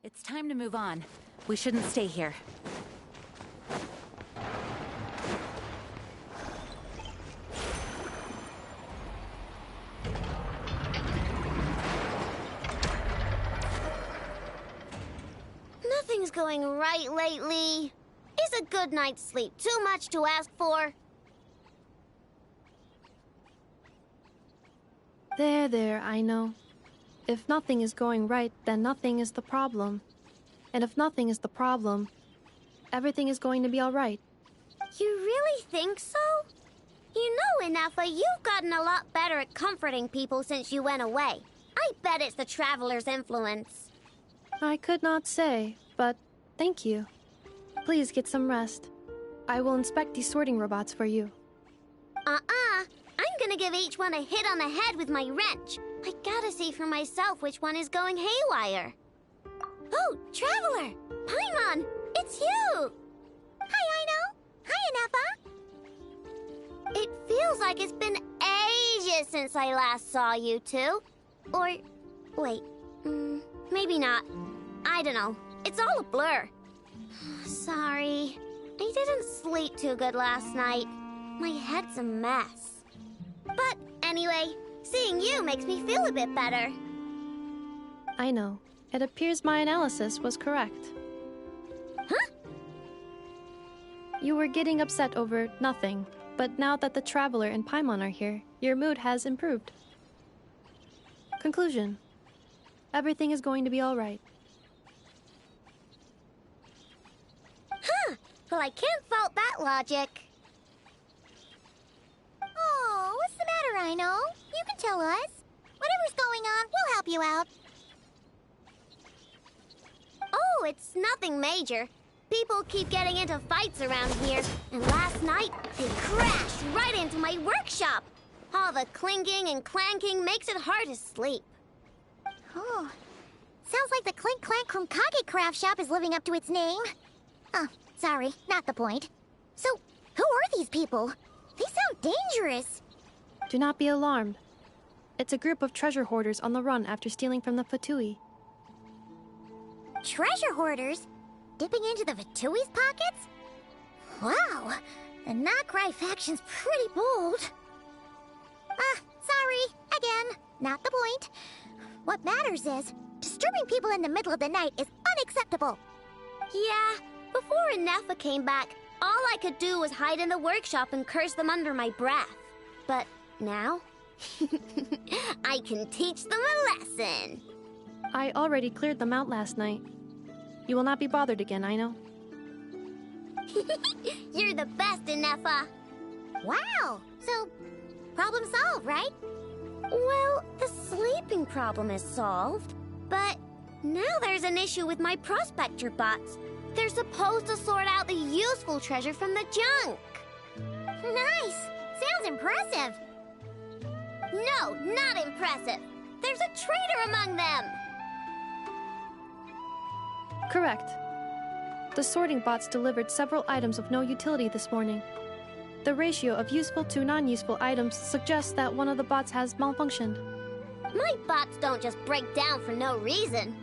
It's time to move on. We shouldn't stay here. Nothing's going right lately. Is a good night's sleep too much to ask for? There, I know. If nothing is going right, then nothing is the problem. And if nothing is the problem, everything is going to be all right. You really think so? You know, Inafa, you've gotten a lot better at comforting people since you went away. I bet it's the Traveler's influence. I could not say, but thank you. Please get some rest. I will inspect these sorting robots for you. I'm gonna give each one a hit on the head with my wrench. I gotta see for myself which one is going haywire. Oh, Traveler! Paimon! It's you! Hi, Aino! Hi, Inafa! It feels like it's been ages since I last saw you two. Or, wait, maybe not. I don't know. It's all a blur. Sorry. I didn't sleep too good last night. My head's a mess. But anyway, seeing you makes me feel a bit better. I know. It appears my analysis was correct. Huh? You were getting upset over nothing, but now that the Traveler and Paimon are here, your mood has improved. Conclusion. Everything is going to be all right. Huh. Well, I can't fault that logic. Oh, what's the matter, Aino? You can tell us. Whatever's going on, we'll help you out. Oh, it's nothing major. People keep getting into fights around here, and last night they crashed right into my workshop. All the clinking and clanking makes it hard to sleep. Oh, sounds like the Clink Clank from Kage Craft Shop is living up to its name. Oh, sorry, not the point. So, who are these people? They sound dangerous. Do not be alarmed. It's a group of treasure hoarders on the run after stealing from the Fatui. Treasure hoarders? Dipping into the Vatui's pockets? Wow, the Nod-Krai faction's pretty bold. Sorry, again, not the point. What matters is, disturbing people in the middle of the night is unacceptable. Yeah, before Inafa came back, all I could do was hide in the workshop and curse them under my breath. But now, I can teach them a lesson. I already cleared them out last night. You will not be bothered again, I know. You're the best, Inafa. Wow, so problem solved, right? Well, the sleeping problem is solved, but now there's an issue with my prospector bots. They're supposed to sort out the useful treasure from the junk. Nice! Sounds impressive. No, not impressive. There's a traitor among them. Correct. The sorting bots delivered several items of no utility this morning. The ratio of useful to non-useful items suggests that one of the bots has malfunctioned. My bots don't just break down for no reason.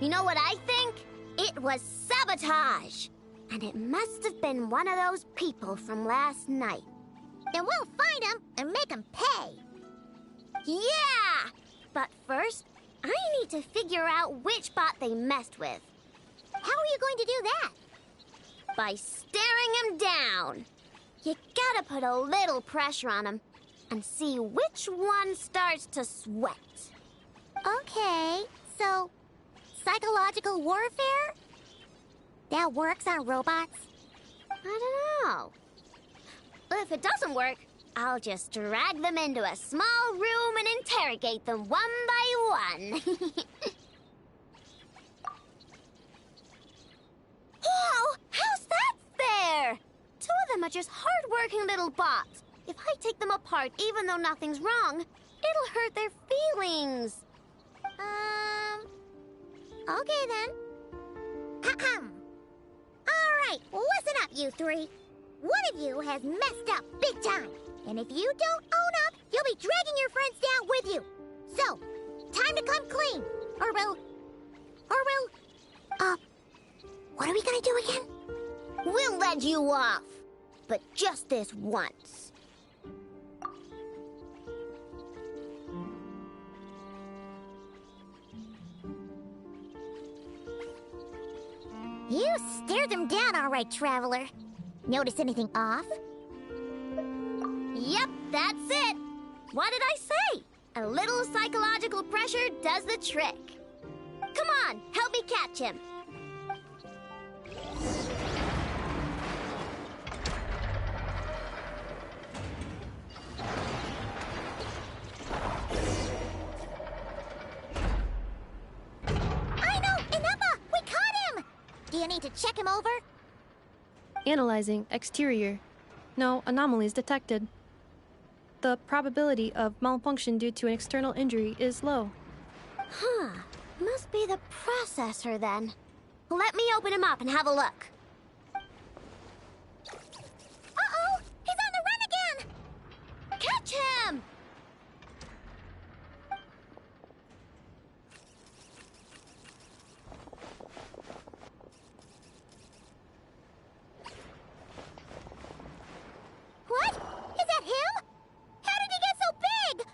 You know what I think? It was sabotage. And it must have been one of those people from last night. Then we'll find them and make them pay. Yeah! But first, I need to figure out which bot they messed with. How are you going to do that? By staring him down. You gotta put a little pressure on him and see which one starts to sweat. Okay, so psychological warfare? That works on robots? I don't know. If it doesn't work, I'll just drag them into a small room and interrogate them one by one. Whoa! How's that fair? them are just hard-working little bots. If I take them apart, even though nothing's wrong, it'll hurt their feelings. Okay then. Ahem. Alright, listen up, you three. One of you has messed up big time. And if you don't own up, you'll be dragging your friends down with you. So, time to come clean. Or we'll... what are we gonna do again? We'll let you off. But just this once. You stared them down all right, Traveler. Notice anything off? Yep, that's it. What did I say? A little psychological pressure does the trick. Come on, help me catch him. I know! Ineppa! We caught him! Do you need to check him over? Analyzing exterior. No anomalies detected. The probability of malfunction due to an external injury is low. Huh. Must be the processor then. Let me open him up and have a look. Uh-oh! He's on the run again! Catch him! What? Is that him? How did he get so big?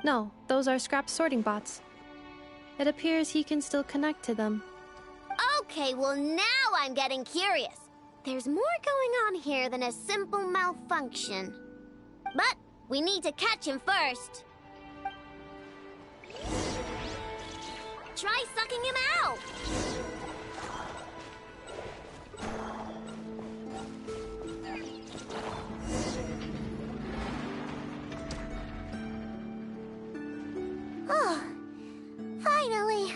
No, those are scrap sorting bots. It appears he can still connect to them. Okay, well now I'm getting curious. There's more going on here than a simple malfunction. But we need to catch him first. Try sucking him out. Oh, finally!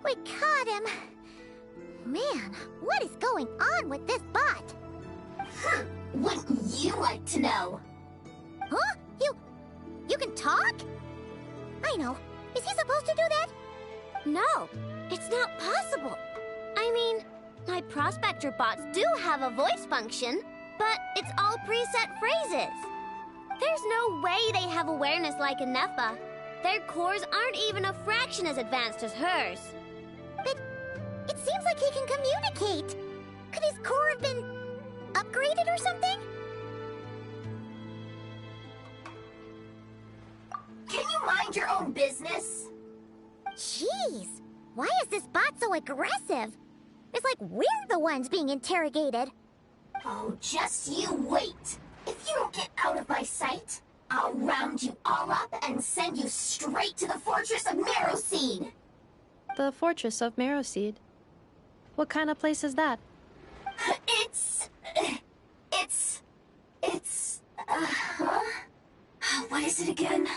We caught him! Man, what is going on with this bot? Wouldn't you like to know? Huh? You can talk? I know. Is he supposed to do that? No, it's not possible. I mean, my prospector bots do have a voice function, but it's all preset phrases. There's no way they have awareness like a Neffa. Their cores aren't even a fraction as advanced as hers. But it seems like he can communicate. Could his core have been upgraded or something? Can you mind your own business? Jeez, why is this bot so aggressive? It's like we're the ones being interrogated. Oh, just you wait. If you don't get out of my sight, I'll round you all up and send you straight to the Fortress of Marrowseed. The Fortress of Marrowseed? What kind of place is that? What is it again?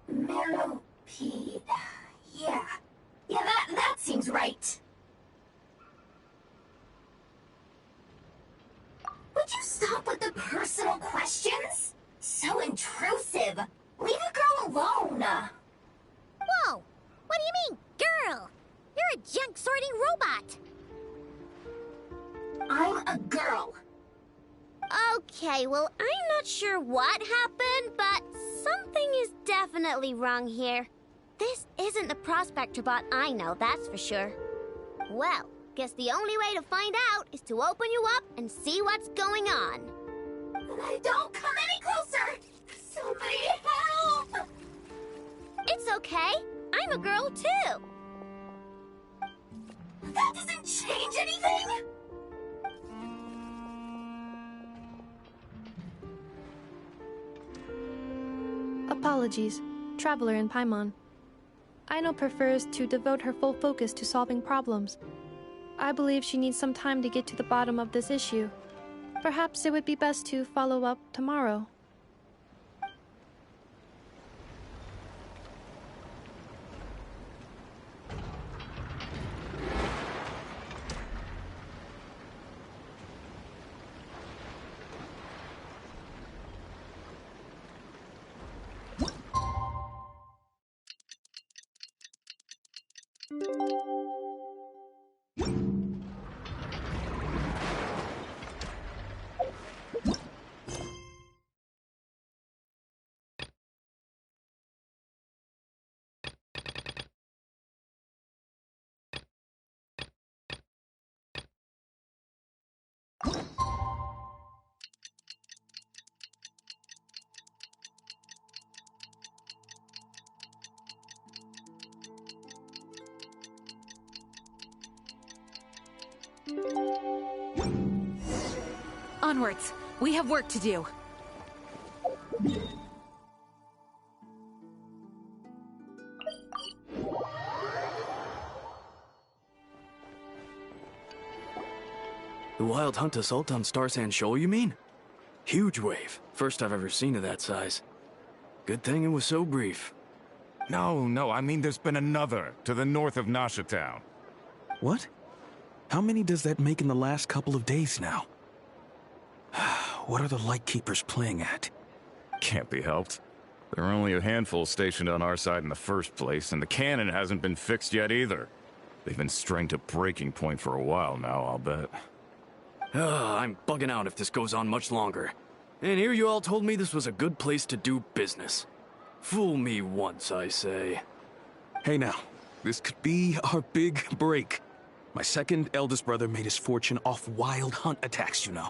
Marrowpeed. Yeah, that seems right. Would you stop with the personal questions? So intrusive. Leave a girl alone. Whoa! What do you mean, girl? You're a junk sorting robot. I'm a girl. Okay, well, I'm not sure what happened, but something is definitely wrong here. This isn't the prospector bot I know, that's for sure. Well, guess the only way to find out is to open you up and see what's going on. Don't come any closer! Somebody help! It's okay. I'm a girl, too. That doesn't change anything! Apologies, Traveler in Paimon. Aino prefers to devote her full focus to solving problems. I believe she needs some time to get to the bottom of this issue. Perhaps it would be best to follow up tomorrow. Onwards. We have work to do. The wild hunt assault on Star Sand Shoal, you mean? Huge wave. First I've ever seen of that size. Good thing it was so brief. No, I mean there's been another to the north of Nasha Town. What? How many does that make in the last couple of days now? What are the Lightkeepers playing at? Can't be helped. There are only a handful stationed on our side in the first place, and the cannon hasn't been fixed yet either. They've been strained to breaking point for a while now, I'll bet. I'm bugging out if this goes on much longer. And here you all told me this was a good place to do business. Fool me once, I say. Hey now, this could be our big break. My second eldest brother made his fortune off wild hunt attacks, you know.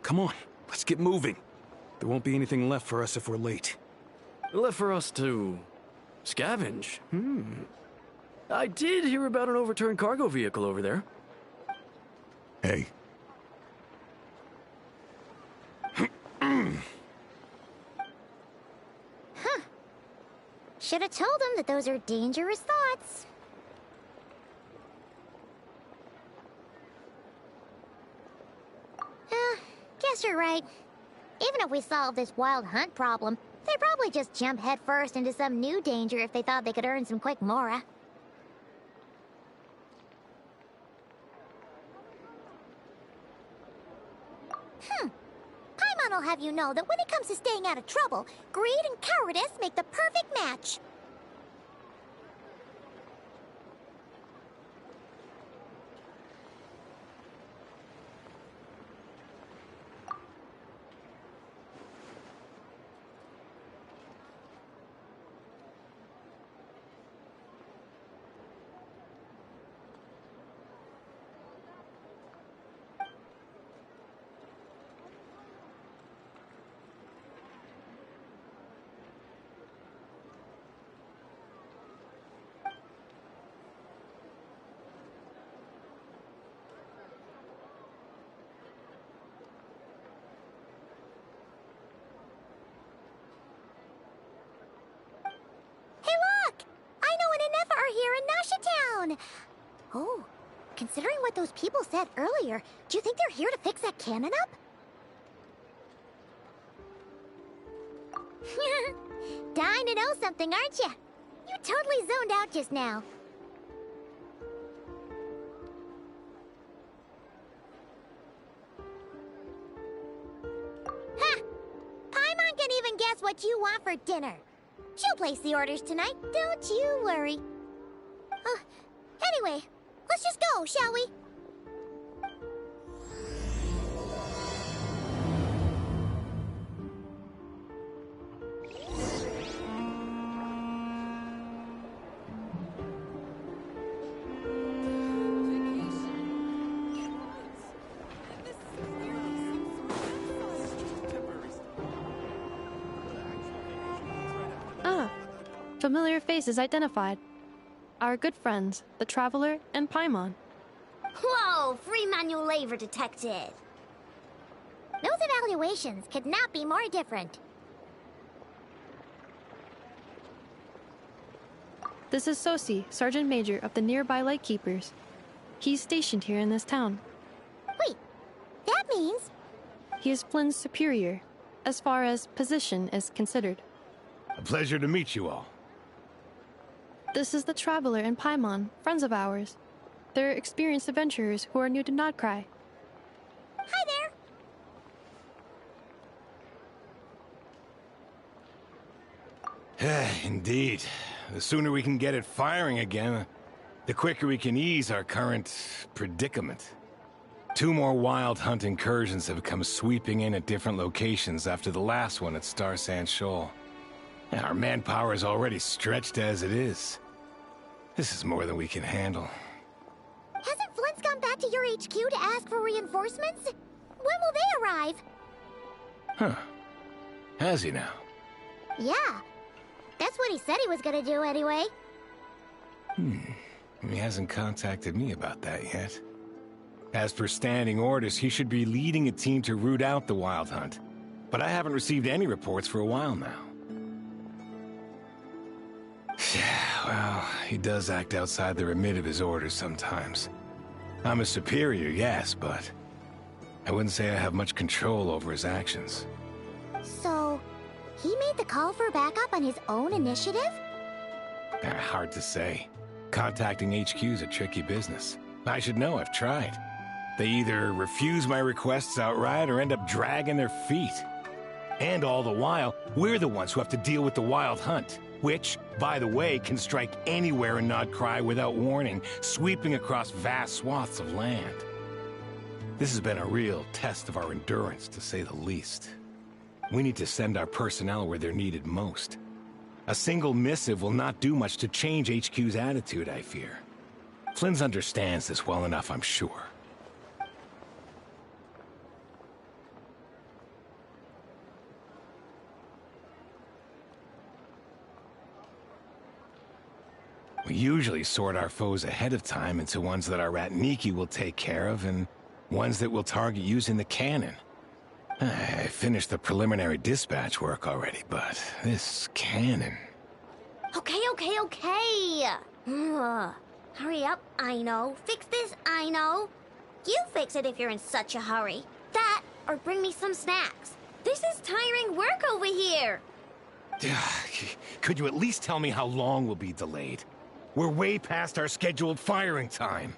Come on, let's get moving. There won't be anything left for us if we're late. Left for us to scavenge? I did hear about an overturned cargo vehicle over there. Hey. Should have told him that those are dangerous thoughts. Guess you're right. Even if we solve this wild hunt problem, they'd probably just jump headfirst into some new danger if they thought they could earn some quick mora. Paimon will have you know that when it comes to staying out of trouble, greed and cowardice make the perfect match. Here in Nasha Town. Oh, considering what those people said earlier, do you think they're here to fix that cannon up? Dying to know something, aren't you? You totally zoned out just now. Ha! Paimon can even guess what you want for dinner. She'll place the orders tonight, don't you worry. Anyway, let's just go, shall we? Familiar faces identified. Our good friends, the Traveler and Paimon. Whoa, free manual labor detected. Those evaluations could not be more different. This is Sosi, Sergeant Major of the nearby Lightkeepers. He's stationed here in this town. Wait, that means... He is Flynn's superior, as far as position is considered. A pleasure to meet you all. This is the Traveler and Paimon, friends of ours. They're experienced adventurers who are new to Nod-Krai. Hi there! Indeed. The sooner we can get it firing again, the quicker we can ease our current predicament. 2 more wild hunt incursions have come sweeping in at different locations after the last one at Star Sand Shoal. Our manpower is already stretched as it is. This is more than we can handle. Hasn't Flint's gone back to your HQ to ask for reinforcements? When will they arrive? Huh. Has he now? Yeah. That's what he said he was gonna do anyway. He hasn't contacted me about that yet. As for standing orders, he should be leading a team to root out the Wild Hunt. But I haven't received any reports for a while now. Well, he does act outside the remit of his orders sometimes. I'm a superior, yes, but I wouldn't say I have much control over his actions. So, he made the call for backup on his own initiative? Hard to say. Contacting HQ is a tricky business. I should know, I've tried. They either refuse my requests outright or end up dragging their feet. And all the while, we're the ones who have to deal with the Wild Hunt, which, by the way, can strike anywhere in Nod-Krai without warning, sweeping across vast swaths of land. This has been a real test of our endurance, to say the least. We need to send our personnel where they're needed most. A single missive will not do much to change HQ's attitude, I fear. Flynn's understands this well enough, I'm sure. We usually sort our foes ahead of time into ones that our Ratniki will take care of and ones that we'll target using the cannon. I finished the preliminary dispatch work already, but this cannon... Okay. Hurry up, I know. Fix this, I know. You fix it if you're in such a hurry. That, or bring me some snacks. This is tiring work over here. Could you at least tell me how long we'll be delayed? We're way past our scheduled firing time.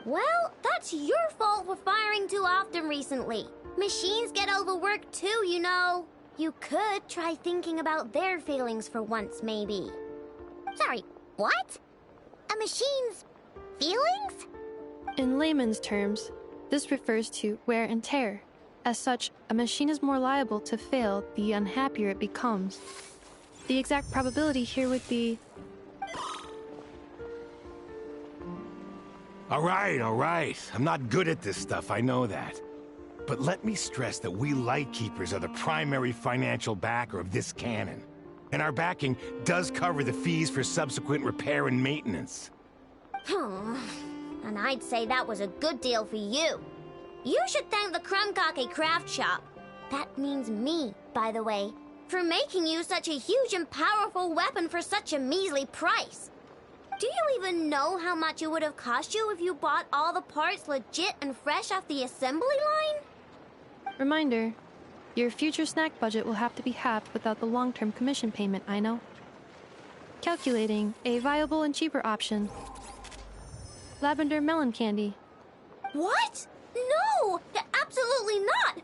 Well, that's your fault for firing too often recently. Machines get overworked too, you know. You could try thinking about their feelings for once, maybe. Sorry, what? A machine's feelings? In layman's terms, this refers to wear and tear. As such, a machine is more liable to fail the unhappier it becomes. The exact probability here would be... All right. I'm not good at this stuff, I know that. But let me stress that we Lightkeepers are the primary financial backer of this cannon. And our backing does cover the fees for subsequent repair and maintenance. And I'd say that was a good deal for you. You should thank the Nod-Krai craft shop. That means me, by the way, for making you such a huge and powerful weapon for such a measly price. Do you even know how much it would have cost you if you bought all the parts legit and fresh off the assembly line? Reminder, your future snack budget will have to be halved without the long-term commission payment, I know. Calculating a viable and cheaper option. Lavender melon candy. What? No! Absolutely not!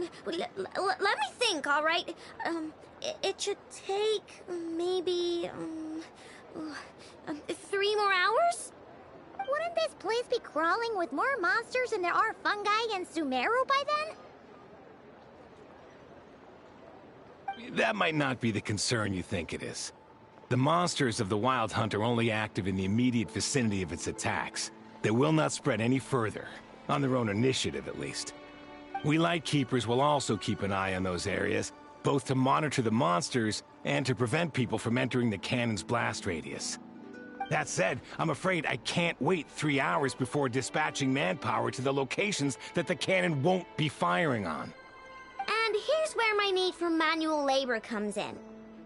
Let me think, all right? It should take maybe 3 more hours? Wouldn't this place be crawling with more monsters than there are fungi and Sumeru by then? That might not be the concern you think it is. The monsters of the Wild Hunt are only active in the immediate vicinity of its attacks. They will not spread any further, on their own initiative at least. We Lightkeepers will also keep an eye on those areas, both to monitor the monsters and to prevent people from entering the cannon's blast radius. That said, I'm afraid I can't wait 3 hours before dispatching manpower to the locations that the cannon won't be firing on. And here's where my need for manual labor comes in.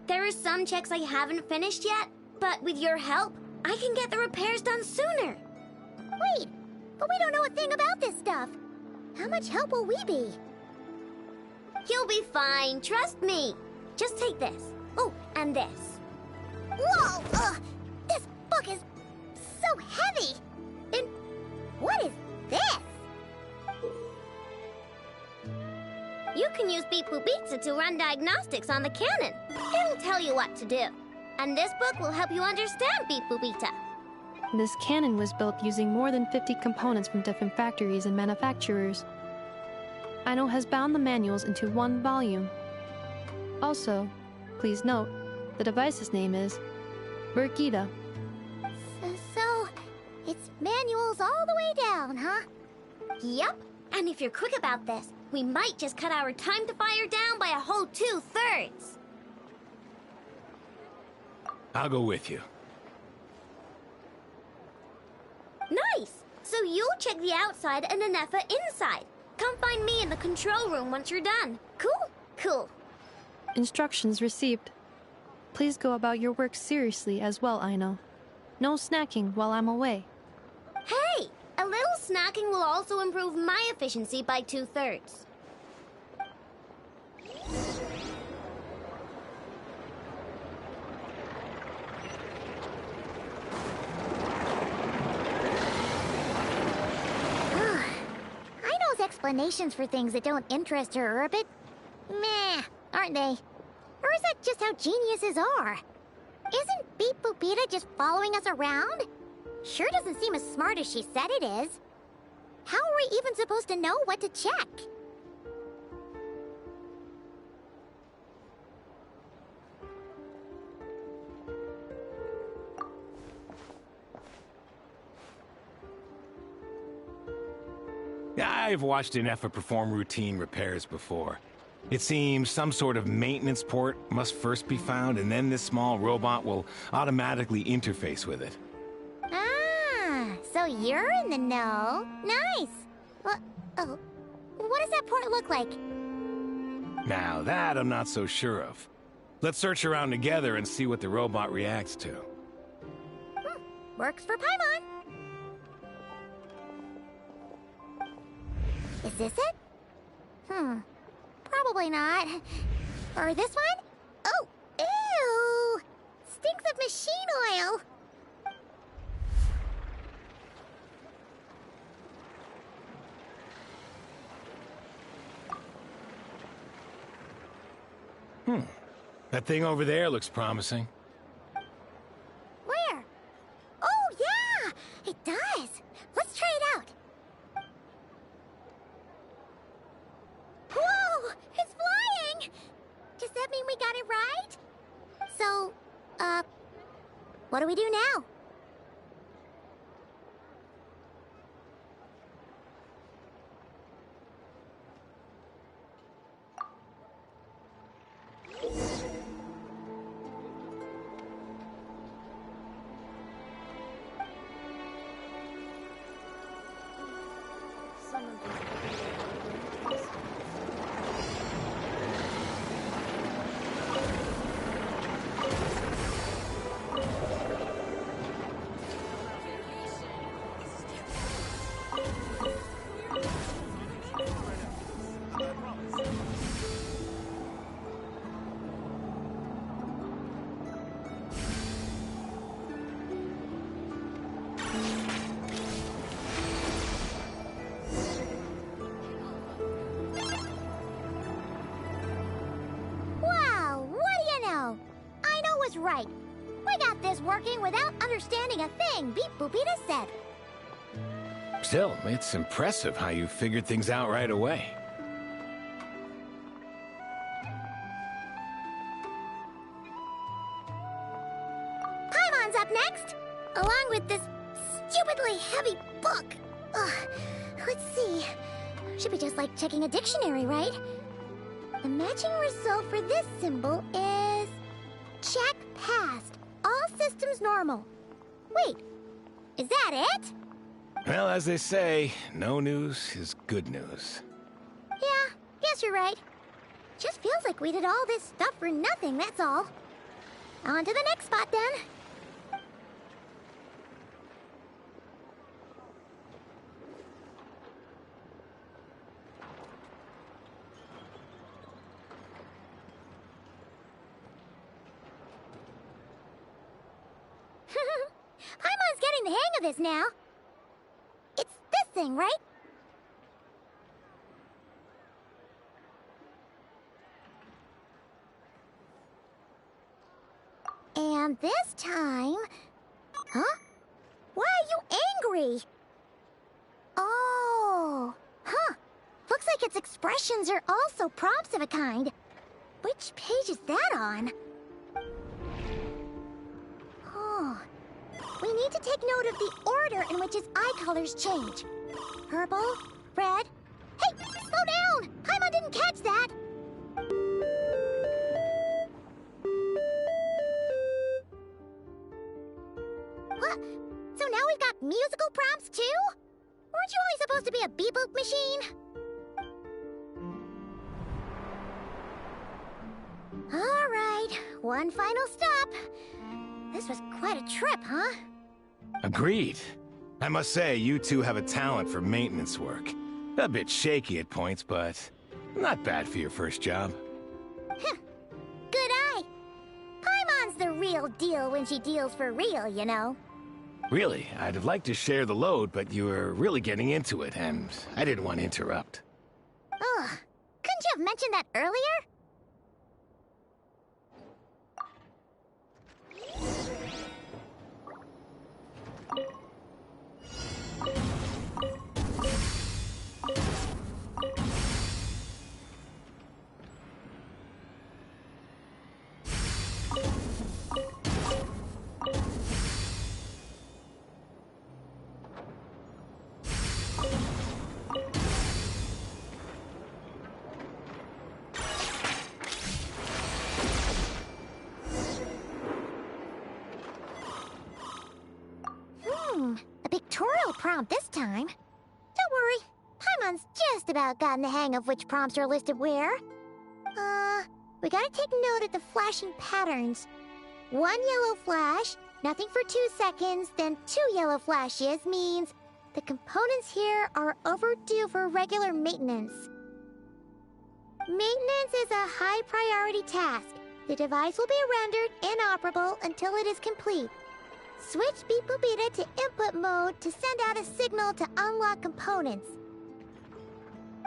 There are some checks I haven't finished yet, but with your help, I can get the repairs done sooner. Wait, but we don't know a thing about this stuff. How much help will we be? You'll be fine, trust me. Just take this. Oh, and this. Whoa! This book is so heavy! And what is this? You can use Beep Pizza to run diagnostics on the cannon. It'll tell you what to do. And this book will help you understand Beep Pizza. This cannon was built using more than 50 components from different factories and manufacturers. Aino has bound the manuals into one volume. Also, please note, the device's name is Burkita. So, it's manuals all the way down, huh? Yep, and if you're quick about this, we might just cut our time to fire down by a whole 2/3. I'll go with you. Nice! So you'll check the outside and Anefa inside. Come find me in the control room once you're done. Cool? Cool. Instructions received. Please go about your work seriously as well, Aino. No snacking while I'm away. Hey! A little snacking will also improve my efficiency by 2/3. Aino's explanations for things that don't interest her are a bit meh, aren't they? Or is that just how geniuses are? Isn't Beep Boopita just following us around? Sure doesn't seem as smart as she said it is. How are we even supposed to know what to check? I've watched Anefa perform routine repairs before. It seems some sort of maintenance port must first be found, and then this small robot will automatically interface with it. Ah, so you're in the know. Nice. Oh, what does that port look like? Now that I'm not so sure of. Let's search around together and see what the robot reacts to. Works for Paimon. Is this it? Probably not. Or this one? Oh, ew! Stinks of machine oil. That thing over there looks promising. Where? Oh, yeah! It does. Let's try it out. Whoa! It's flying! Does that mean we got it right? So, what do we do now? Right. We got this working without understanding a thing Beep Boopita said. Still, it's impressive how you figured things out right away. Paimon's up next, along with this stupidly heavy book. Ugh. Let's see. Should be just like checking a dictionary, right? The matching result for this symbol is... check passed. All systems normal. Wait, is that it? Well, as they say, no news is good news. Yeah, guess you're right. Just feels like we did all this stuff for nothing, that's all. On to the next spot, then. Paimon's getting the hang of this now. It's this thing, right? And this time... Huh? Why are you angry? Oh... Huh. Looks like its expressions are also prompts of a kind. Which page is that on? Oh... We need to take note of the order in which his eye colors change. Purple, red... Hey! Slow down! Paimon didn't catch that! What? So now we've got musical prompts too? Weren't you only supposed to be a beep-boop machine? All right, one final stop. This was quite a trip, huh? Agreed. I must say, you two have a talent for maintenance work. A bit shaky at points, but not bad for your first job. Good eye. Paimon's the real deal when she deals for real, you know. Really, I'd have liked to share the load, but you were really getting into it, and I didn't want to interrupt. Ugh, couldn't you have mentioned that earlier? A pictorial prompt this time. Don't worry, Paimon's just about gotten the hang of which prompts are listed where. We gotta take note of the flashing patterns. 1 yellow flash, nothing for 2 seconds, then 2 yellow flashes means the components here are overdue for regular maintenance. Maintenance is a high priority task. The device will be rendered inoperable until it is complete. Switch Beep Boopita to input mode to send out a signal to unlock components.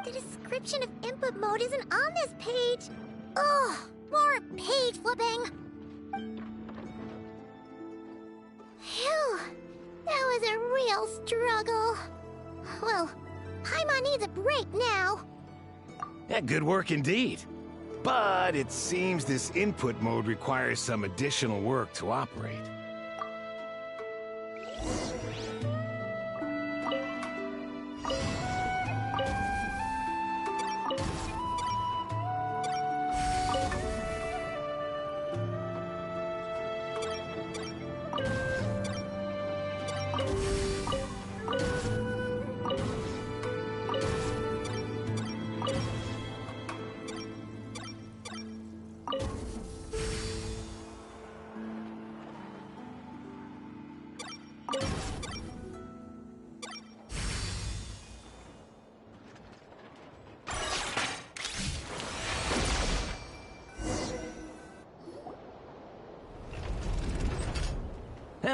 The description of input mode isn't on this page. Ugh, more page flipping. Phew, that was a real struggle. Well, Paimon needs a break now. Yeah, good work indeed. But it seems this input mode requires some additional work to operate.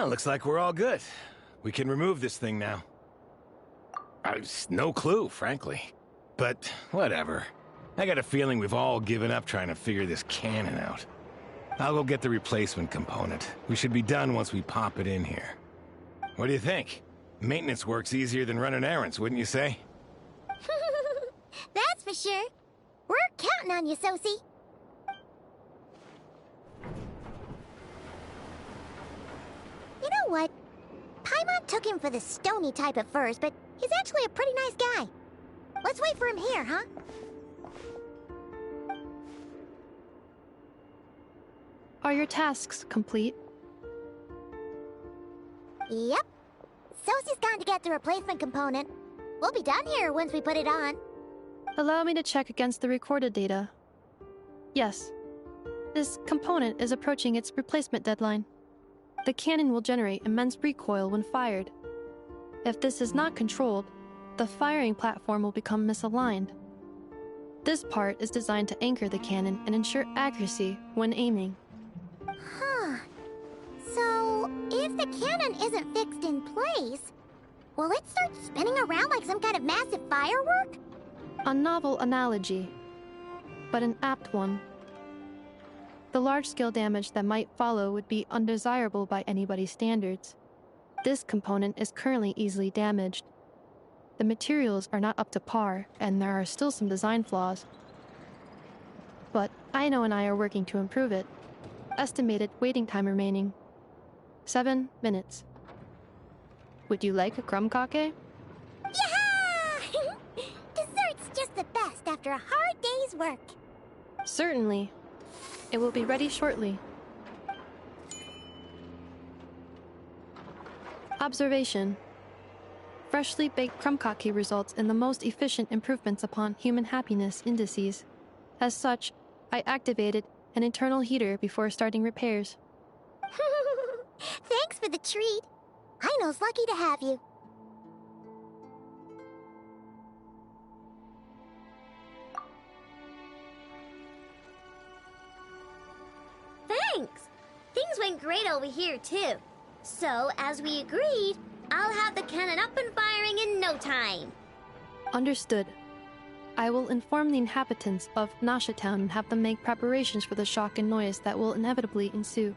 Well, looks like we're all good. We can remove this thing now. No clue, frankly. But whatever. I got a feeling we've all given up trying to figure this cannon out. I'll go get the replacement component. We should be done once we pop it in here. What do you think? Maintenance work's easier than running errands, wouldn't you say? That's for sure. We're counting on you, Sosie. You know what? Paimon took him for the stony type at first, but he's actually a pretty nice guy. Let's wait for him here, huh? Are your tasks complete? Yep. Sosie's gone to get the replacement component. We'll be done here once we put it on. Allow me to check against the recorded data. Yes. This component is approaching its replacement deadline. The cannon will generate immense recoil when fired. If this is not controlled, the firing platform will become misaligned. This part is designed to anchor the cannon and ensure accuracy when aiming. Huh. So, if the cannon isn't fixed in place, will it start spinning around like some kind of massive firework? A novel analogy, but an apt one. The large-scale damage that might follow would be undesirable by anybody's standards. This component is currently easily damaged. The materials are not up to par, and there are still some design flaws. But Aino and I are working to improve it. Estimated waiting time remaining: 7 minutes. Would you like a crumb cake? Yeah! Dessert's just the best after a hard day's work. Certainly. It will be ready shortly. Observation. freshly baked krumkake results in the most efficient improvements upon human happiness indices. As such, I activated an internal heater before starting repairs. Thanks for the treat. Aino's lucky to have you. Thanks! Things went great over here, too. So, as we agreed, I'll have the cannon up and firing in no time. Understood. I will inform the inhabitants of Nasha Town and have them make preparations for the shock and noise that will inevitably ensue.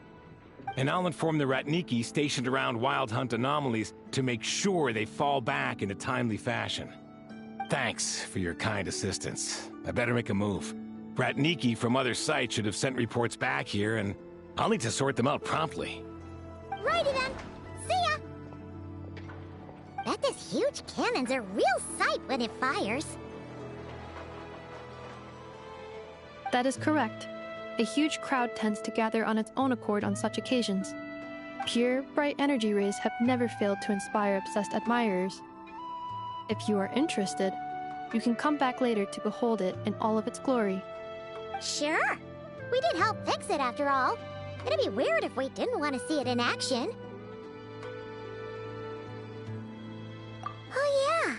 And I'll inform the Ratniki stationed around Wild Hunt anomalies to make sure they fall back in a timely fashion. Thanks for your kind assistance. I better make a move. Ratniki from other sites should have sent reports back here, and I'll need to sort them out promptly. Righty then. See ya! Bet this huge cannon's a real sight when it fires. That is correct. A huge crowd tends to gather on its own accord on such occasions. Pure, bright energy rays have never failed to inspire obsessed admirers. If you are interested, you can come back later to behold it in all of its glory. Sure. We did help fix it after all. It'd be weird if we didn't want to see it in action. Oh yeah.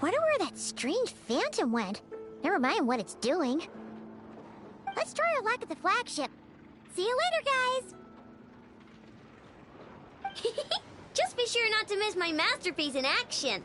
Wonder where that strange phantom went. Never mind what it's doing. Let's try our luck at the flagship. See you later, guys! Just be sure not to miss my masterpiece in action.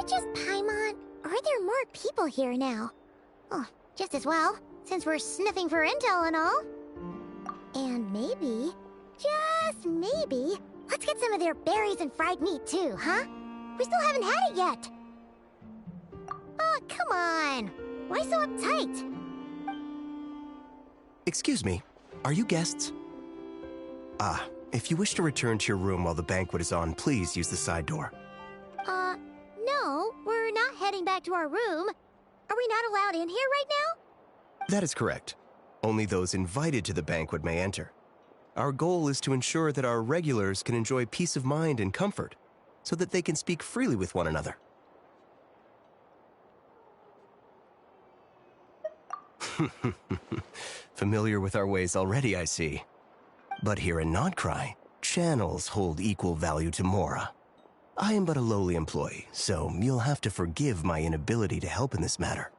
Just Paimon? Or are there more people here now? Oh, just as well, since we're sniffing for intel and all. And maybe, just maybe, let's get some of their berries and fried meat too, huh? We still haven't had it yet. Oh, come on. Why so uptight? Excuse me, are you guests? If you wish to return to your room while the banquet is on, please use the side door. No, we're not heading back to our room. Are we not allowed in here right now? That is correct. Only those invited to the banquet may enter. Our goal is to ensure that our regulars can enjoy peace of mind and comfort, so that they can speak freely with one another. Familiar with our ways already, I see. But here in Nod-Krai, channels hold equal value to Mora. I am but a lowly employee, so you'll have to forgive my inability to help in this matter.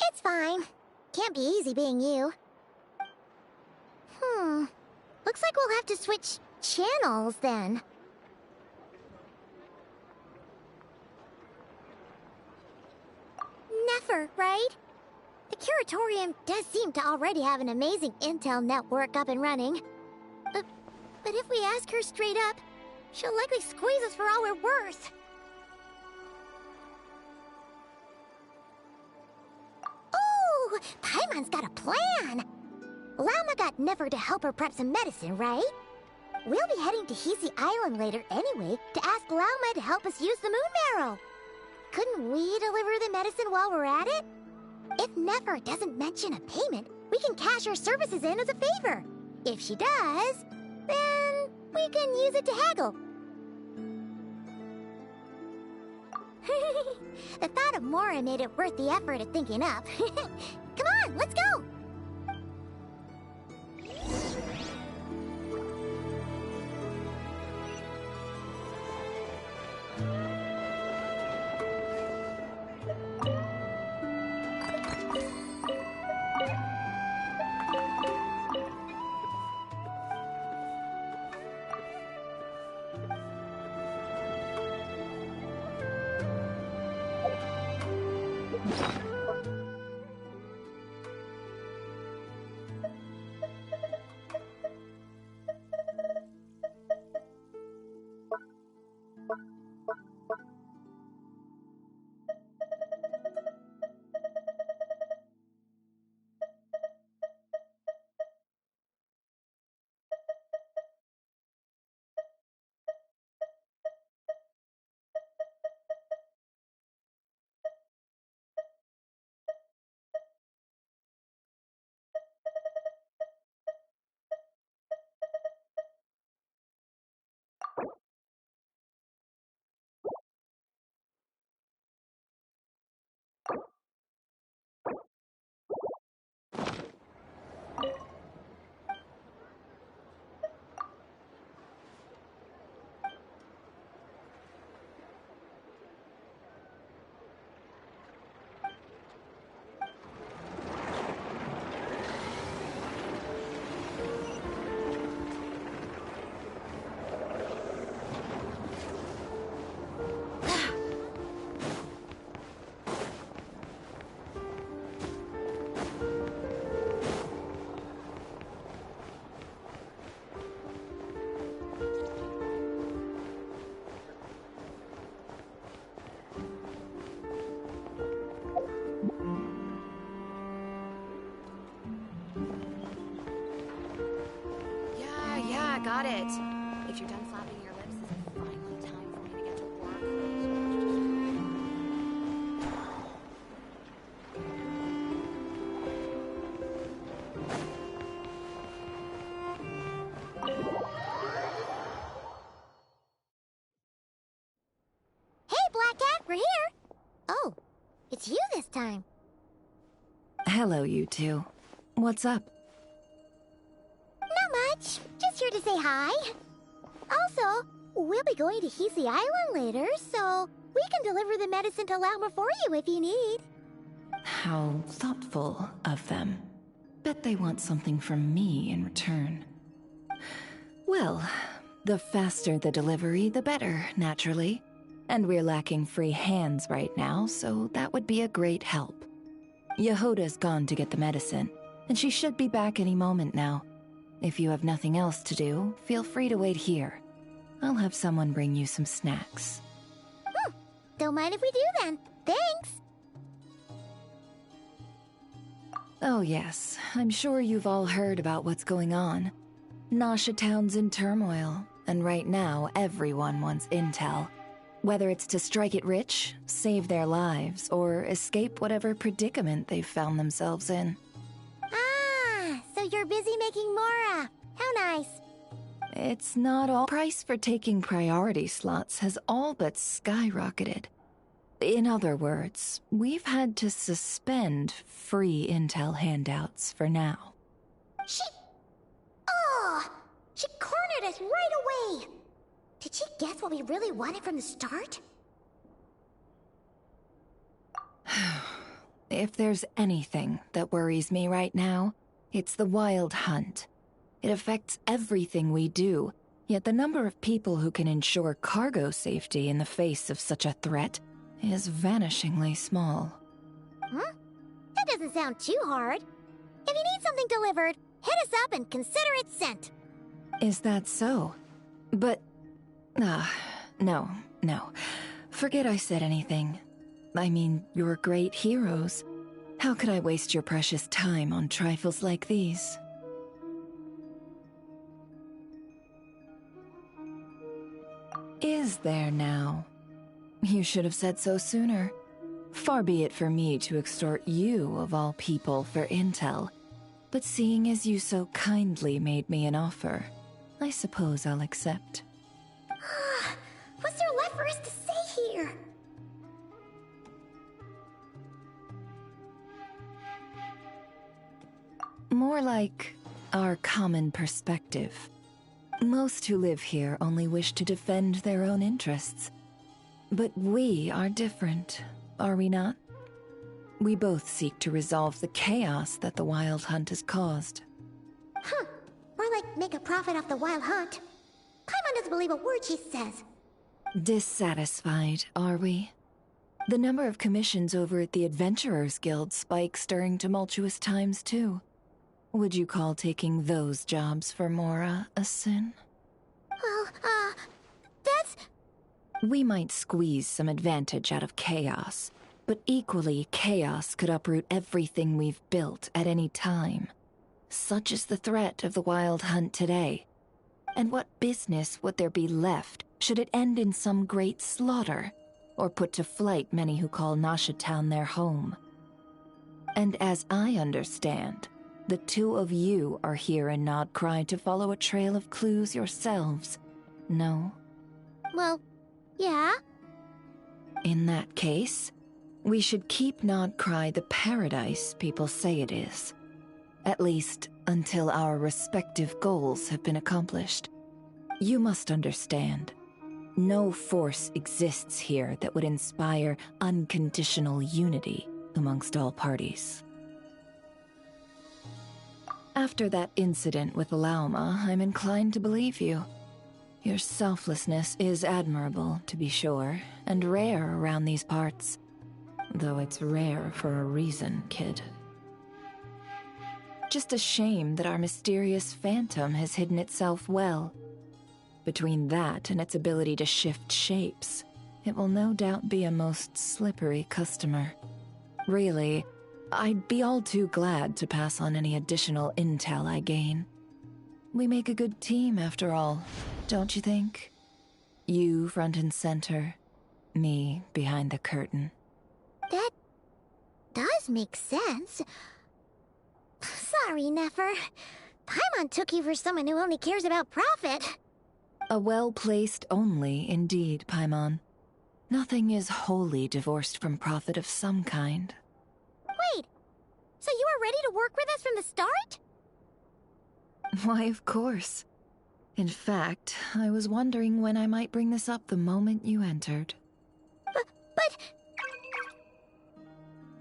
It's fine. Can't be easy being you. Looks like we'll have to switch channels then. Never, right? The Curatorium does seem to already have an amazing intel network up and running. But if we ask her straight up, she'll likely squeeze us for all we're worth. Ooh, Paimon's got a plan! Lauma got Never to help her prep some medicine, right? We'll be heading to Hisi Island later anyway to ask Lauma to help us use the moon marrow. Couldn't we deliver the medicine while we're at it? If Never doesn't mention a payment, we can cash our services in as a favor. If she does, then we can use it to haggle. The thought of Mora made it worth the effort of thinking up. Come on, let's go! got it. If you're done flapping your lips, is it finally time for me to get to work? Hey, Black Cat, we're here. Oh, it's you this time. Hello, you two. What's up? Not much. Just here to say hi. Also, we'll be going to Hisi Island later, so we can deliver the medicine to Lauma for you if you need. How thoughtful of them. Bet they want something from me in return. Well, the faster the delivery, the better, naturally. And we're lacking free hands right now, so that would be a great help. Yehoda's gone to get the medicine, and she should be back any moment now. If you have nothing else to do, feel free to wait here. I'll have someone bring you some snacks. Don't mind if we do then. Thanks. Oh yes, I'm sure you've all heard about what's going on. Nasha Town's in turmoil, and right now everyone wants intel. Whether it's to strike it rich, save their lives, or escape whatever predicament they've found themselves in. Ah, so you're busy making Mora. How nice. It's not all. Price for taking priority slots has all but skyrocketed. In other words, we've had to suspend free intel handouts for now. She cornered us right away. Did she guess what we really wanted from the start? If there's anything that worries me right now, it's the Wild Hunt. It affects everything we do, yet the number of people who can ensure cargo safety in the face of such a threat is vanishingly small. Huh? That doesn't sound too hard. If you need something delivered, hit us up and consider it sent. Is that so? But... no. Forget I said anything. I mean, you're great heroes. How could I waste your precious time on trifles like these? Is there now? You should have said so sooner. Far be it for me to extort you, of all people, for intel. But seeing as you so kindly made me an offer, I suppose I'll accept. What's there left for us to say here? More like our common perspective. Most who live here only wish to defend their own interests. But we are different, are we not? We both seek to resolve the chaos that the Wild Hunt has caused. Huh. More like make a profit off the Wild Hunt. Paimon doesn't believe a word she says. Dissatisfied, are we? The number of commissions over at the Adventurers Guild spikes during tumultuous times, too. Would you call taking those jobs for Mora a sin? Well, that's... We might squeeze some advantage out of chaos, but equally, chaos could uproot everything we've built at any time. Such is the threat of the Wild Hunt today. And what business would there be left should it end in some great slaughter, or put to flight many who call Nasha Town their home? And as I understand, the two of you are here in Nod-Krai to follow a trail of clues yourselves, no? Well, yeah. In that case, we should keep Nod-Krai the paradise people say it is. At least, until our respective goals have been accomplished. You must understand, no force exists here that would inspire unconditional unity amongst all parties. After that incident with Lauma, I'm inclined to believe you. Your selflessness is admirable, to be sure, and rare around these parts. Though it's rare for a reason, kid. Just a shame that our mysterious phantom has hidden itself well. Between that and its ability to shift shapes, it will no doubt be a most slippery customer. Really, I'd be all too glad to pass on any additional intel I gain. We make a good team, after all, don't you think? You front and center, me behind the curtain. That does make sense. Sorry, Nefer. Paimon took you for someone who only cares about profit. A well-placed only, indeed, Paimon. Nothing is wholly divorced from profit of some kind. Wait, so you were ready to work with us from the start? Why, of course. In fact, I was wondering when I might bring this up the moment you entered. But...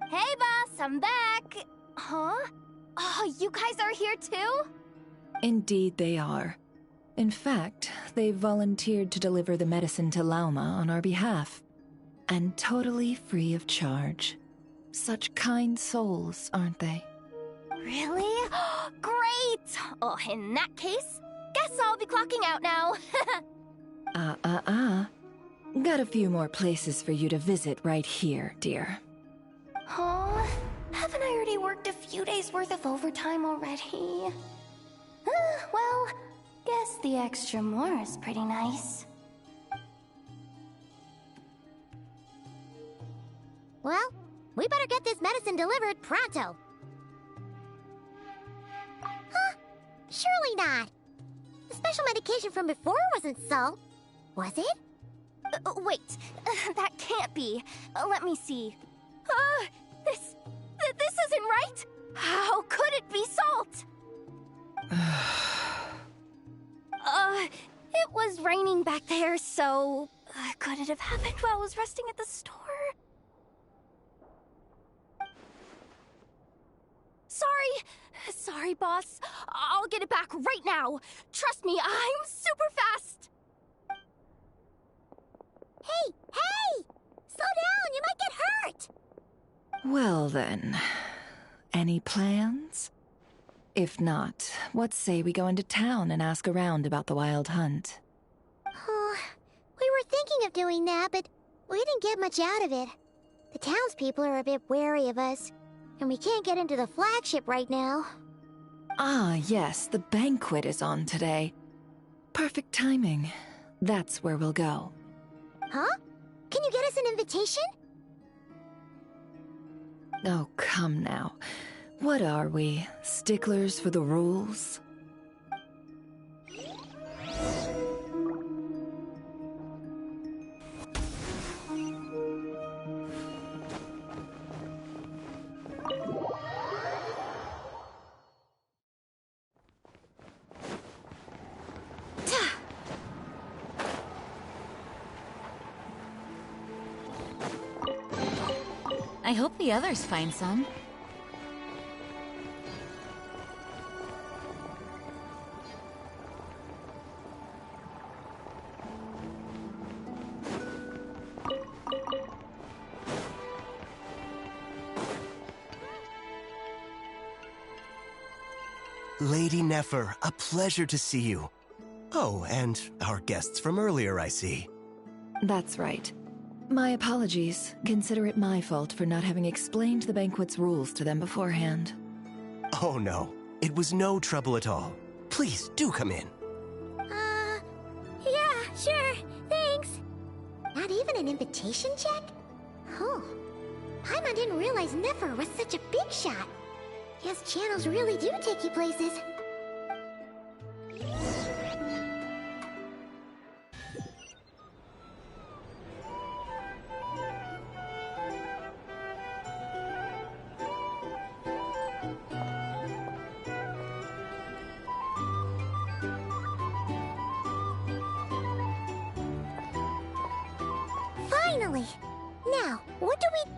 Hey, boss, I'm back! Huh? Oh, you guys are here too? Indeed they are. In fact, they've volunteered to deliver the medicine to Lauma on our behalf. And totally free of charge. Such kind souls, aren't they? Really? Great! Oh, in that case, guess I'll be clocking out now. Got a few more places for you to visit right here, dear. Huh? Haven't I already worked a few days worth of overtime already? Well, guess the extra more is pretty nice. Well, we better get this medicine delivered pronto. Huh? Surely not. The special medication from before wasn't salt, was it? Wait, that can't be. Let me see. This isn't right! How could it be salt? It was raining back there, so... could it have happened while I was resting at the store? Sorry, boss. I'll get it back right now. Trust me, I'm super fast. Hey! Slow down, you might get hurt! Well then, any plans? If not, what say we go into town and ask around about the Wild Hunt? Oh, we were thinking of doing that, but we didn't get much out of it. The townspeople are a bit wary of us, and we can't get into the flagship right now. Ah, yes, the banquet is on today. Perfect timing. That's where we'll go. Huh? Can you get us an invitation? Oh, come now. What are we, sticklers for the rules? I hope the others find some. Lady Nefer, a pleasure to see you. Oh, and our guests from earlier, I see. That's right. My apologies. Consider it my fault for not having explained the banquet's rules to them beforehand. Oh no, it was no trouble at all. Please, do come in. Yeah, sure, thanks. Not even an invitation check? Oh, Paimon didn't realize Nefer was such a big shot. Yes, channels really do take you places. Finally! Now, what do we...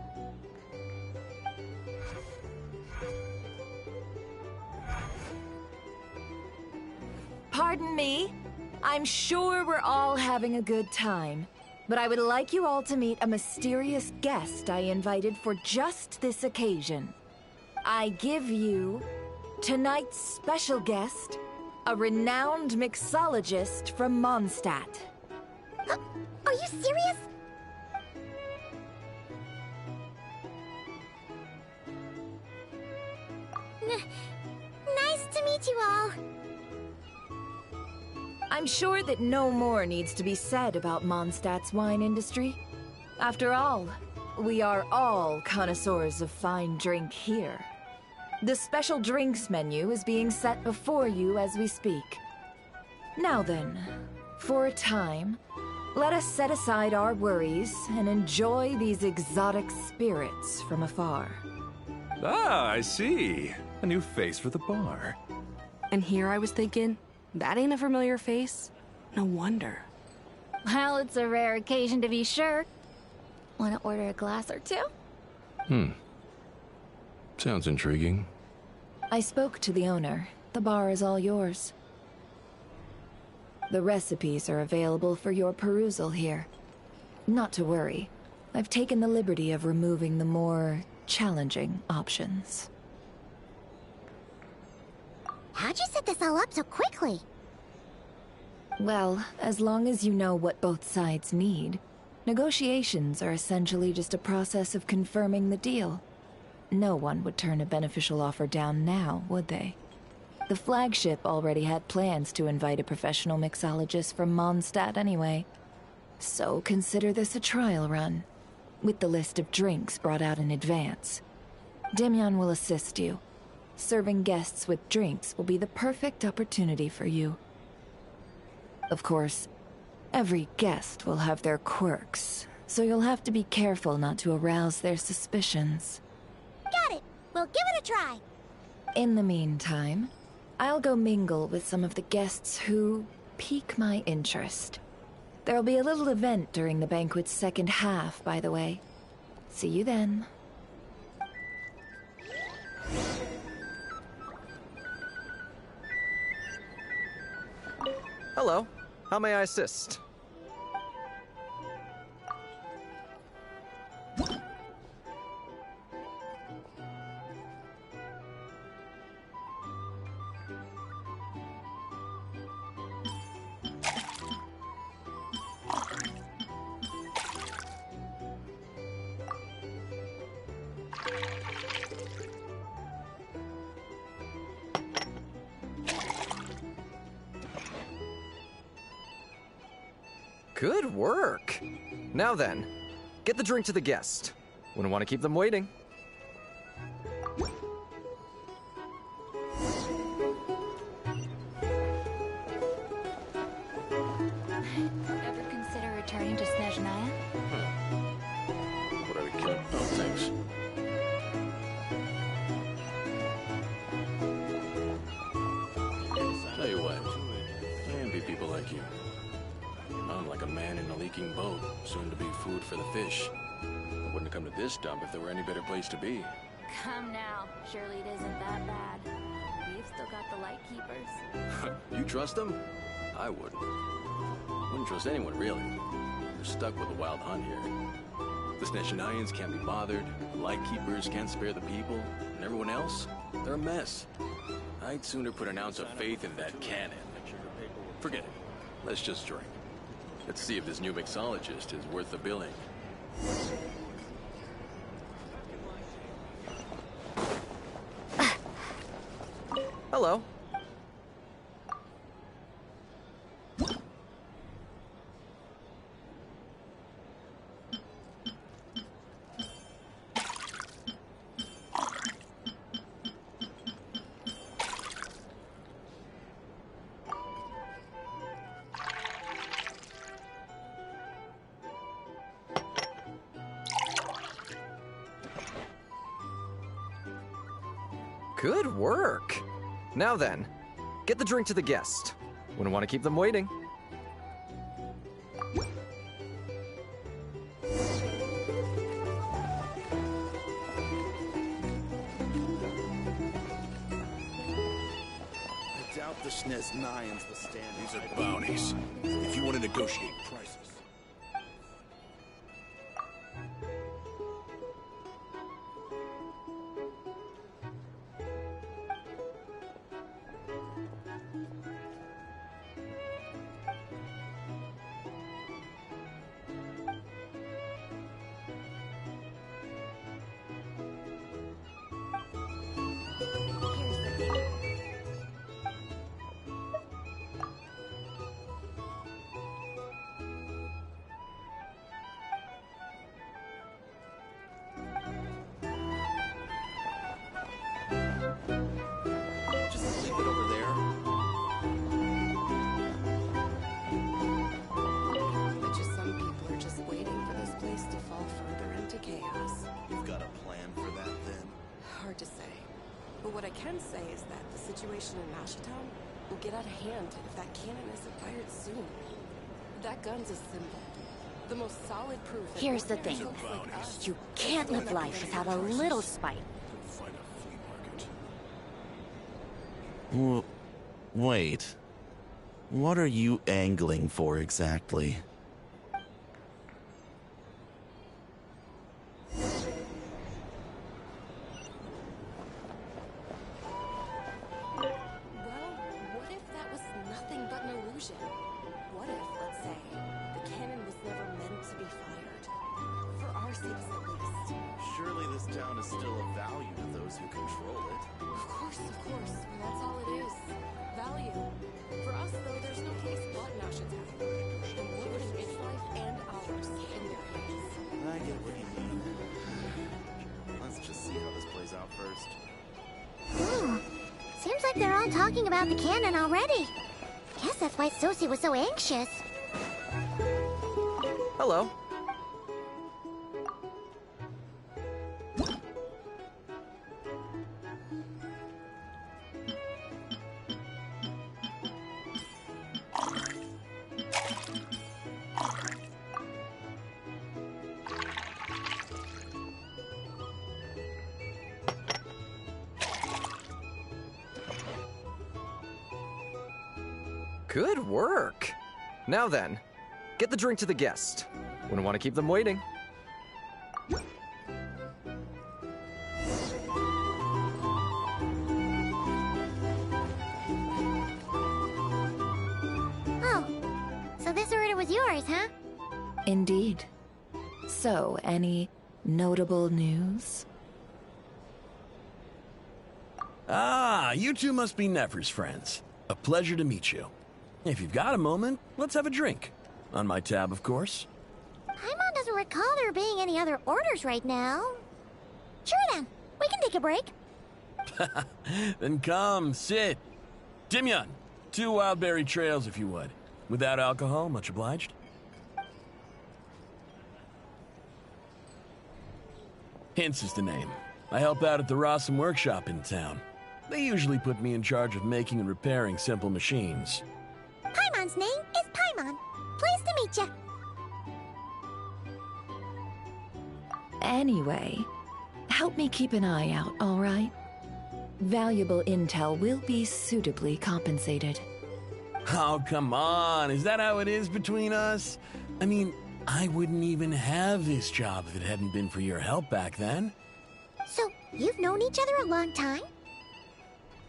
Pardon me. I'm sure we're all having a good time, but I would like you all to meet a mysterious guest I invited for just this occasion. I give you tonight's special guest, a renowned mixologist from Mondstadt. Are you serious? Nice to meet you all. I'm sure that no more needs to be said about Mondstadt's wine industry. After all, we are all connoisseurs of fine drink here. The special drinks menu is being set before you as we speak. Now then, for a time, let us set aside our worries and enjoy these exotic spirits from afar. Ah, I see. A new face for the bar. And here I was thinking, that ain't a familiar face. No wonder. Well, it's a rare occasion to be sure. Want to order a glass or two? Sounds intriguing. I spoke to the owner. The bar is all yours. The recipes are available for your perusal here. Not to worry. I've taken the liberty of removing the more challenging options. How'd you set this all up so quickly? Well, as long as you know what both sides need, negotiations are essentially just a process of confirming the deal. No one would turn a beneficial offer down now, would they? The flagship already had plans to invite a professional mixologist from Mondstadt anyway. So consider this a trial run, with the list of drinks brought out in advance. Demyan will assist you. Serving guests with drinks will be the perfect opportunity for you. Of course, every guest will have their quirks, so you'll have to be careful not to arouse their suspicions. Got it. We'll give it a try. In the meantime, I'll go mingle with some of the guests who pique my interest. There'll be a little event during the banquet's second half, by the way. See you then. Hello. How may I assist? Good work! Now then, get the drink to the guest. Wouldn't want to keep them waiting. Ever consider returning to Snezhnaya? What are we kidding? Oh, thanks. Tell you what, I envy people like you. I'm like a man in a leaking boat, soon to be food for the fish. I wouldn't have come to this dump if there were any better place to be. Come now. Surely it isn't that bad. We've still got the light keepers. You trust them? I wouldn't. Wouldn't trust anyone, really. You're stuck with the wild hunt here. The Snezhnayans can't be bothered, the Lightkeepers can't spare the people, and everyone else, they're a mess. I'd sooner put an ounce of faith in that cannon. Forget it. Let's just drink. Let's see if this new mixologist is worth the billing. Hello. Good work! Now then, get the drink to the guest. Wouldn't want to keep them waiting. I doubt the Snezhnayans will stand. These are bounties. If you want to negotiate prices. can say is that the situation in Nashitown will get out of hand if that cannon isn't fired soon. That gun's a symbol. The most solid proof that Here's the thing. folks like us You can't live life without a little spite. Wait. What are you angling for exactly? Well, what if that was nothing but an illusion? What if, let's say, the cannon was never meant to be fired? For our sakes, at least. Surely this town is still of value to those who control it. Of course, that's all it is. Value. For us, though, there's no place but Nashitown. And we're putting its life and ours in their hands. I get what you mean. Let's just see how this plays out first. Seems like they're all talking about the cannon already. Guess that's why Sosie was so anxious. Hello. Good work. Now then, get the drink to the guest. Wouldn't want to keep them waiting. Oh, so this order was yours, huh? Indeed. So, any notable news? Ah, you two must be Nefer's friends. A pleasure to meet you. If you've got a moment, let's have a drink. On my tab, of course. Paimon doesn't recall there being any other orders right now. Sure then, we can take a break. Then come, sit. Dimyon, 2 wildberry trails if you would. Without alcohol, much obliged. Hints is the name. I help out at the Rossum workshop in town. They usually put me in charge of making and repairing simple machines. Paimon's name is Paimon. Pleased to meet ya. Anyway, help me keep an eye out, all right? Valuable intel will be suitably compensated. Oh, come on. Is that how it is between us? I mean, I wouldn't even have this job if it hadn't been for your help back then. So, you've known each other a long time?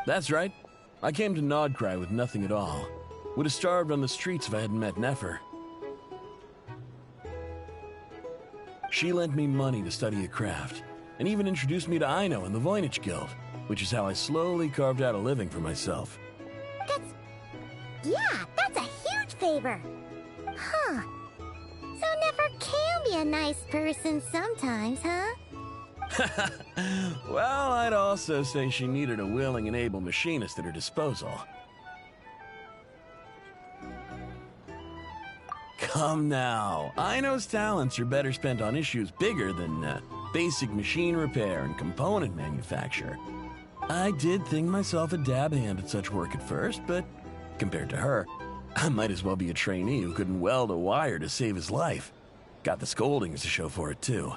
That's right. I came to Nod-Krai with nothing at all. Would have starved on the streets if I hadn't met Nefer. She lent me money to study a craft, and even introduced me to Aino and the Voynich Guild, which is how I slowly carved out a living for myself. That's a huge favor. Huh. So Nefer can be a nice person sometimes, huh? Well, I'd also say she needed a willing and able machinist at her disposal. Come now. Aino's talents are better spent on issues bigger than basic machine repair and component manufacture. I did think myself a dab hand at such work at first, but compared to her, I might as well be a trainee who couldn't weld a wire to save his life. Got the scoldings to show for it, too.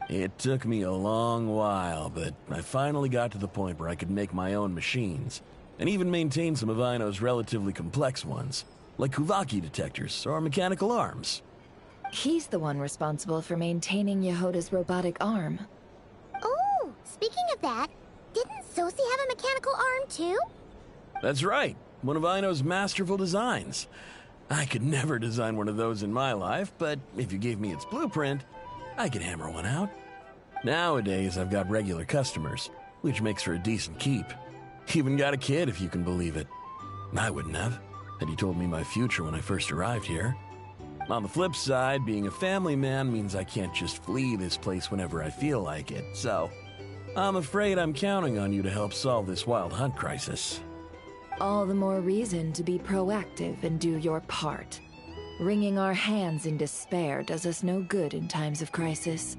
It took me a long while, but I finally got to the point where I could make my own machines, and even maintain some of Aino's relatively complex ones, like Kuvaki detectors or mechanical arms. He's the one responsible for maintaining Yehoda's robotic arm. Oh, speaking of that, didn't Sosie have a mechanical arm too? That's right, one of Aino's masterful designs. I could never design one of those in my life, but if you gave me its blueprint, I could hammer one out. Nowadays, I've got regular customers, which makes for a decent keep. Even got a kid, if you can believe it. I wouldn't have, had he told me my future when I first arrived here. On the flip side, being a family man means I can't just flee this place whenever I feel like it, so I'm afraid I'm counting on you to help solve this wild hunt crisis. All the more reason to be proactive and do your part. Wringing our hands in despair does us no good in times of crisis.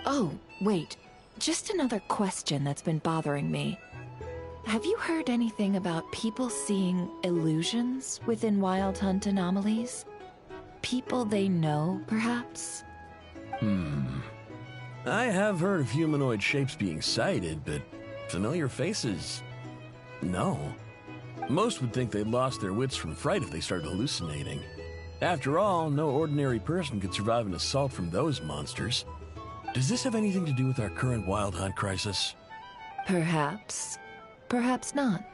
Oh, wait. Just another question that's been bothering me. have you heard anything about people seeing illusions within Wild Hunt anomalies? People they know, perhaps? I have heard of humanoid shapes being sighted, but familiar faces? No. Most would think they'd lost their wits from fright if they started hallucinating. After all, no ordinary person could survive an assault from those monsters. Does this have anything to do with our current Wild Hunt crisis? Perhaps. Perhaps not.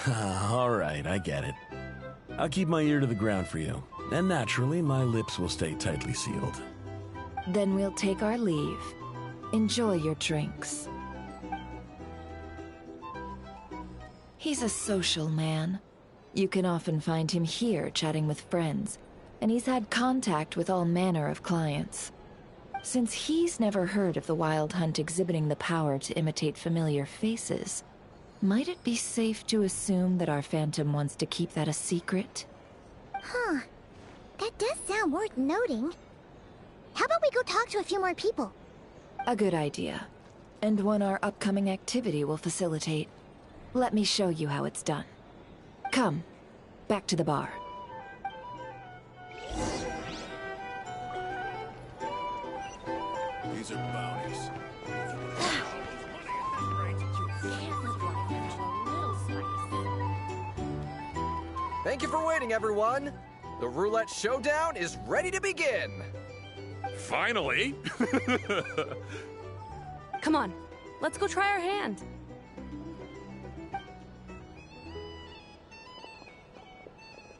All right, I get it. I'll keep my ear to the ground for you, and naturally, my lips will stay tightly sealed. Then we'll take our leave. Enjoy your drinks. He's a social man. You can often find him here chatting with friends, and he's had contact with all manner of clients. Since he's never heard of the Wild Hunt exhibiting the power to imitate familiar faces, might it be safe to assume that our Phantom wants to keep that a secret? Huh. That does sound worth noting. How about we go talk to a few more people? A good idea. And one our upcoming activity will facilitate. Let me show you how it's done. Come, back to the bar. These are bounties. Thank you for waiting, everyone. The roulette showdown is ready to begin. Finally! Come on, let's go try our hand.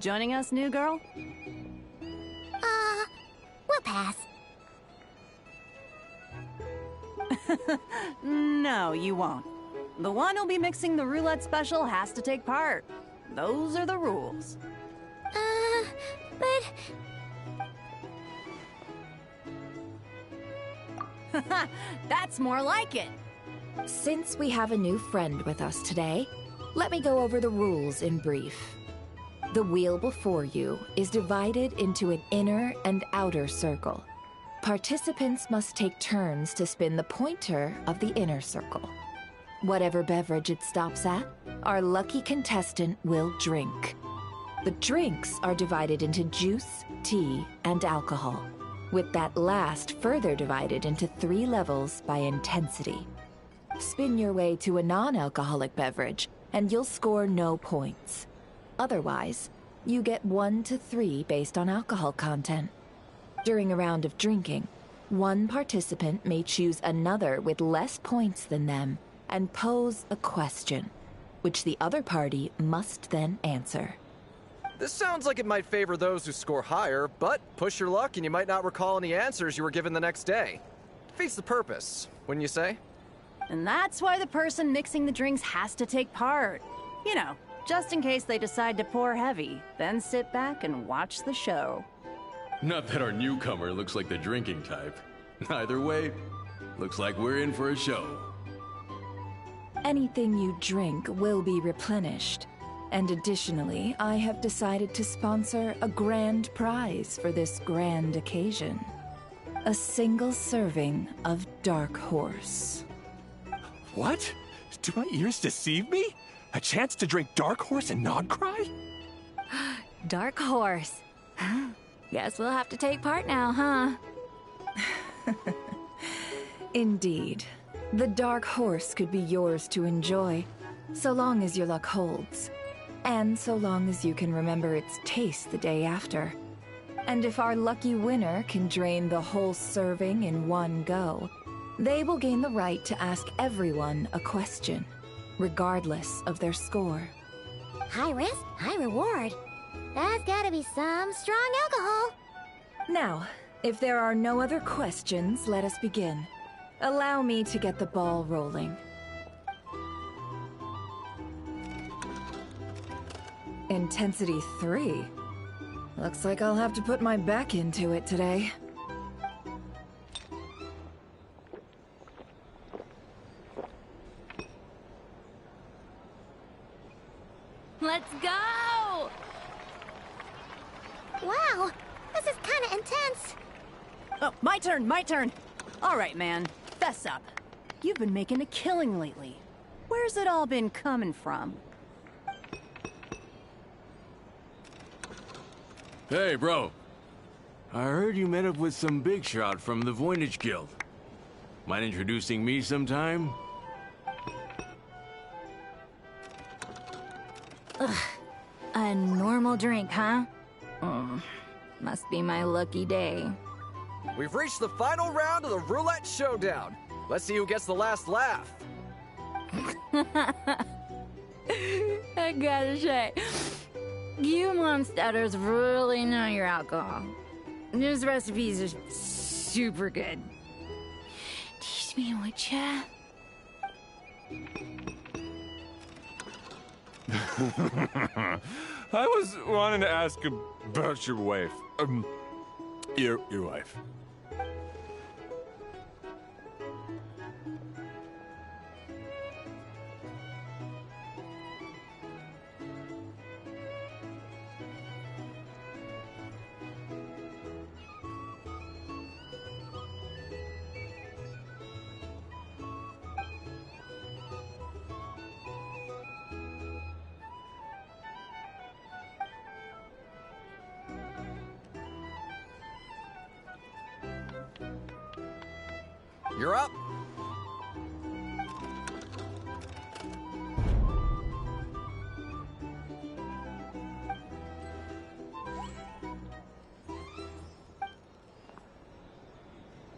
Joining us, new girl? We'll pass. No, you won't. The one who'll be mixing the roulette special has to take part. Those are the rules. But... That's more like it. Since we have a new friend with us today, let me go over the rules in brief. The wheel before you is divided into an inner and outer circle. Participants must take turns to spin the pointer of the inner circle. Whatever beverage it stops at, our lucky contestant will drink. The drinks are divided into juice, tea, and alcohol, with that last further divided into 3 levels by intensity. Spin your way to a non-alcoholic beverage, and you'll score no points. Otherwise, you get 1 to 3 based on alcohol content. During a round of drinking, one participant may choose another with less points than them and pose a question, which the other party must then answer. This sounds like it might favor those who score higher, but push your luck and you might not recall any answers you were given the next day. Defeats the purpose, wouldn't you say? And that's why the person mixing the drinks has to take part. You know, just in case they decide to pour heavy, then sit back and watch the show. Not that our newcomer looks like the drinking type. Either way, looks like we're in for a show. Anything you drink will be replenished. And additionally, I have decided to sponsor a grand prize for this grand occasion. A single serving of Dark Horse. What? Do my ears deceive me? A chance to drink Dark Horse and Nod-Krai? Dark Horse. Guess we'll have to take part now, huh? Indeed. The Dark Horse could be yours to enjoy, so long as your luck holds. And so long as you can remember its taste the day after. And if our lucky winner can drain the whole serving in one go, they will gain the right to ask everyone a question, regardless of their score. High risk, high reward. That's gotta be some strong alcohol. Now, if there are no other questions, let us begin. Allow me to get the ball rolling. Intensity 3. Looks like I'll have to put my back into it today. Let's go! Wow, this is kinda intense. Oh, my turn, my turn. All right, man, fess up. You've been making a killing lately. Where's it all been coming from? Hey, bro. I heard you met up with some big shot from the Voynich Guild. Mind introducing me sometime? Ugh. A normal drink, huh? Must be my lucky day. We've reached the final round of the Roulette Showdown. Let's see who gets the last laugh. I gotta say, you monsters really know your alcohol. These recipes are super good. Teach me, would ya? I was wanting to ask about your wife. Your wife. You're up.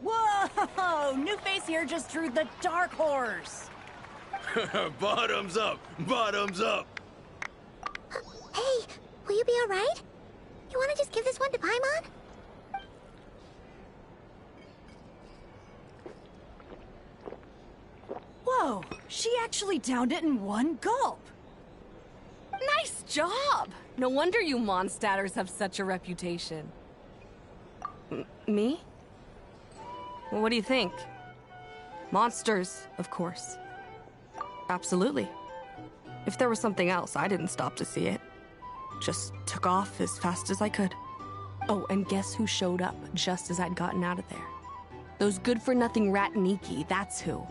Whoa! New face here just drew the dark horse. Bottoms up! Bottoms up! Hey, will you be alright? You wanna just give this one to Paimon? Whoa! She actually downed it in one gulp. Nice job! No wonder you Mondstadters have such a reputation. Me? Well, what do you think? Monsters, of course. Absolutely. If there was something else, I didn't stop to see it. Just took off as fast as I could. Oh, and guess who showed up just as I'd gotten out of there? Those good-for-nothing Ratniki, that's who.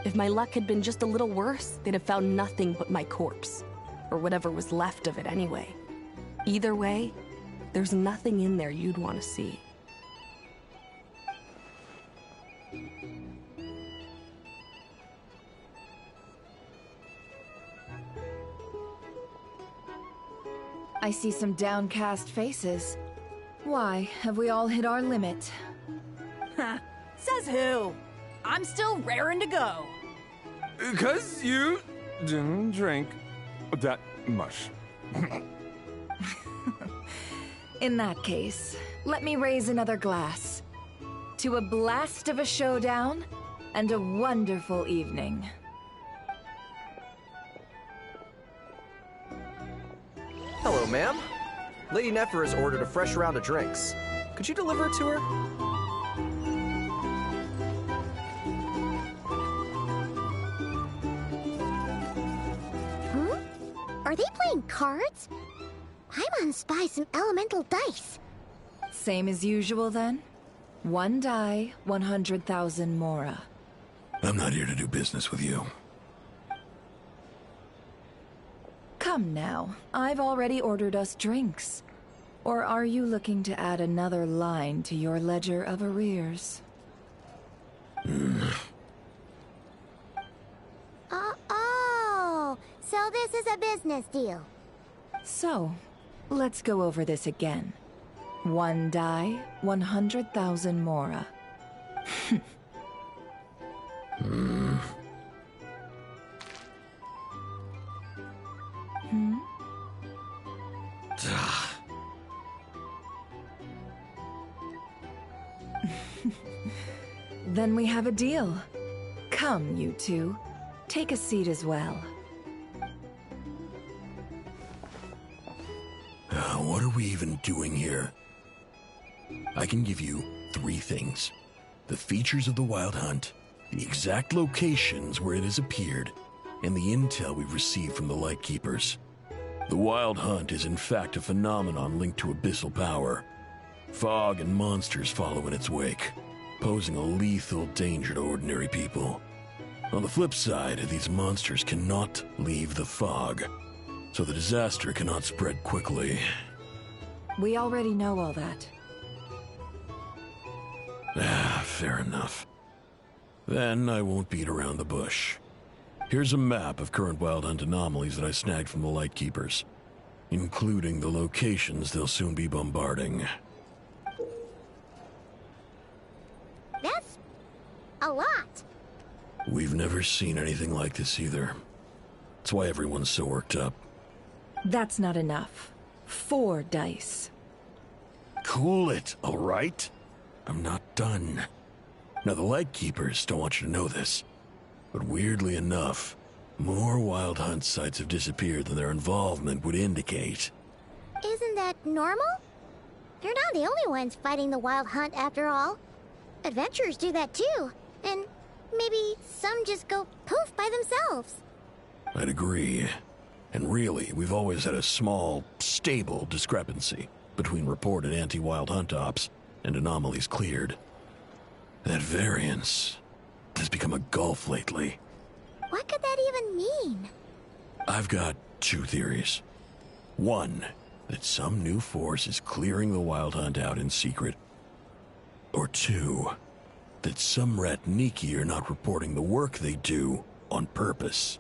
If my luck had been just a little worse, they'd have found nothing but my corpse. Or whatever was left of it anyway. Either way, there's nothing in there you'd want to see. I see some downcast faces. Why, have we all hit our limit? Ha! Says who? I'm still raring to go. 'Cause you didn't drink that much. In that case, let me raise another glass. To a blast of a showdown and a wonderful evening. Hello, ma'am. Lady Nefer has ordered a fresh round of drinks. Could you deliver it to her? Huh? Are they playing cards? Paimon spies some elemental dice. Same as usual then? One die, 100,000 mora. I'm not here to do business with you. Come now, I've already ordered us drinks. Or are you looking to add another line to your ledger of arrears? Oh, so this is a business deal. So, let's go over this again. One die, 100,000 mora. Then we have a deal. Come, you two. Take a seat as well. What are we even doing here? I can give you 3 things. The features of the Wild Hunt, the exact locations where it has appeared, and the intel we've received from the Lightkeepers. The Wild Hunt is in fact a phenomenon linked to abyssal power. Fog and monsters follow in its wake, posing a lethal danger to ordinary people. On the flip side, these monsters cannot leave the fog, so the disaster cannot spread quickly. We already know all that. Fair enough. Then I won't beat around the bush. Here's a map of current Wild Hunt anomalies that I snagged from the Lightkeepers, including the locations they'll soon be bombarding. That's a lot. We've never seen anything like this either. That's why everyone's so worked up. That's not enough. 4 dice. Cool it, all right? I'm not done. Now, the Lightkeepers don't want you to know this, but weirdly enough, more Wild Hunt sites have disappeared than their involvement would indicate. Isn't that normal? They're not the only ones fighting the Wild Hunt after all. Adventurers do that too, and maybe some just go poof by themselves. I'd agree. And really, we've always had a small, stable discrepancy between reported anti-Wild Hunt ops and anomalies cleared. That variance has become a gulf lately. What could that even mean? I've got 2 theories. One, that some new force is clearing the Wild Hunt out in secret. Or 2, that some Ratniki are not reporting the work they do on purpose.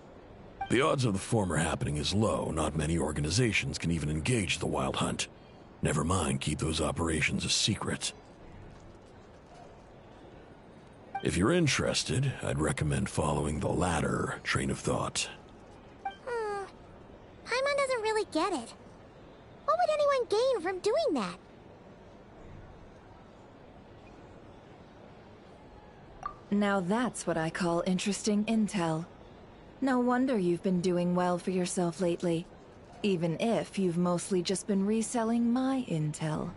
The odds of the former happening is low. Not many organizations can even engage the Wild Hunt. Never mind keep those operations a secret. If you're interested, I'd recommend following the latter train of thought. Paimon doesn't really get it. What would anyone gain from doing that? Now that's what I call interesting intel. No wonder you've been doing well for yourself lately. Even if you've mostly just been reselling my intel.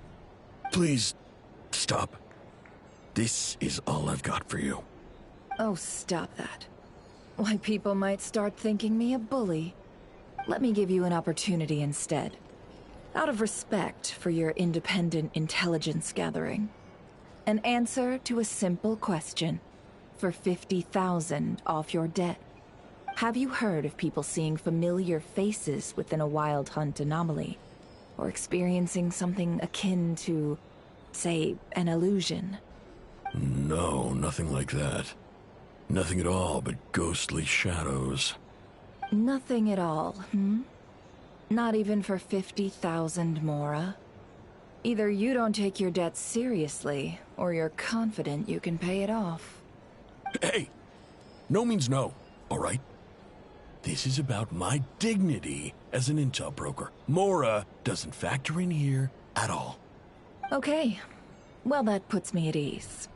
Please, stop. This is all I've got for you. Oh, stop that. Why, people might start thinking me a bully. Let me give you an opportunity instead. Out of respect for your independent intelligence gathering. An answer to a simple question. For 50,000 off your debt. Have you heard of people seeing familiar faces within a Wild Hunt anomaly? Or experiencing something akin to, say, an illusion? No, nothing like that. Nothing at all but ghostly shadows. Nothing at all, Not even for 50,000 Mora? Either you don't take your debt seriously, or you're confident you can pay it off. Hey! No means no, all right? This is about my dignity as an intel broker. Mora doesn't factor in here at all. Okay. Well, that puts me at ease.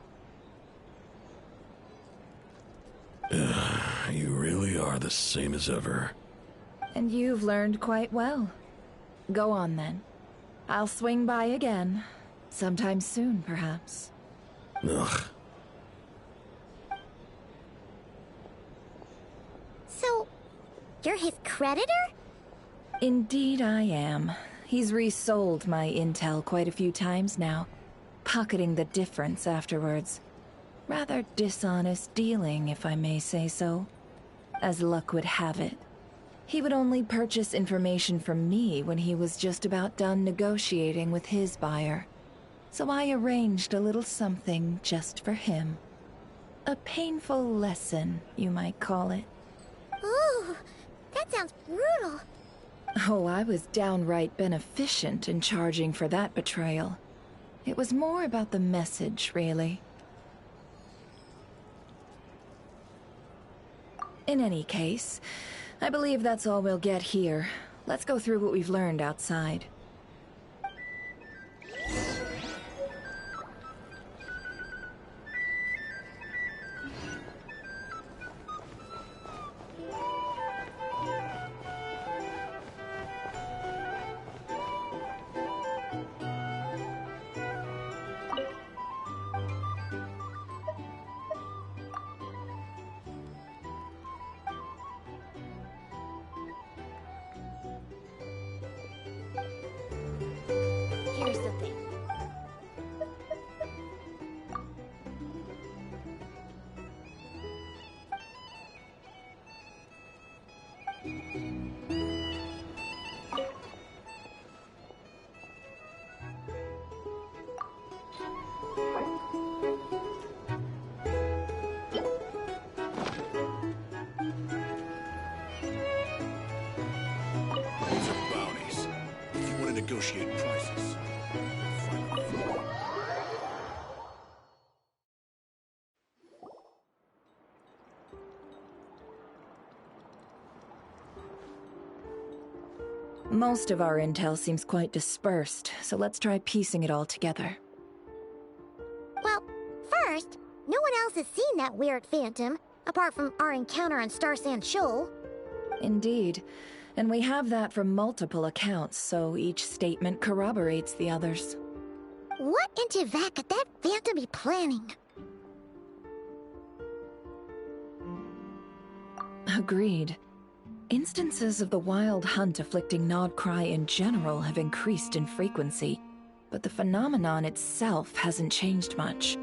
You really are the same as ever. And you've learned quite well. Go on, then. I'll swing by again. Sometime soon, perhaps. Ugh. So, you're his creditor? Indeed I am. He's resold my intel quite a few times now, pocketing the difference afterwards. Rather dishonest dealing, if I may say so. As luck would have it, he would only purchase information from me when he was just about done negotiating with his buyer. So I arranged a little something just for him. A painful lesson, you might call it. Ooh, that sounds brutal. Oh, I was downright beneficent in charging for that betrayal. It was more about the message, really. In any case, I believe that's all we'll get here. Let's go through what we've learned outside. Here's the thing. to negotiate prices. Most of our intel seems quite dispersed, so let's try piecing it all together. Well, first, no one else has seen that weird phantom, apart from our encounter on Star Sand Shoal. Indeed. And we have that from multiple accounts, so each statement corroborates the others. What in Tivat could that phantom be planning? Agreed. Instances of the wild hunt afflicting Nod-Krai in general have increased in frequency, but the phenomenon itself hasn't changed much.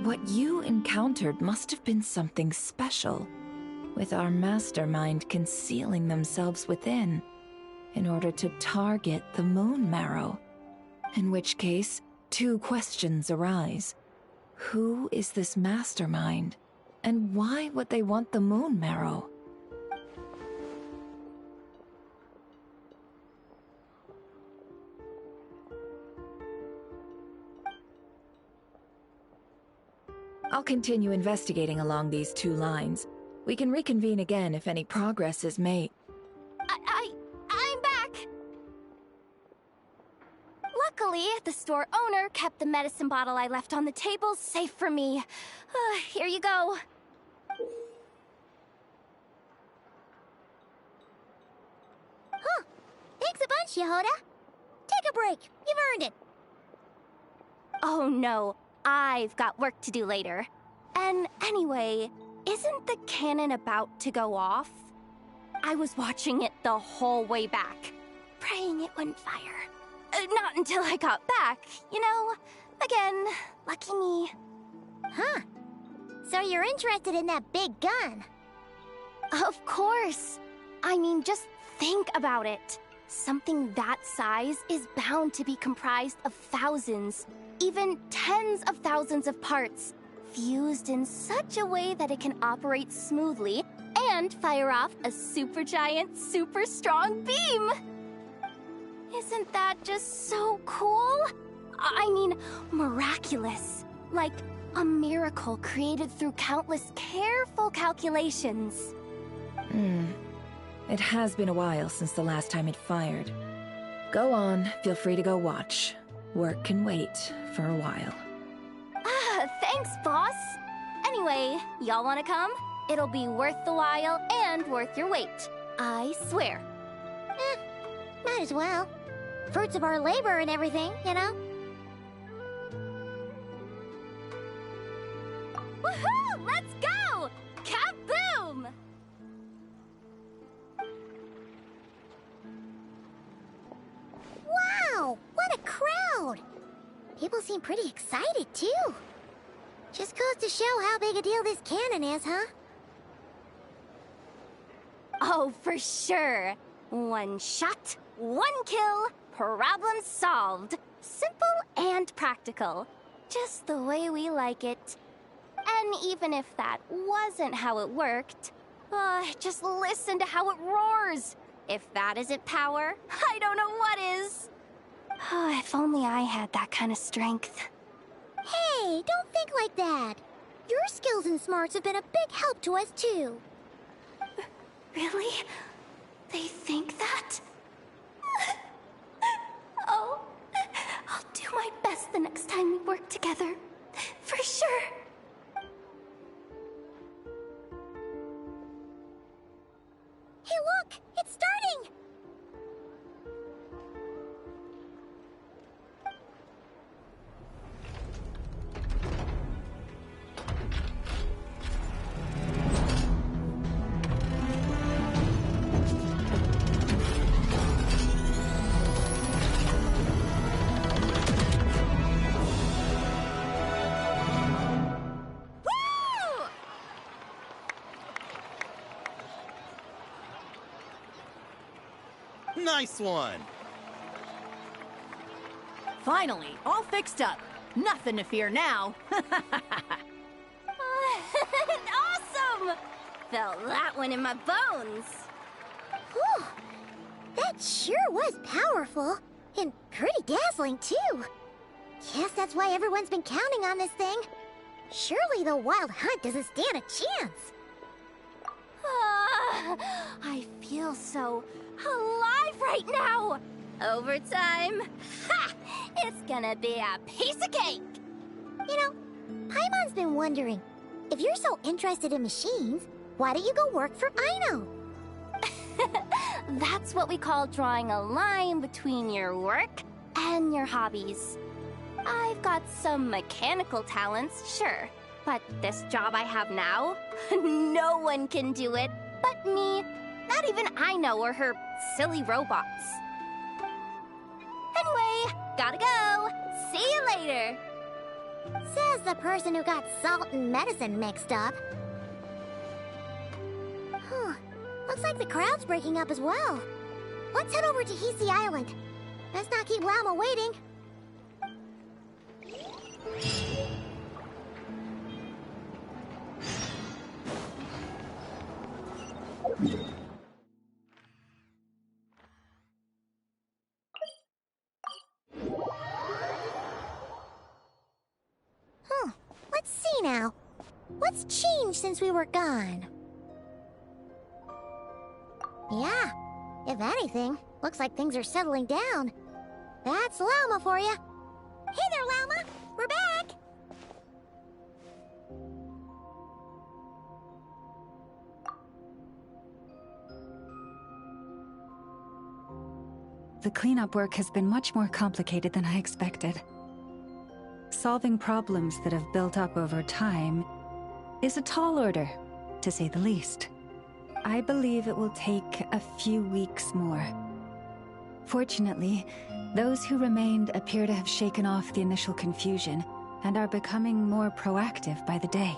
What you encountered must have been something special, with our mastermind concealing themselves within, in order to target the Moon Marrow. In which case, two questions arise. Who is this mastermind, and why would they want the Moon Marrow? I'll continue investigating along these two lines. We can reconvene again if any progress is made. I'm back! Luckily, the store owner kept the medicine bottle I left on the table safe for me. Here you go. Huh. Thanks a bunch, Yehoda. Take a break. You've earned it. Oh no, I've got work to do later. And anyway, isn't the cannon about to go off? I was watching it the whole way back, praying it wouldn't fire. Not until I got back, you know? Again, lucky me. Huh. So you're interested in that big gun? Of course. I mean, just think about it. Something that size is bound to be comprised of thousands, even tens of thousands of parts, fused in such a way that it can operate smoothly and fire off a supergiant, super strong beam! Isn't that just so cool? I mean, miraculous. Like a miracle created through countless careful calculations. It has been a while since the last time it fired. Go on, feel free to go watch. Work can wait for a while. Thanks, boss. Anyway, y'all wanna come? It'll be worth the while and worth your wait. I swear. Might as well. Fruits of our labor and everything, you know? Woohoo! Let's go! Kaboom! Wow! What a crowd! People seem pretty excited, too. Just goes to show how big a deal this cannon is, huh? Oh, for sure. One shot, one kill, problem solved. Simple and practical. Just the way we like it. And even if that wasn't how it worked, just listen to how it roars. If that isn't power, I don't know what is. If only I had that kind of strength. Hey, don't think like that. Your skills and smarts have been a big help to us, too. Really? They think that? Oh, I'll do my best the next time we work together. For sure. Hey, look! It's starting! Nice one! Finally, all fixed up. Nothing to fear now. Awesome! Felt that one in my bones. Whew. That sure was powerful. And pretty dazzling, too. Guess that's why everyone's been counting on this thing. Surely the Wild Hunt doesn't stand a chance. I feel so alive right now! Overtime? Ha! It's gonna be a piece of cake! You know, Paimon's been wondering, if you're so interested in machines, why don't you go work for Aino? That's what we call drawing a line between your work and your hobbies. I've got some mechanical talents, sure, but this job I have now, no one can do it but me. Not even Aino or her silly robots. Anyway, gotta go. See you later. Says the person who got salt and medicine mixed up. Huh. Looks like the crowd's breaking up as well. Let's head over to Hisi Island. Best not keep Llama waiting. Let's see now. What's changed since we were gone? Yeah, if anything, looks like things are settling down. That's Llama for you. Hey there, Llama! We're back! The cleanup work has been much more complicated than I expected. Solving problems that have built up over time is a tall order, to say the least. I believe it will take a few weeks more. Fortunately, those who remained appear to have shaken off the initial confusion and are becoming more proactive by the day.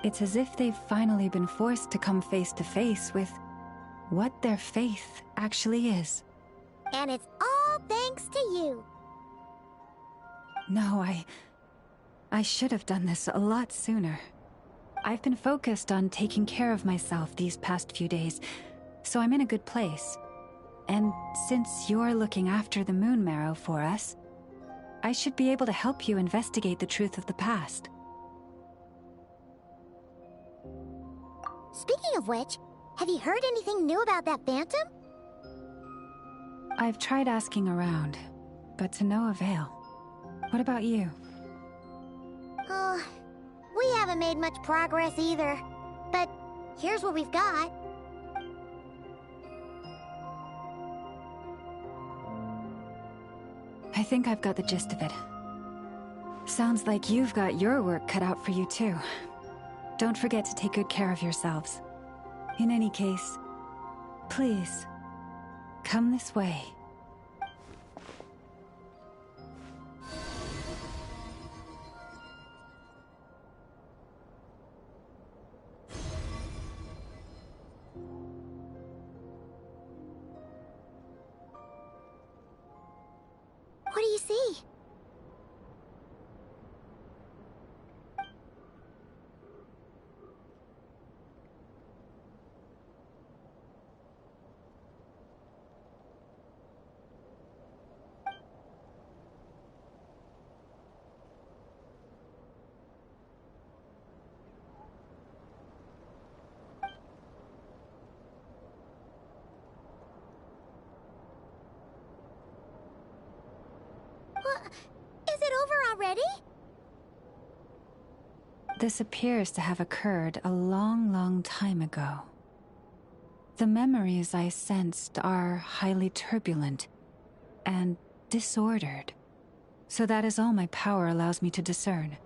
It's as if they've finally been forced to come face to face with what their faith actually is. And it's all thanks to you. No, I should have done this a lot sooner. I've been focused on taking care of myself these past few days, so I'm in a good place. And since you're looking after the Moon Marrow for us, I should be able to help you investigate the truth of the past. Speaking of which, have you heard anything new about that Phantom? I've tried asking around, but to no avail. What about you? We haven't made much progress either. But here's what we've got. I think I've got the gist of it. Sounds like you've got your work cut out for you too. Don't forget to take good care of yourselves. In any case, please, come this way. What do you see? Is it over already? This appears to have occurred a long, long time ago. The memories I sensed are highly turbulent and disordered. So that is all my power allows me to discern.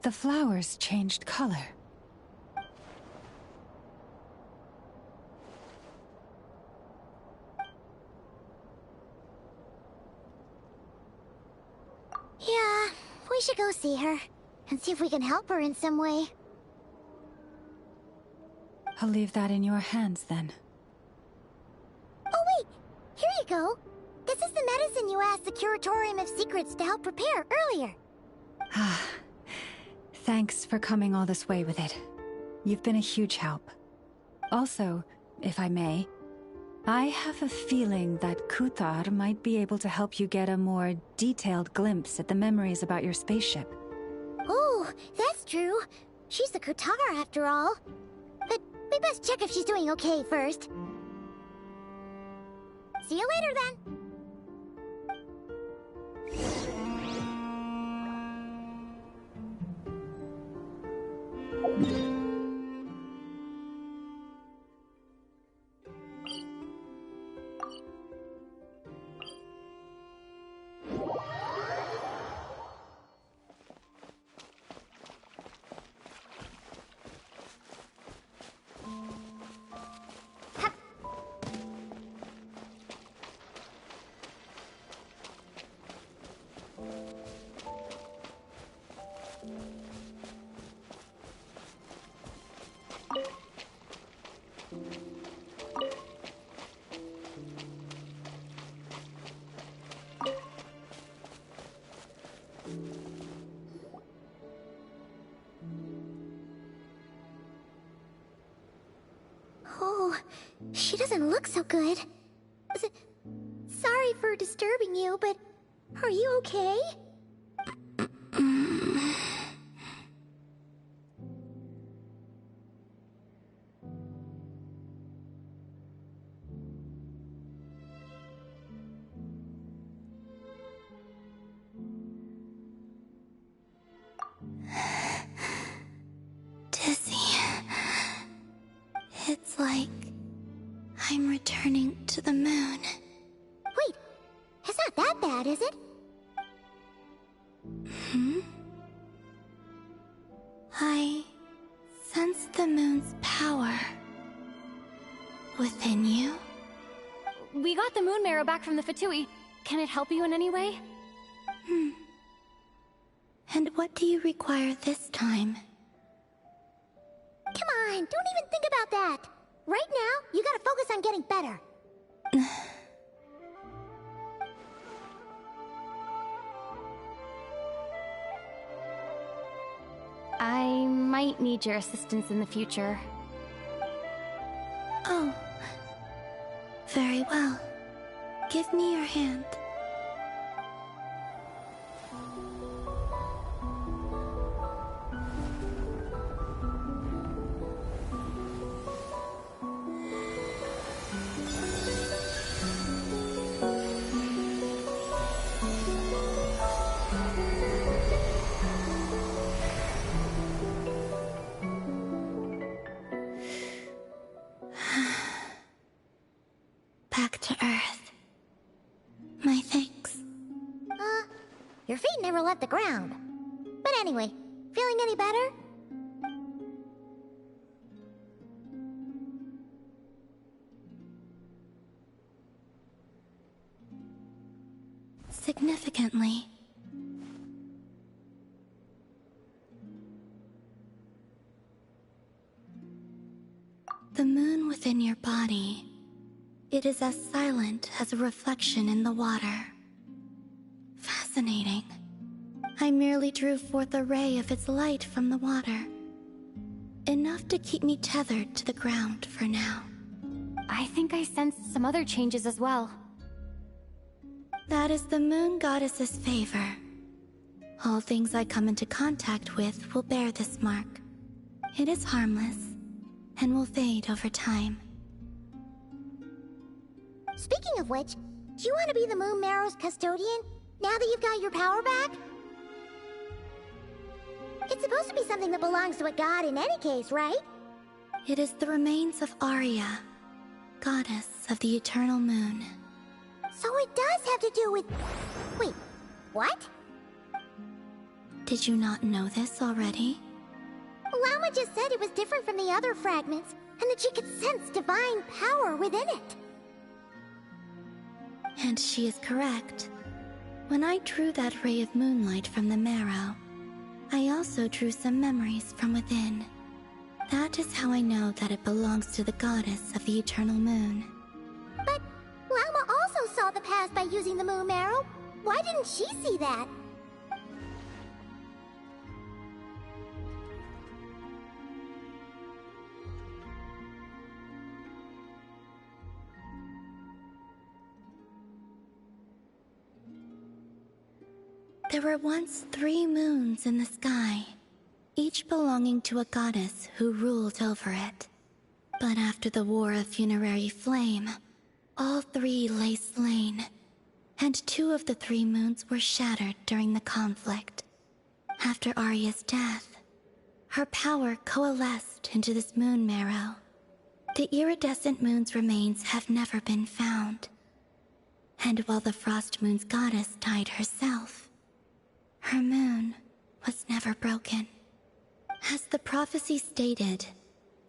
The flowers changed color. Yeah, we should go see her and see if we can help her in some way. I'll leave that in your hands then. Oh wait, here you go. This is the medicine you asked the Curatorium of Secrets to help prepare earlier. Ah, thanks for coming all this way with it. You've been a huge help. Also, if I may, I have a feeling that Kuthar might be able to help you get a more detailed glimpse at the memories about your spaceship. Oh, that's true. She's the Kuthar after all. But we best check if she's doing okay first. See you later then. Oh, she doesn't look so good. Sorry for disturbing you, but are you okay? Dizzy. It's like I'm returning to the moon. Wait, it's not that bad, is it? I sense the moon's power within you. We got the moon marrow back from the Fatui. Can it help you in any way? And what do you require this time? Come on, don't even think about that. Right now, you gotta focus on getting better. I might need your assistance in the future. Oh. Very well. Give me your hand. Back to Earth. My thanks. Your feet never left the ground. But anyway, feeling any better? Significantly. The moon within your body, it is as silent as a reflection in the water. Fascinating. I merely drew forth a ray of its light from the water. Enough to keep me tethered to the ground for now. I think I sensed some other changes as well. That is the moon goddess's favor. All things I come into contact with will bear this mark. It is harmless, and will fade over time. Speaking of which, do you want to be the Moon Marrow's custodian, now that you've got your power back? It's supposed to be something that belongs to a god in any case, right? It is the remains of Arya, goddess of the eternal moon. So it does have to do with... Wait, what? Did you not know this already? Llama just said it was different from the other fragments, and that she could sense divine power within it. And she is correct. When I drew that ray of moonlight from the marrow, I also drew some memories from within. That is how I know that it belongs to the goddess of the eternal moon. But Llama also saw the past by using the moon marrow. Why didn't she see that? There were once 3 moons in the sky, each belonging to a goddess who ruled over it. But after the War of Funerary Flame, all 3 lay slain, and 2 of the 3 moons were shattered during the conflict. After Arya's death, her power coalesced into this moon marrow. The iridescent moon's remains have never been found. And while the Frost Moon's goddess died herself, her moon was never broken. As the prophecy stated,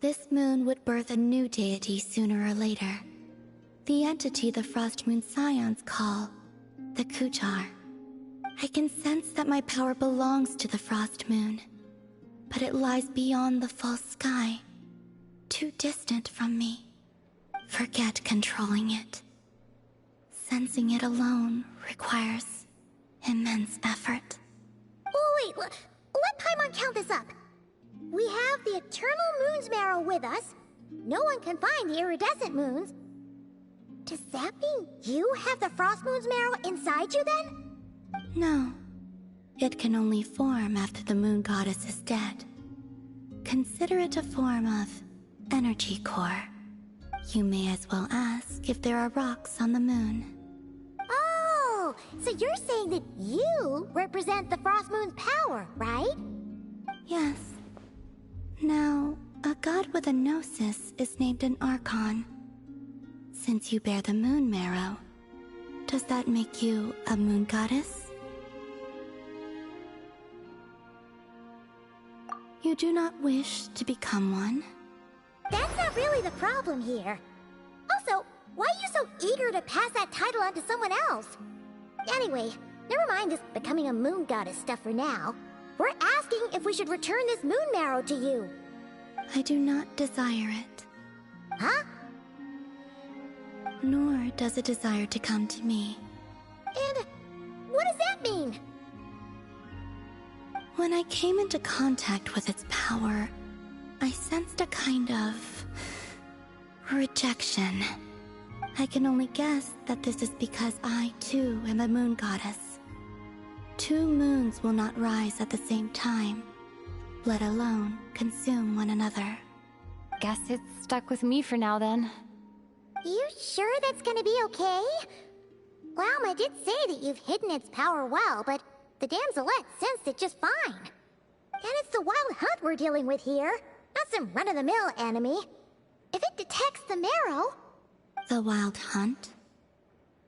this moon would birth a new deity sooner or later. The entity the Frost Moon Scions call the Kujar. I can sense that my power belongs to the Frost Moon, but it lies beyond the false sky, too distant from me. Forget controlling it. Sensing it alone requires immense effort. Oh, wait, let Paimon count this up. We have the Eternal Moon's marrow with us. No one can find the iridescent moons. Does that mean you have the Frost Moon's marrow inside you then? No. It can only form after the moon goddess is dead. Consider it a form of energy core. You may as well ask if there are rocks on the moon. Oh, so you're saying that you represent the Frost Moon's power, right? Yes. Now, a god with a gnosis is named an Archon. Since you bear the moon marrow, does that make you a moon goddess? You do not wish to become one? That's not really the problem here. Also, why are you so eager to pass that title on to someone else? Anyway, never mind this becoming a moon goddess stuff for now. We're asking if we should return this moon marrow to you. I do not desire it. Huh? Nor does it desire to come to me. And what does that mean? When I came into contact with its power, I sensed a kind of rejection. I can only guess that this is because I, too, am a moon goddess. 2 moons will not rise at the same time, let alone consume one another. Guess it's stuck with me for now then. You sure that's gonna be okay? Llama did say that you've hidden its power well, but the damselette sensed it just fine. And it's the wild hunt we're dealing with here, not some run-of-the-mill enemy. If it detects the marrow... The wild hunt?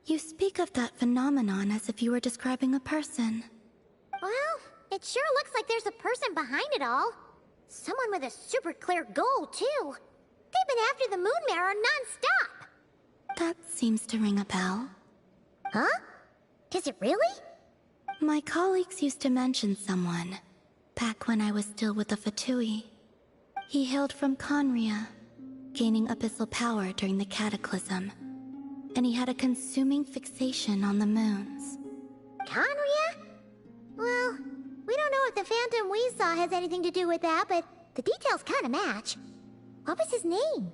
You speak of that phenomenon as if you were describing a person. Well, it sure looks like there's a person behind it all. Someone with a super clear goal, too. They've been after the moon marrow non-stop. That seems to ring a bell. Huh? Does it really? My colleagues used to mention someone, back when I was still with the Fatui. He hailed from Conria, gaining abyssal power during the Cataclysm, and he had a consuming fixation on the moons. Conria? Well, we don't know if the phantom we saw has anything to do with that, but the details kinda match. What was his name?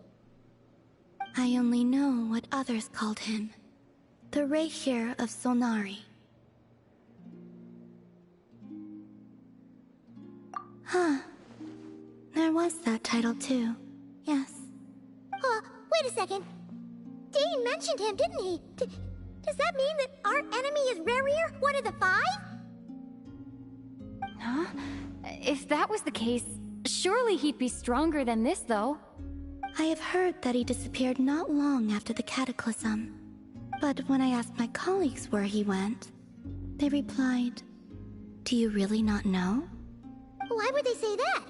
I only know what others called him. The Reikir of Solnari. Huh. There was that title too. Yes. Wait a second. Dane mentioned him, didn't he? Does that mean that our enemy is Rerir, one of the 5? Huh? If that was the case, surely he'd be stronger than this, though. I have heard that he disappeared not long after the Cataclysm. But when I asked my colleagues where he went, they replied, Do you really not know? Why would they say that?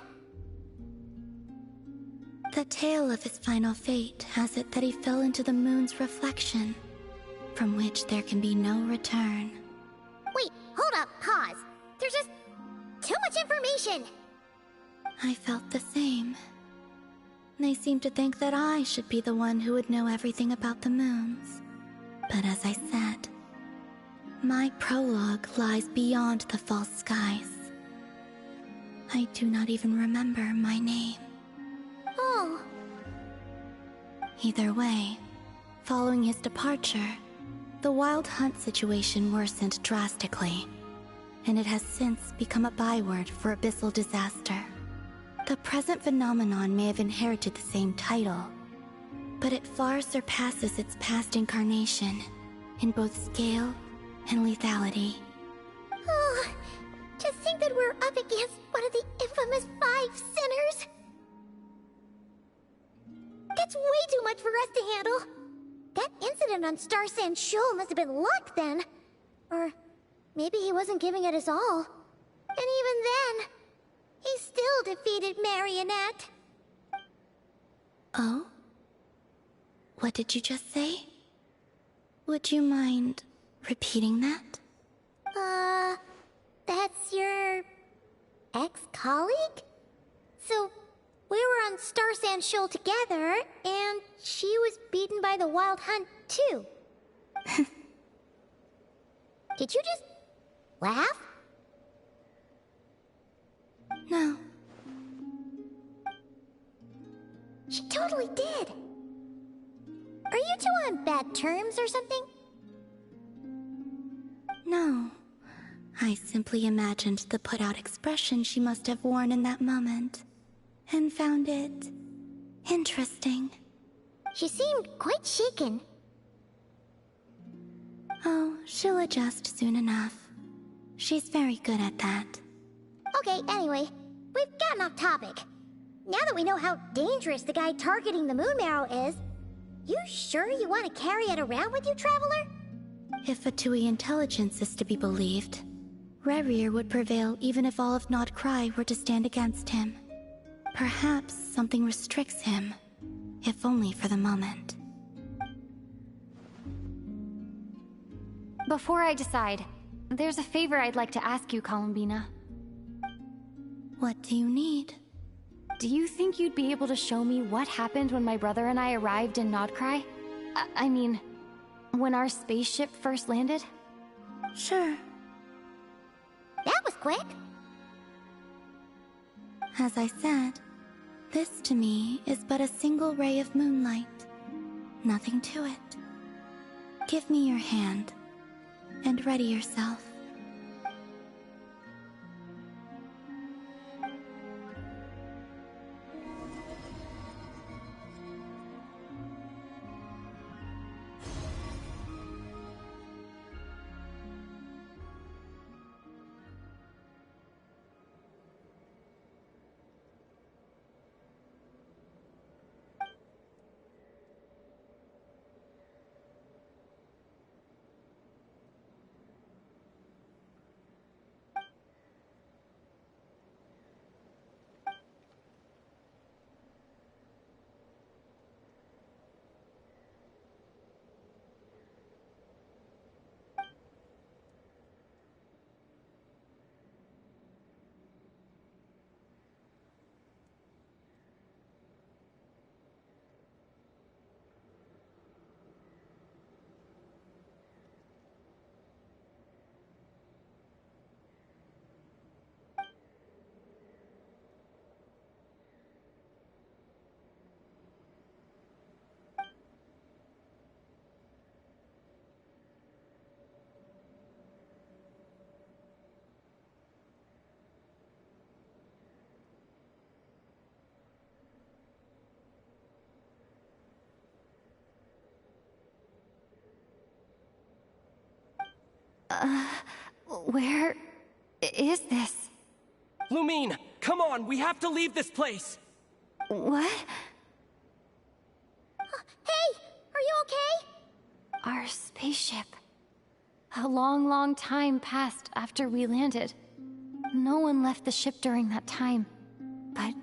The tale of his final fate has it that he fell into the moon's reflection, from which there can be no return. Wait, hold up, pause. There's just too much information. I felt the same. They seemed to think that I should be the one who would know everything about the moons. But as I said, my prologue lies beyond the false skies. I do not even remember my name. Oh. Either way, following his departure, the Wild Hunt situation worsened drastically, and it has since become a byword for abyssal disaster. The present phenomenon may have inherited the same title, but it far surpasses its past incarnation in both scale and lethality. Oh, to think that we're up against one of the infamous 5 sinners. That's way too much for us to handle. That incident on Star Sand Shoal must have been luck then. Or maybe he wasn't giving it his all. And even then, he still defeated Marionette. Oh? What did you just say? Would you mind repeating that? That's your ex-colleague? So, we were on Star Sand Shoal together, and she was beaten by the Wild Hunt, too. Did you just laugh? No. She totally did. Are you two on bad terms or something? No. I simply imagined the put-out expression she must have worn in that moment, and found it interesting. She seemed quite shaken. Oh, she'll adjust soon enough. She's very good at that. Okay, anyway, we've gotten off topic. Now that we know how dangerous the guy targeting the moon marrow is, you sure you want to carry it around with you, Traveler? If Fatui intelligence is to be believed, Rerir would prevail even if all of Nod-Krai were to stand against him. Perhaps something restricts him, if only for the moment. Before I decide, there's a favor I'd like to ask you, Columbina. What do you need? Do you think you'd be able to show me what happened when my brother and I arrived in Nod-Krai? I mean, when our spaceship first landed? Sure. That was quick. As I said, this to me is but a single ray of moonlight. Nothing to it. Give me your hand, and ready yourself. Where is this? Lumine, come on, we have to leave this place! What? Hey, are you okay? Our spaceship. A long, long time passed after we landed. No one left the ship during that time, but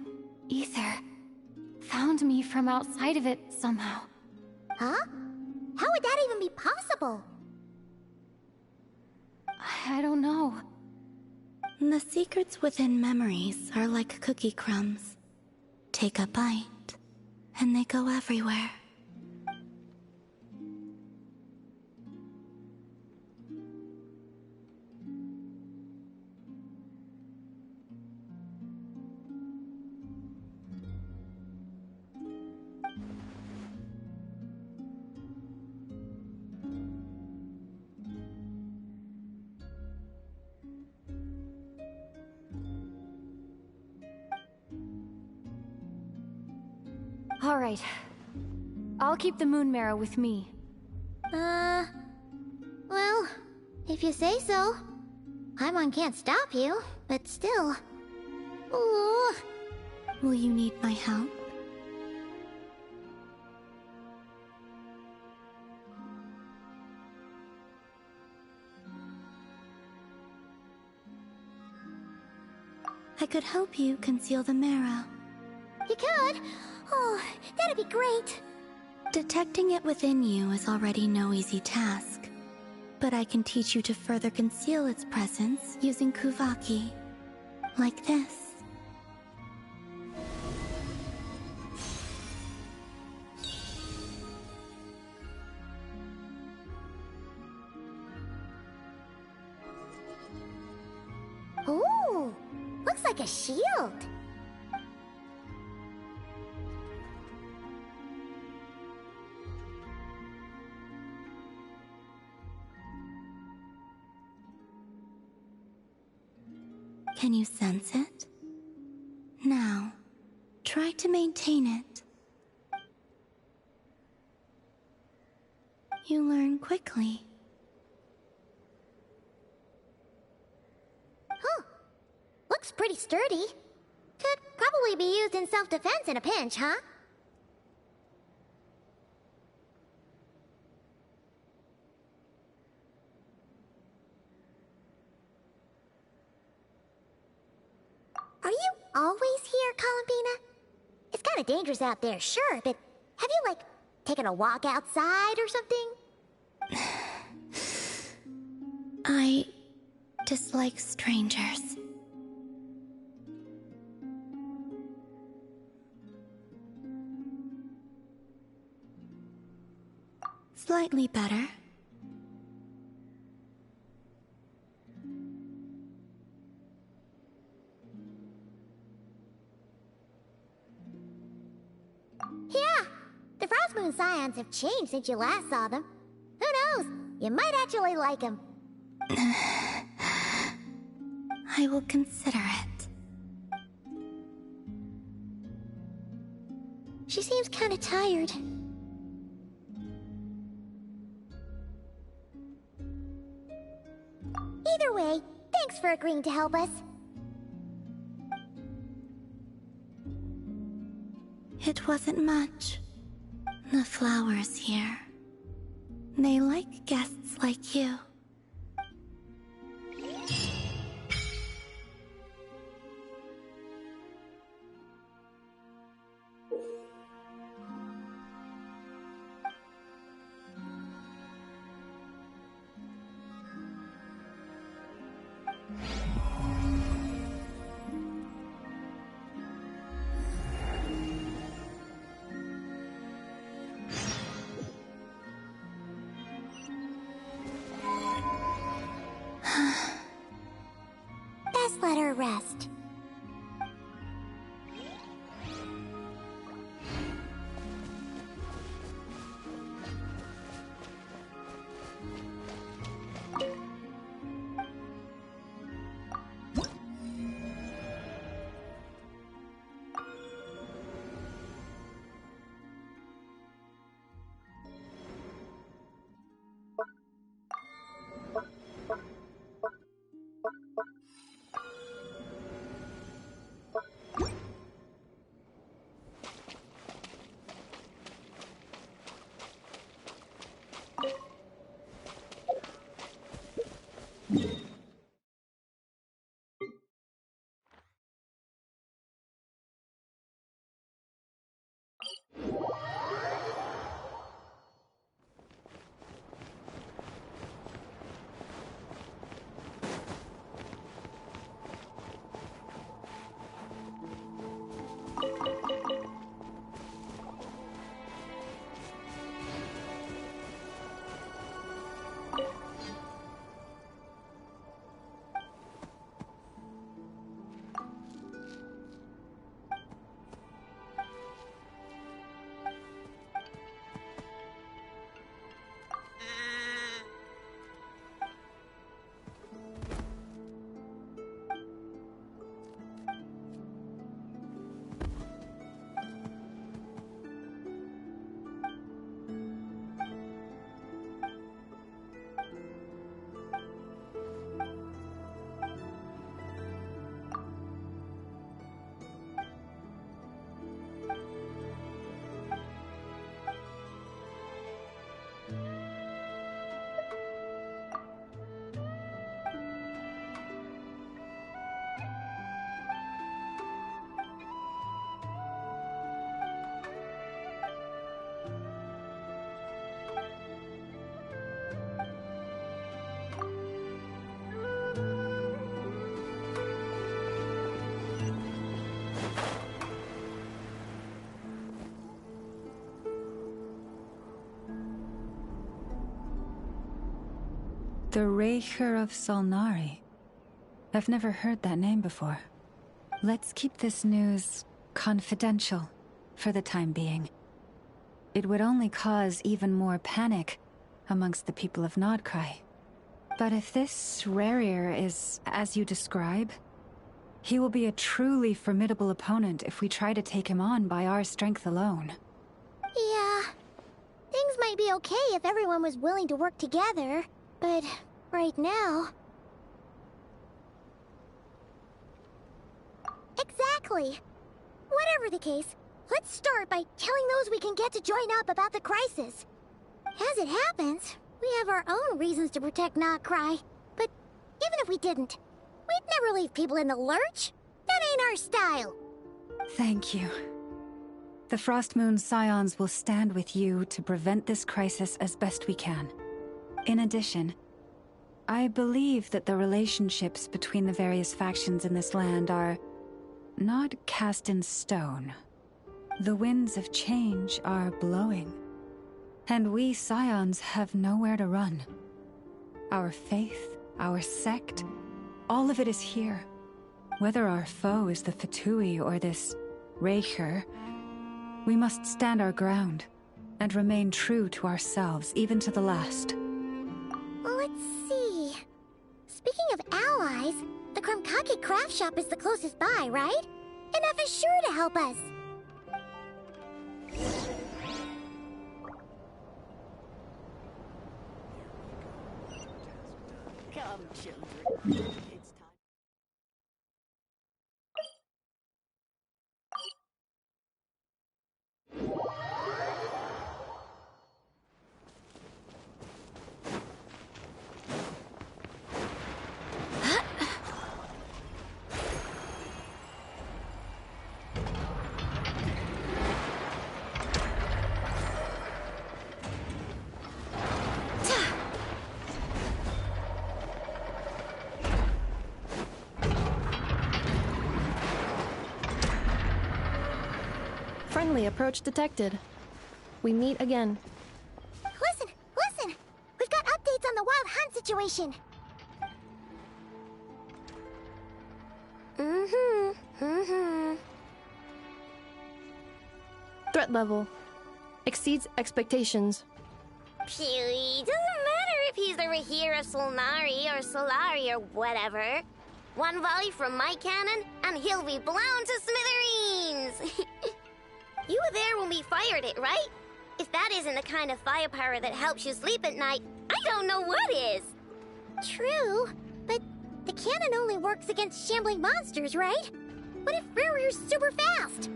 Ether found me from outside of it somehow. Huh? How would that even be possible? I don't know. The secrets within memories are like cookie crumbs. Take a bite, and they go everywhere. All right. I'll keep the moon marrow with me. Well, if you say so. Paimon can't stop you, but still. Ooh. Will you need my help? I could help you conceal the marrow. You could? Oh, that'd be great. Detecting it within you is already no easy task, but I can teach you to further conceal its presence using Kuvaki. Like this. Ooh, looks like a shield. Can you sense it? Now, try to maintain it. You learn quickly. Huh. Looks pretty sturdy. Could probably be used in self-defense in a pinch, huh? Are you always here, Columbina? It's kind of dangerous out there, sure, but have you, like, taken a walk outside or something? I dislike strangers. Slightly better. Yeah, the Frost Moon Scions have changed since you last saw them. Who knows? You might actually like them. I will consider it. She seems kind of tired. Either way, thanks for agreeing to help us. It wasn't much. The flowers here. They like guests like you. Best let her rest. The Reicher of Solnari. I've never heard that name before. Let's keep this news confidential for the time being. It would only cause even more panic amongst the people of Nod-Krai. But if this Rarier is as you describe, he will be a truly formidable opponent if we try to take him on by our strength alone. Yeah. Things might be okay if everyone was willing to work together, but right now... Exactly. Whatever the case, let's start by telling those we can get to join up about the crisis. As it happens, we have our own reasons to protect Nod-Krai, but even if we didn't, we'd never leave people in the lurch. That ain't our style. Thank you. The Frostmoon Scions will stand with you to prevent this crisis as best we can. In addition, I believe that the relationships between the various factions in this land are not cast in stone. The winds of change are blowing, and we Scions have nowhere to run. Our faith, our sect, all of it is here. Whether our foe is the Fatui or this Reicher, we must stand our ground and remain true to ourselves, even to the last. Let's see. Speaking of allies, the Krumkake craft shop is the closest by, right? And F is sure to help us. Come, children. It's time. Friendly approach detected. We meet again. Listen! Listen! We've got updates on the Wild Hunt situation. Threat level exceeds expectations. Phew, doesn't matter if he's the Rahir of Solnari or Solari or whatever. One volley from my cannon, and he'll be blown to smithereens! You were there when we fired it, right? If that isn't the kind of firepower that helps you sleep at night, I don't know what is! True, but the cannon only works against shambling monsters, right? What if Rarier's super fast?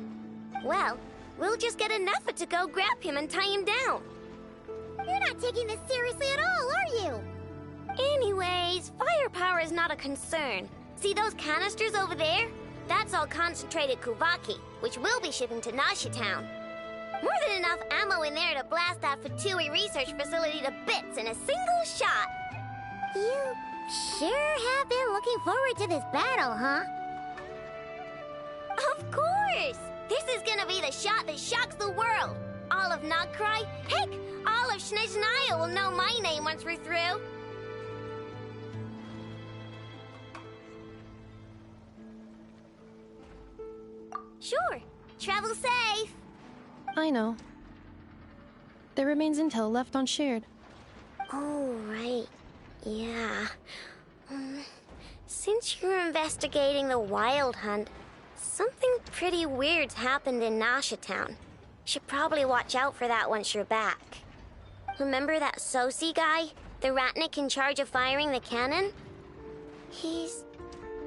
Well, we'll just get enough to go grab him and tie him down. You're not taking this seriously at all, are you? Anyways, firepower is not a concern. See those canisters over there? That's all concentrated Kuvaki, which we'll be shipping to Nashi Town. More than enough ammo in there to blast that Fatui research facility to bits in a single shot. You sure have been looking forward to this battle, huh? Of course! This is gonna be the shot that shocks the world. All of Nod-Krai, heck, all of Snezhnaya will know my name once we're through. Sure. Travel safe. I know. There remains intel left unshared. Oh, right. Yeah. Since you're investigating the Wild Hunt, something pretty weird's happened in Nashi Town. Should probably watch out for that once you're back. Remember that Sosi guy? The Ratnik in charge of firing the cannon? He's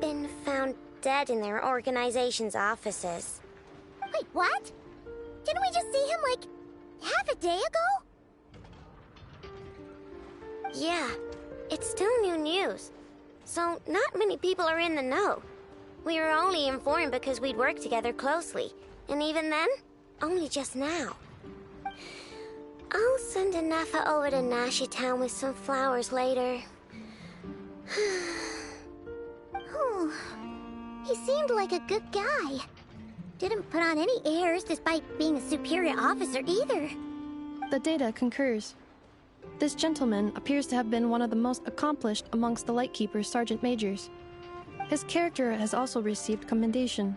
been found dead in their organization's offices. Wait, what? Didn't we just see him, like, half a day ago? Yeah, it's still new news. So not many people are in the know. We were only informed because we'd worked together closely. And even then, only just now. I'll send Anafa over to Nashi Town with some flowers later. Oh, he seemed like a good guy. Didn't put on any airs despite being a superior officer either. The data concurs. This gentleman appears to have been one of the most accomplished amongst the Lightkeeper's sergeant majors. His character has also received commendation.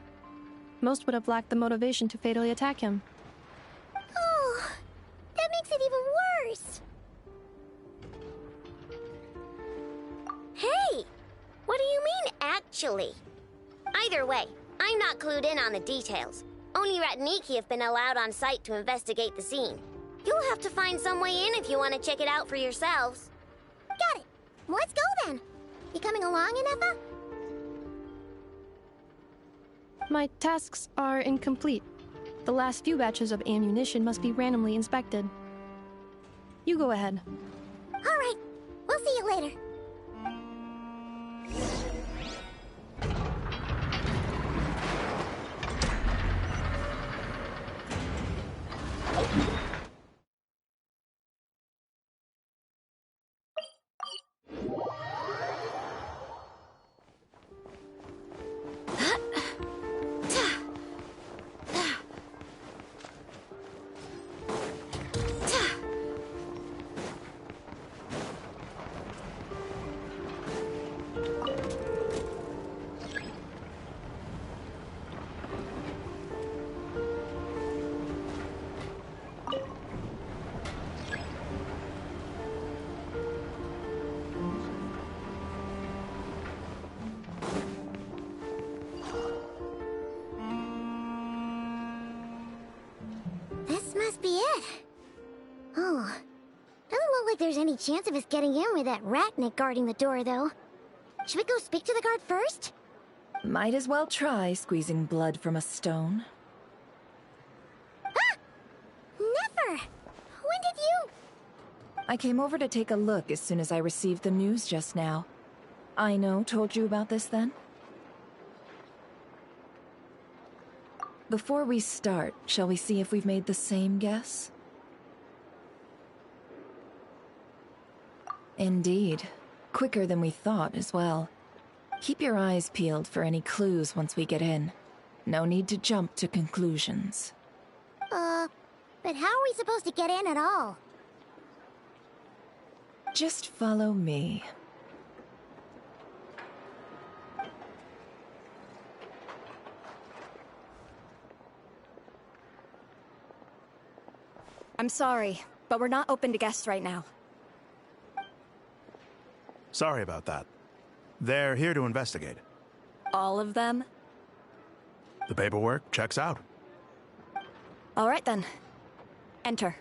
Most would have lacked the motivation to fatally attack him. Oh, that makes it even worse. Hey! What do you mean, actually? Either way, I'm not clued in on the details. Only Ratniki have been allowed on site to investigate the scene. You'll have to find some way in if you want to check it out for yourselves. Got it. Let's go then. You coming along, Inefa? My tasks are incomplete. The last few batches of ammunition must be randomly inspected. You go ahead. All right. We'll see you later. Must be it. Oh, doesn't look like there's any chance of us getting in with that Ratnik guarding the door, though. Should we go speak to the guard first? Might as well try squeezing blood from a stone. Ah! Never! When did you... I came over to take a look as soon as I received the news just now. Aino told you about this then? Before we start, shall we see if we've made the same guess? Indeed. Quicker than we thought as well. Keep your eyes peeled for any clues once we get in. No need to jump to conclusions. But how are we supposed to get in at all? Just follow me. I'm sorry, but we're not open to guests right now. Sorry about that. They're here to investigate. All of them? The paperwork checks out. All right then. Enter.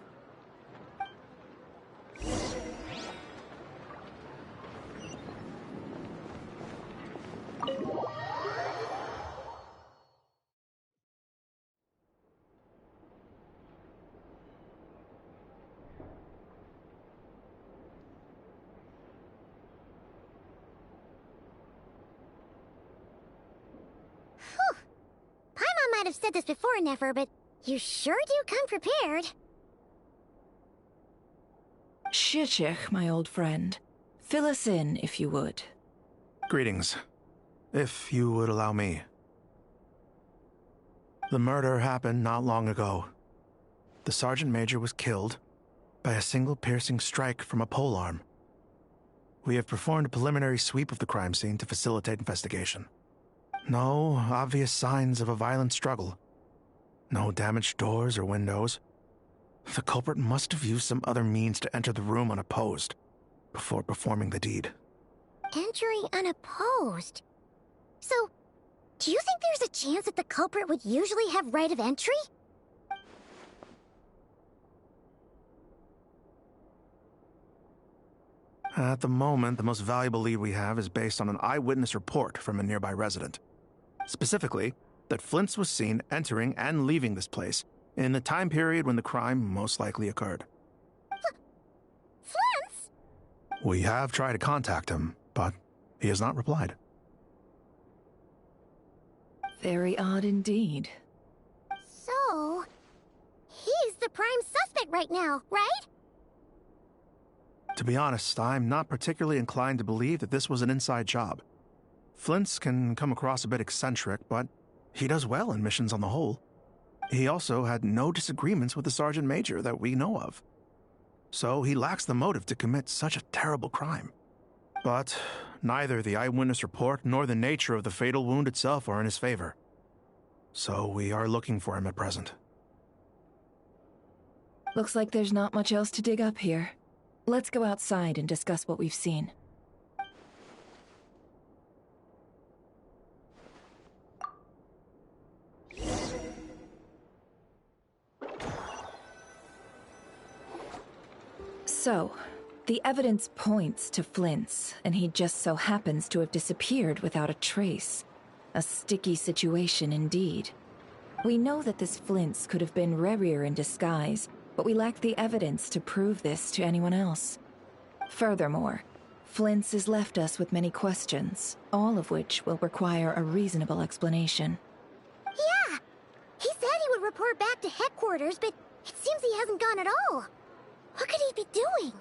Paimon might have said this before, Nefer, but you sure do come prepared. Shishich, my old friend. Fill us in, if you would. Greetings. If you would allow me. The murder happened not long ago. The Sergeant Major was killed by a single piercing strike from a polearm. We have performed a preliminary sweep of the crime scene to facilitate investigation. No obvious signs of a violent struggle. No damaged doors or windows. The culprit must have used some other means to enter the room unopposed before performing the deed. Entering unopposed? So, do you think there's a chance that the culprit would usually have right of entry? At the moment, the most valuable lead we have is based on an eyewitness report from a nearby resident. Specifically, that Flint's was seen entering and leaving this place in the time period when the crime most likely occurred. Flint's? We have tried to contact him, but he has not replied. Very odd indeed. So, he's the prime suspect right now, right? To be honest, I'm not particularly inclined to believe that this was an inside job. Flint's can come across a bit eccentric, but he does well in missions on the whole. He also had no disagreements with the Sergeant Major that we know of. so he lacks the motive to commit such a terrible crime. But neither the eyewitness report nor the nature of the fatal wound itself are in his favor. So we are looking for him at present. Looks like there's not much else to dig up here. Let's go outside and discuss what we've seen. So, the evidence points to Flint's, and he just so happens to have disappeared without a trace. A sticky situation indeed. We know that this Flint's could have been Rerir in disguise, but we lack the evidence to prove this to anyone else. Furthermore, Flint's has left us with many questions, all of which will require a reasonable explanation. Yeah! He said he would report back to headquarters, but it seems he hasn't gone at all. What could he be doing?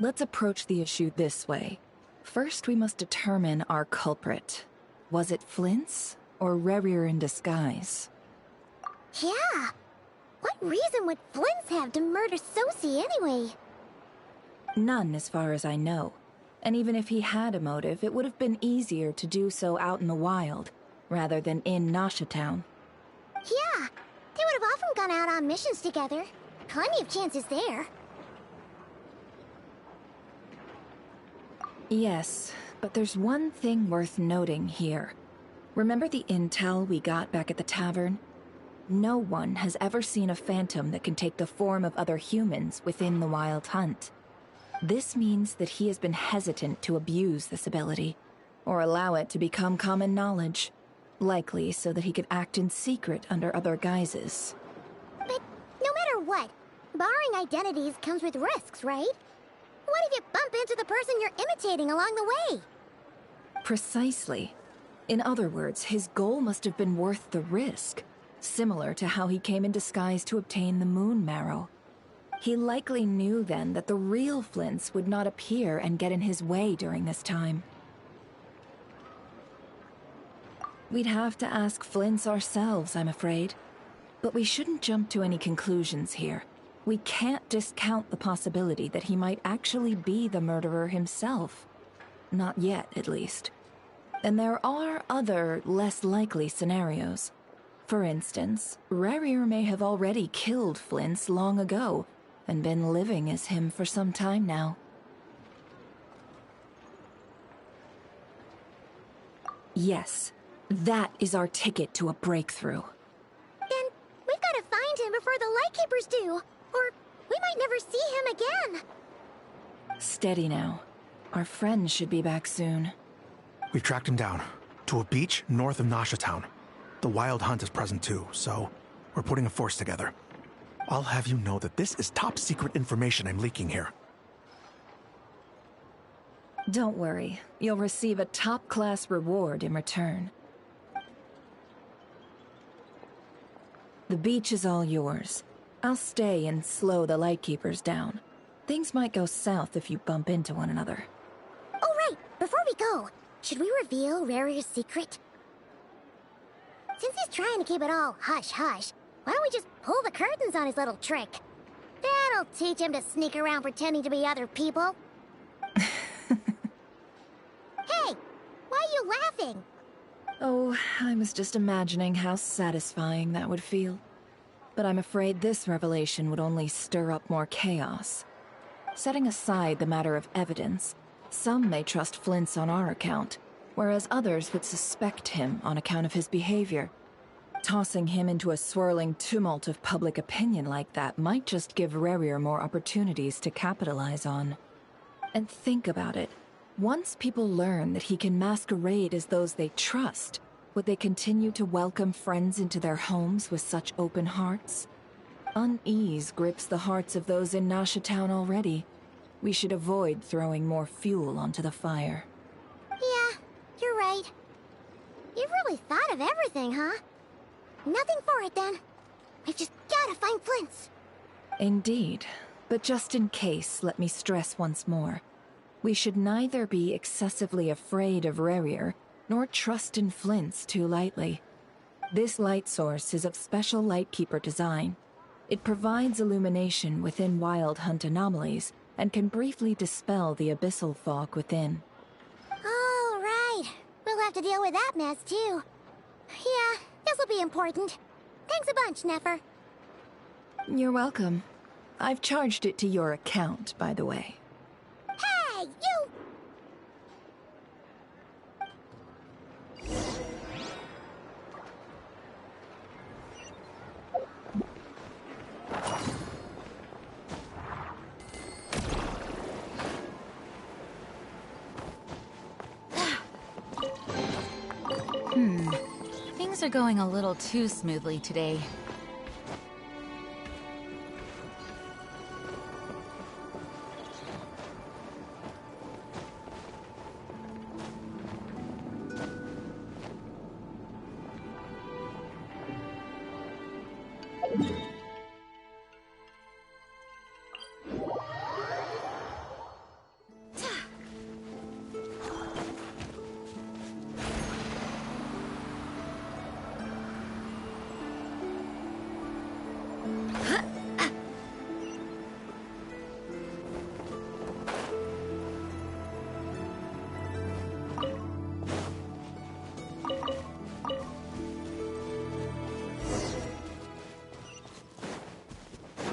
Let's approach the issue this way. First, we must determine our culprit. Was it Flint's or Rerir in disguise? Yeah! What reason would Flint's have to murder Sosie anyway? None, as far as I know. And even if he had a motive, it would have been easier to do so out in the wild, rather than in Nasha Town. Yeah, they would have often gone out on missions together. Plenty of chances there. Yes, but there's one thing worth noting here. Remember the intel we got back at the tavern? No one has ever seen a phantom that can take the form of other humans within the Wild Hunt. This means that he has been hesitant to abuse this ability, or allow it to become common knowledge, likely so that he could act in secret under other guises. But no matter what, barring identities comes with risks, right? What if you bump into the person you're imitating along the way? Precisely. In other words, his goal must have been worth the risk, similar to how he came in disguise to obtain the moon marrow. He likely knew then that the real Flint's would not appear and get in his way during this time. We'd have to ask Flint's ourselves, I'm afraid. But we shouldn't jump to any conclusions here. We can't discount the possibility that he might actually be the murderer himself. Not yet, at least. And there are other, less likely scenarios. For instance, Rerir may have already killed Flint's long ago, and been living as him for some time now. Yes, that is our ticket to a breakthrough. Then we've got to find him before the Lightkeepers do, or we might never see him again. Steady now. Our friends should be back soon. We've tracked him down to a beach north of Nasha Town. The Wild Hunt is present too, so we're putting a force together. I'll have you know that this is top secret information I'm leaking here. Don't worry. You'll receive a top-class reward in return. The beach is all yours. I'll stay and slow the Lightkeepers down. Things might go south if you bump into one another. Oh, right! Before we go, should we reveal Rerir's secret? Since he's trying to keep it all hush-hush, why don't we just pull the curtains on his little trick? That'll teach him to sneak around pretending to be other people. Hey! Why are you laughing? Oh, I was just imagining how satisfying that would feel. But I'm afraid this revelation would only stir up more chaos. Setting aside the matter of evidence, some may trust Flint's on our account, whereas others would suspect him on account of his behavior. Tossing him into a swirling tumult of public opinion like that might just give Rerir more opportunities to capitalize on. And think about it. Once people learn that he can masquerade as those they trust, Would they continue to welcome friends into their homes with such open hearts? Unease grips the hearts of those in Nasha Town already. We should avoid throwing more fuel onto the fire. Yeah, you're right. You really thought of everything, huh? Nothing for it, then. We've just gotta find Flint's. Indeed. But just in case, let me stress once more. We should neither be excessively afraid of Rerir, nor trust in Flint's too lightly. This light source is of special Lightkeeper design. It provides illumination within Wild Hunt anomalies, and can briefly dispel the abyssal fog within. Oh, right. We'll have to deal with that mess, too. Yeah, this'll be important. Thanks a bunch, Nefer. You're welcome. I've charged it to your account, by the way. Hey, you! Things are going a little too smoothly today.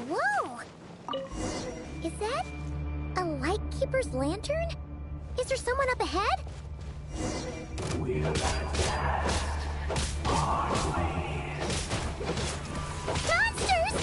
Whoa! Is that a Lightkeeper's lantern? Is there someone up ahead? We're at last part ways. Monsters!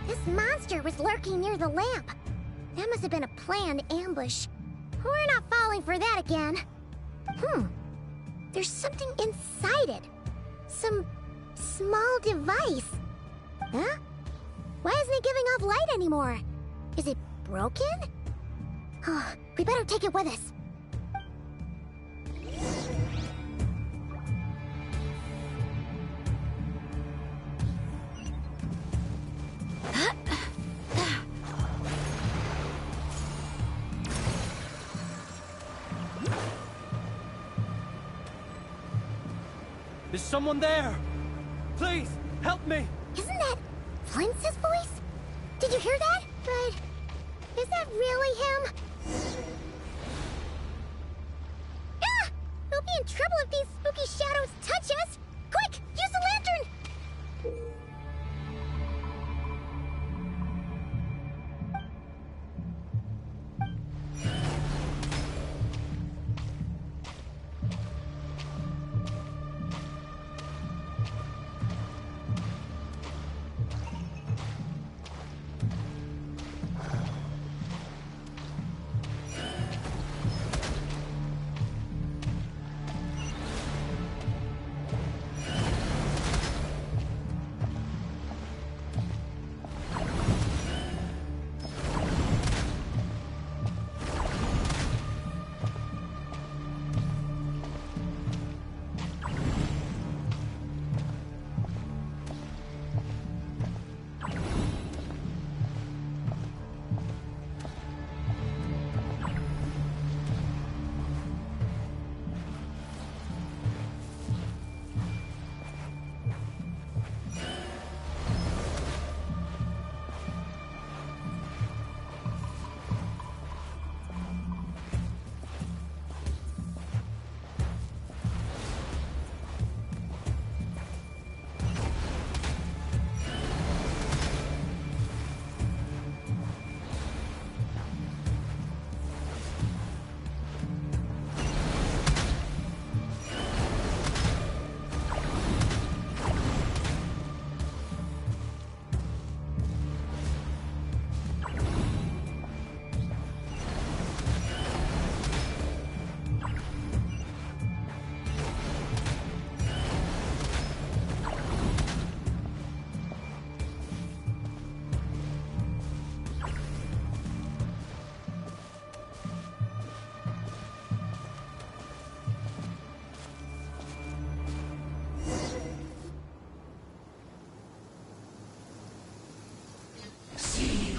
This monster was lurking near the lamp. That must have been a planned ambush. We're not falling for that again. There's something inside it. Some small device. Huh? Why isn't it giving off light anymore? Is it broken? Oh, we better take it with us. Is someone there? Please, help me! Isn't that Flint's voice? Did you hear that? But is that really him? Ah! We'll be in trouble if these spooky shadows touch us! Quick, use the lantern!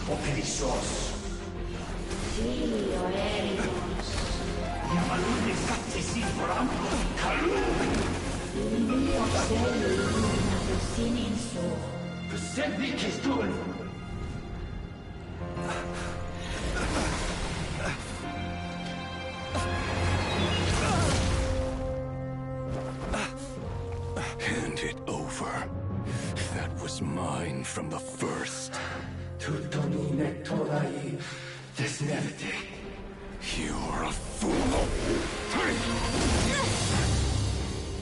o perezosos. Sí, oremos. Yamalun exatesi foram kalun. Imi obselu na tusinin so. Tusevi kistun. Hand it over. That was mine from the first. Tutonine torai desnevite. You're a fool.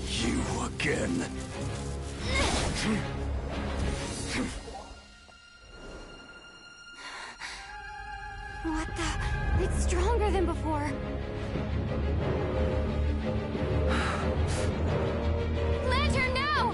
You again. What the? It's stronger than before. Lantern, now!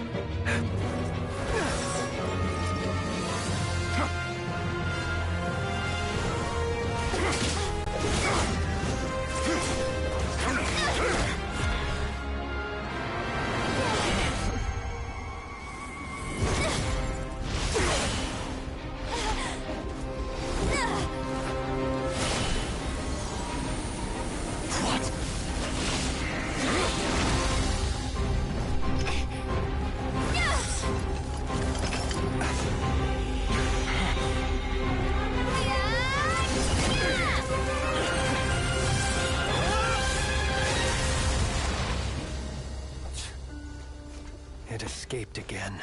It escaped again.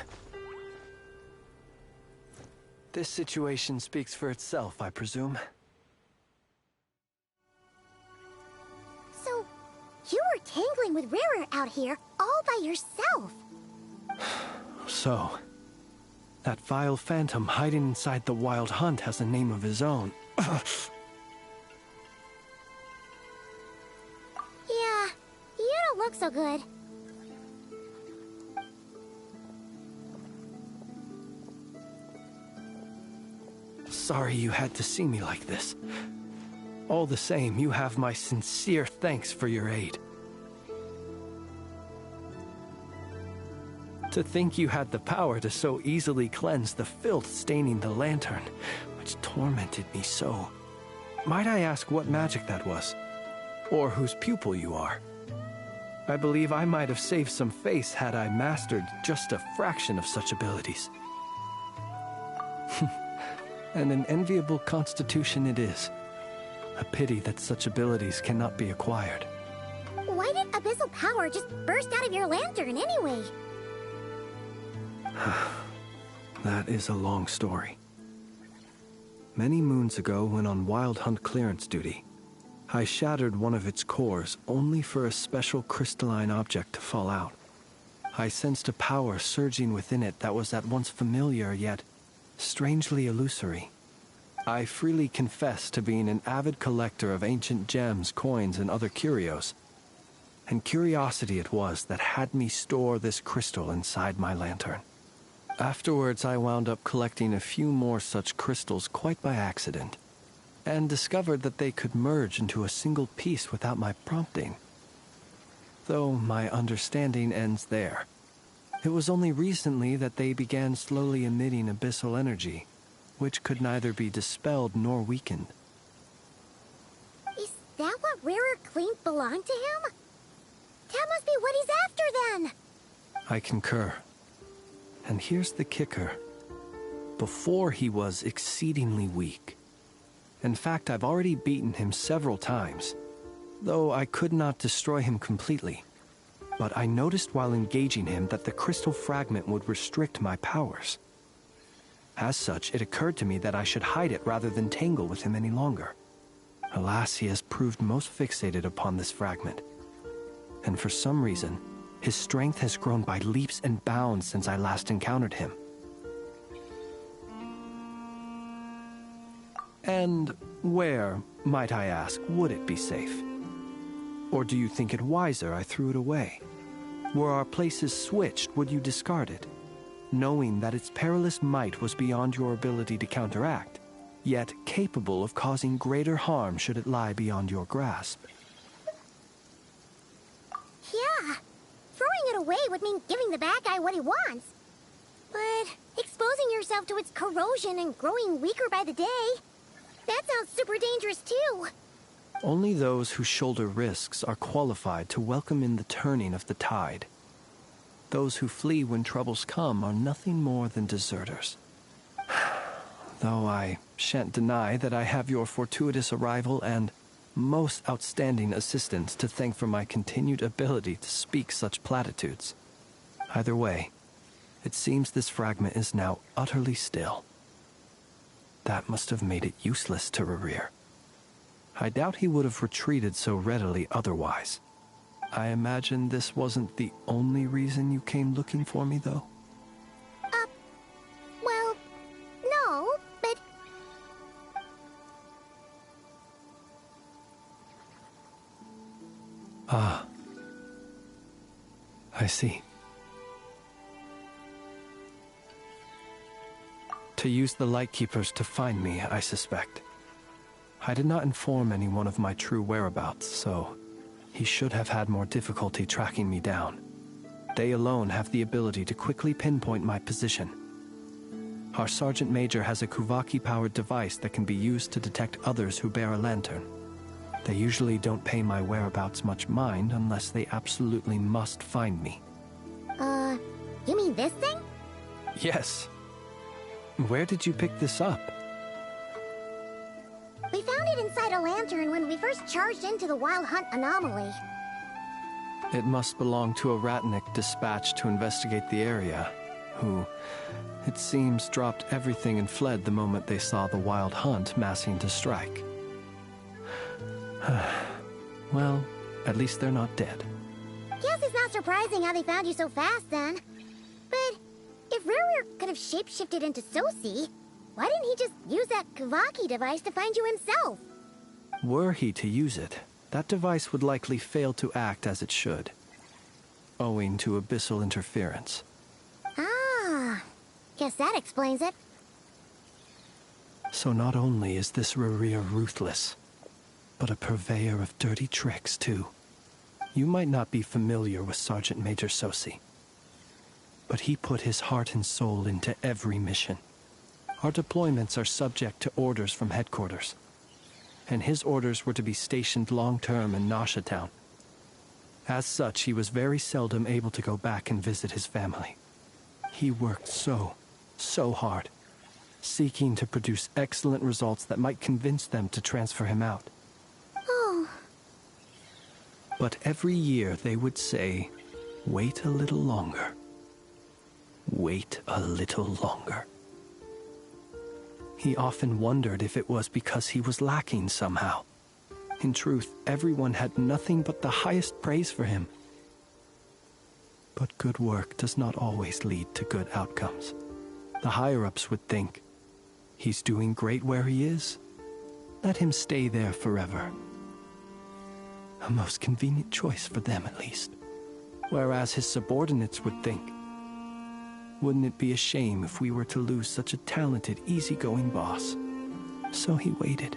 This situation speaks for itself, I presume. So, you were tangling with Rarer out here all by yourself. So, that vile phantom hiding inside the Wild Hunt has a name of his own. Yeah, you don't look so good. Sorry you had to see me like this. All the same, you have my sincere thanks for your aid. To think you had the power to so easily cleanse the filth staining the lantern, which tormented me so. Might I ask what magic that was? Or whose pupil you are? I believe I might have saved some face had I mastered just a fraction of such abilities. And an enviable constitution it is. A pity that such abilities cannot be acquired. Why did abyssal power just burst out of your lantern anyway? That is a long story. Many moons ago, when on Wild Hunt clearance duty, I shattered one of its cores only for a special crystalline object to fall out. I sensed a power surging within it that was at once familiar yet strangely illusory. I freely confess to being an avid collector of ancient gems, coins, and other curios. And curiosity it was that had me store this crystal inside my lantern. Afterwards, I wound up collecting a few more such crystals quite by accident, and discovered that they could merge into a single piece without my prompting. Though my understanding ends there. It was only recently that they began slowly emitting abyssal energy, which could neither be dispelled nor weakened. Is that what Rarer claimed belonged to him? That must be what he's after then! I concur. And here's the kicker. Before he was exceedingly weak. In fact, I've already beaten him several times, though I could not destroy him completely. But I noticed while engaging him that the crystal fragment would restrict my powers. As such, it occurred to me that I should hide it rather than tangle with him any longer. Alas, he has proved most fixated upon this fragment. And for some reason, his strength has grown by leaps and bounds since I last encountered him. And where, might I ask, would it be safe? Or do you think it wiser I threw it away? Were our places switched, would you discard it, knowing that its perilous might was beyond your ability to counteract, yet capable of causing greater harm should it lie beyond your grasp? Yeah, throwing it away would mean giving the bad guy what he wants. But exposing yourself itself to its corrosion and growing weaker by the day. That sounds super dangerous too. Only those who shoulder risks are qualified to welcome in the turning of the tide. Those who flee when troubles come are nothing more than deserters. Though I shan't deny that I have your fortuitous arrival and most outstanding assistance to thank for my continued ability to speak such platitudes. Either way, it seems this fragment is now utterly still. That must have made it useless to Rerir. I doubt he would have retreated so readily otherwise. I imagine this wasn't the only reason you came looking for me, though? Well, no, but... Ah. I see. To use the Lightkeepers to find me, I suspect. I did not inform anyone of my true whereabouts, so he should have had more difficulty tracking me down. They alone have the ability to quickly pinpoint my position. Our Sergeant Major has a Kuvaki-powered device that can be used to detect others who bear a lantern. They usually don't pay my whereabouts much mind unless they absolutely must find me. You mean this thing? Yes. Where did you pick this up? We found it inside a lantern when we first charged into the Wild Hunt anomaly. It must belong to a Ratnik dispatched to investigate the area, who, it seems, dropped everything and fled the moment they saw the Wild Hunt massing to strike. Well, at least they're not dead. Guess it's not surprising how they found you so fast, then. But if Rerir could have shapeshifted into Sosi, why didn't he just use that Kavaki device to find you himself? Were he to use it, that device would likely fail to act as it should, owing to abyssal interference. Ah, guess that explains it. So not only is this Rerir ruthless, but a purveyor of dirty tricks, too. You might not be familiar with Sergeant Major Sosi, but he put his heart and soul into every mission. Our deployments are subject to orders from headquarters, and his orders were to be stationed long-term in Nasha Town. As such, he was very seldom able to go back and visit his family. He worked so hard, seeking to produce excellent results that might convince them to transfer him out. Oh. But every year they would say, wait a little longer. Wait a little longer. He often wondered if it was because he was lacking somehow. In truth, everyone had nothing but the highest praise for him. But good work does not always lead to good outcomes. The higher-ups would think, he's doing great where he is. Let him stay there forever. A most convenient choice for them, at least. Whereas his subordinates would think, wouldn't it be a shame if we were to lose such a talented, easygoing boss? So he waited.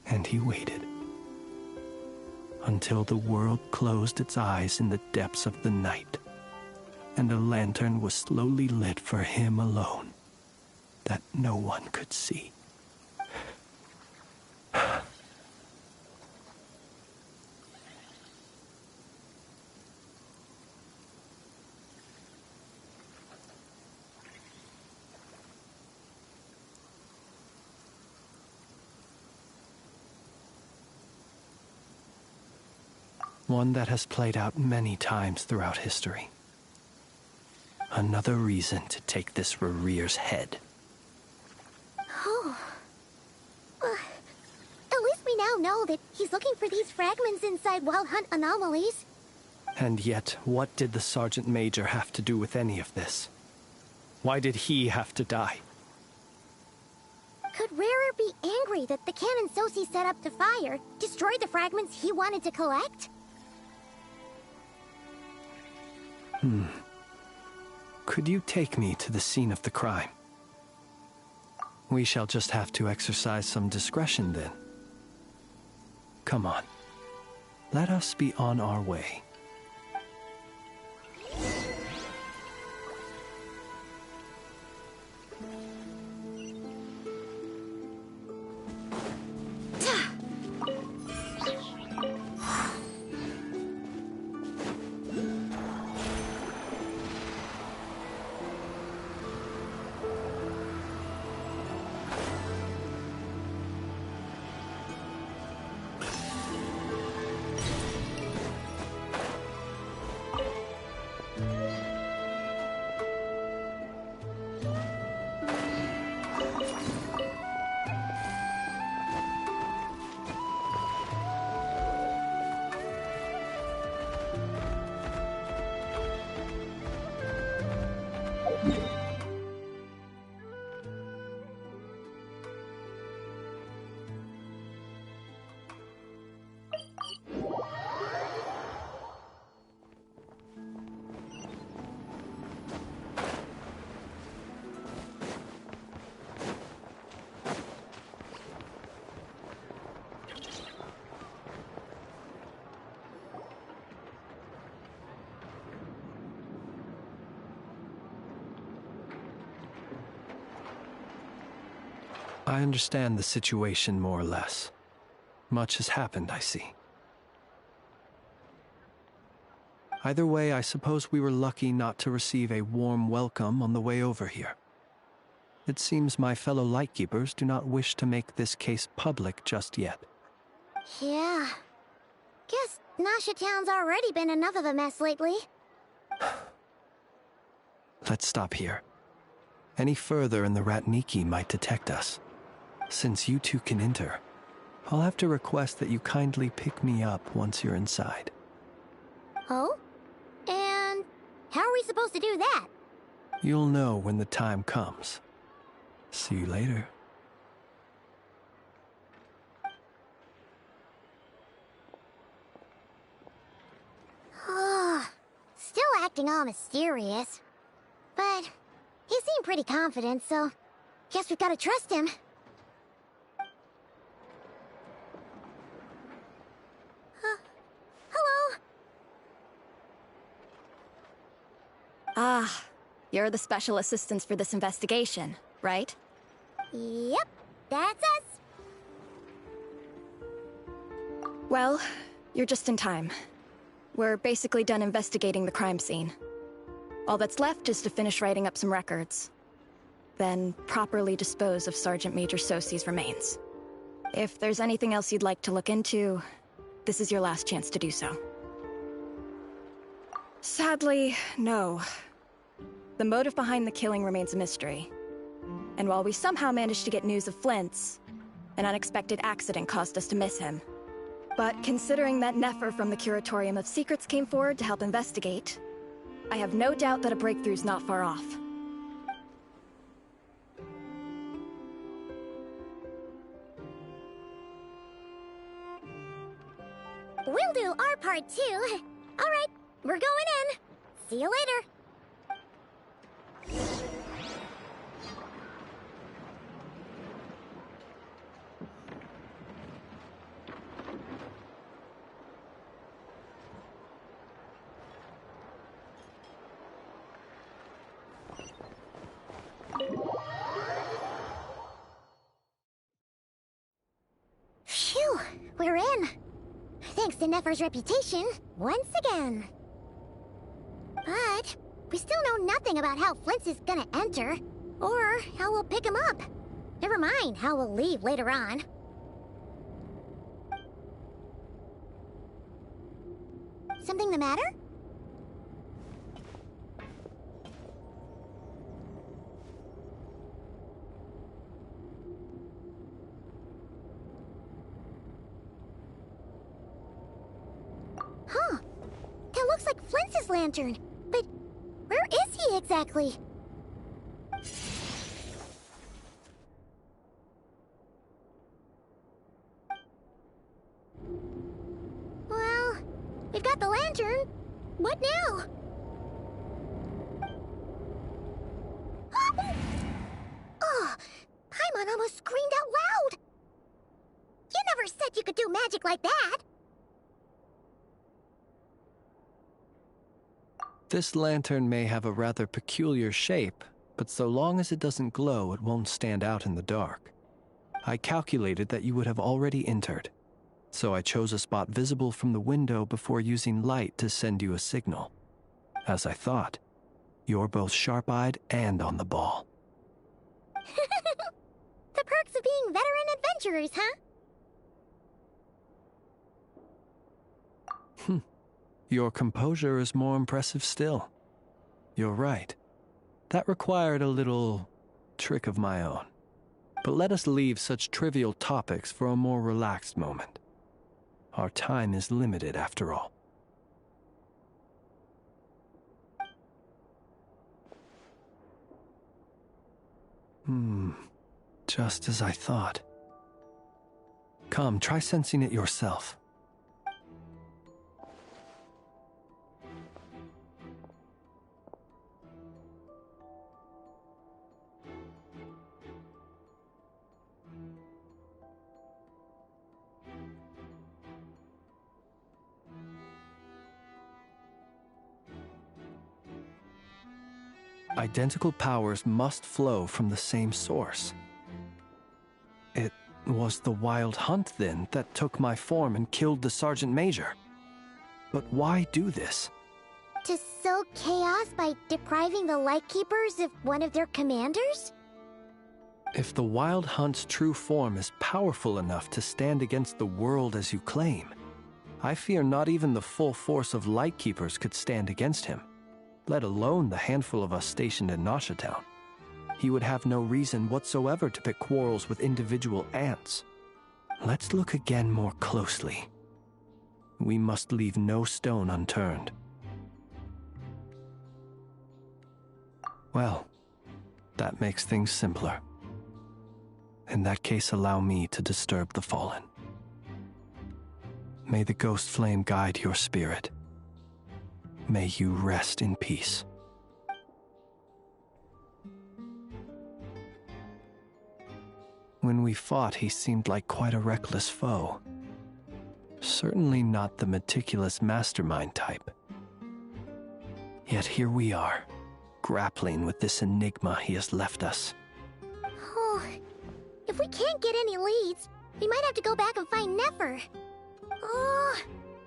And he waited. Until the world closed its eyes in the depths of the night, and a lantern was slowly lit for him alone, that no one could see. One that has played out many times throughout history. Another reason to take this Rerir's head. Oh. At least we now know that he's looking for these fragments inside Wild Hunt anomalies. And yet, what did the Sergeant Major have to do with any of this? Why did he have to die? Could Rerir be angry that the cannon Sosi set up to fire destroyed the fragments he wanted to collect? Could you take me to the scene of the crime? We shall just have to exercise some discretion then. Come on. Let us be on our way. I understand the situation more or less. Much has happened, I see. Either way, I suppose we were lucky not to receive a warm welcome on the way over here. It seems my fellow Lightkeepers do not wish to make this case public just yet. Yeah. Guess Nasha Town's already been enough of a mess lately. Let's stop here. Any further and the Ratniki might detect us. Since you two can enter, I'll have to request that you kindly pick me up once you're inside. Oh? And how are we supposed to do that? You'll know when the time comes. See you later. Still acting all mysterious. But he seemed pretty confident, so guess we've gotta trust him. Hello? Ah, you're the special assistants for this investigation, right? Yep, that's us. Well, you're just in time. We're basically done investigating the crime scene. All that's left is to finish writing up some records. Then properly dispose of Sergeant Major Sosie's remains. If there's anything else you'd like to look into, this is your last chance to do so. Sadly, no. The motive behind the killing remains a mystery. And while we somehow managed to get news of Flint's, an unexpected accident caused us to miss him. But considering that Nefer from the Curatorium of Secrets came forward to help investigate, I have no doubt that a breakthrough's not far off. We'll do our part too. All right, we're going in. See you later. Phew, we're in. Thanks to Nefer's reputation, once again. But we still know nothing about how Flint's is gonna enter, or how we'll pick him up. Never mind how we'll leave later on. Something the matter? Huh. That looks like Flint's lantern. But where is he exactly? Well, we've got the lantern. What now? Oh, Paimon almost screamed out loud. You never said you could do magic like that. This lantern may have a rather peculiar shape, but so long as it doesn't glow, it won't stand out in the dark. I calculated that you would have already entered, so I chose a spot visible from the window before using light to send you a signal. As I thought, you're both sharp-eyed and on the ball. The perks of being veteran adventurers, huh? Your composure is more impressive still. You're right. That required a little trick of my own. But let us leave such trivial topics for a more relaxed moment. Our time is limited after all. Just as I thought. Come, try sensing it yourself. Identical powers must flow from the same source. It was the Wild Hunt, then, that took my form and killed the Sergeant Major. But why do this? To sow chaos by depriving the Lightkeepers of one of their commanders? If the Wild Hunt's true form is powerful enough to stand against the world as you claim, I fear not even the full force of Lightkeepers could stand against him, let alone the handful of us stationed in Nasha Town. He would have no reason whatsoever to pick quarrels with individual ants. Let's look again more closely. We must leave no stone unturned. Well, that makes things simpler. In that case, allow me to disturb the fallen. May the ghost flame guide your spirit. May you rest in peace. When we fought, he seemed like quite a reckless foe. Certainly not the meticulous mastermind type. Yet here we are, grappling with this enigma he has left us. Oh, if we can't get any leads, we might have to go back and find Nefer. Oh,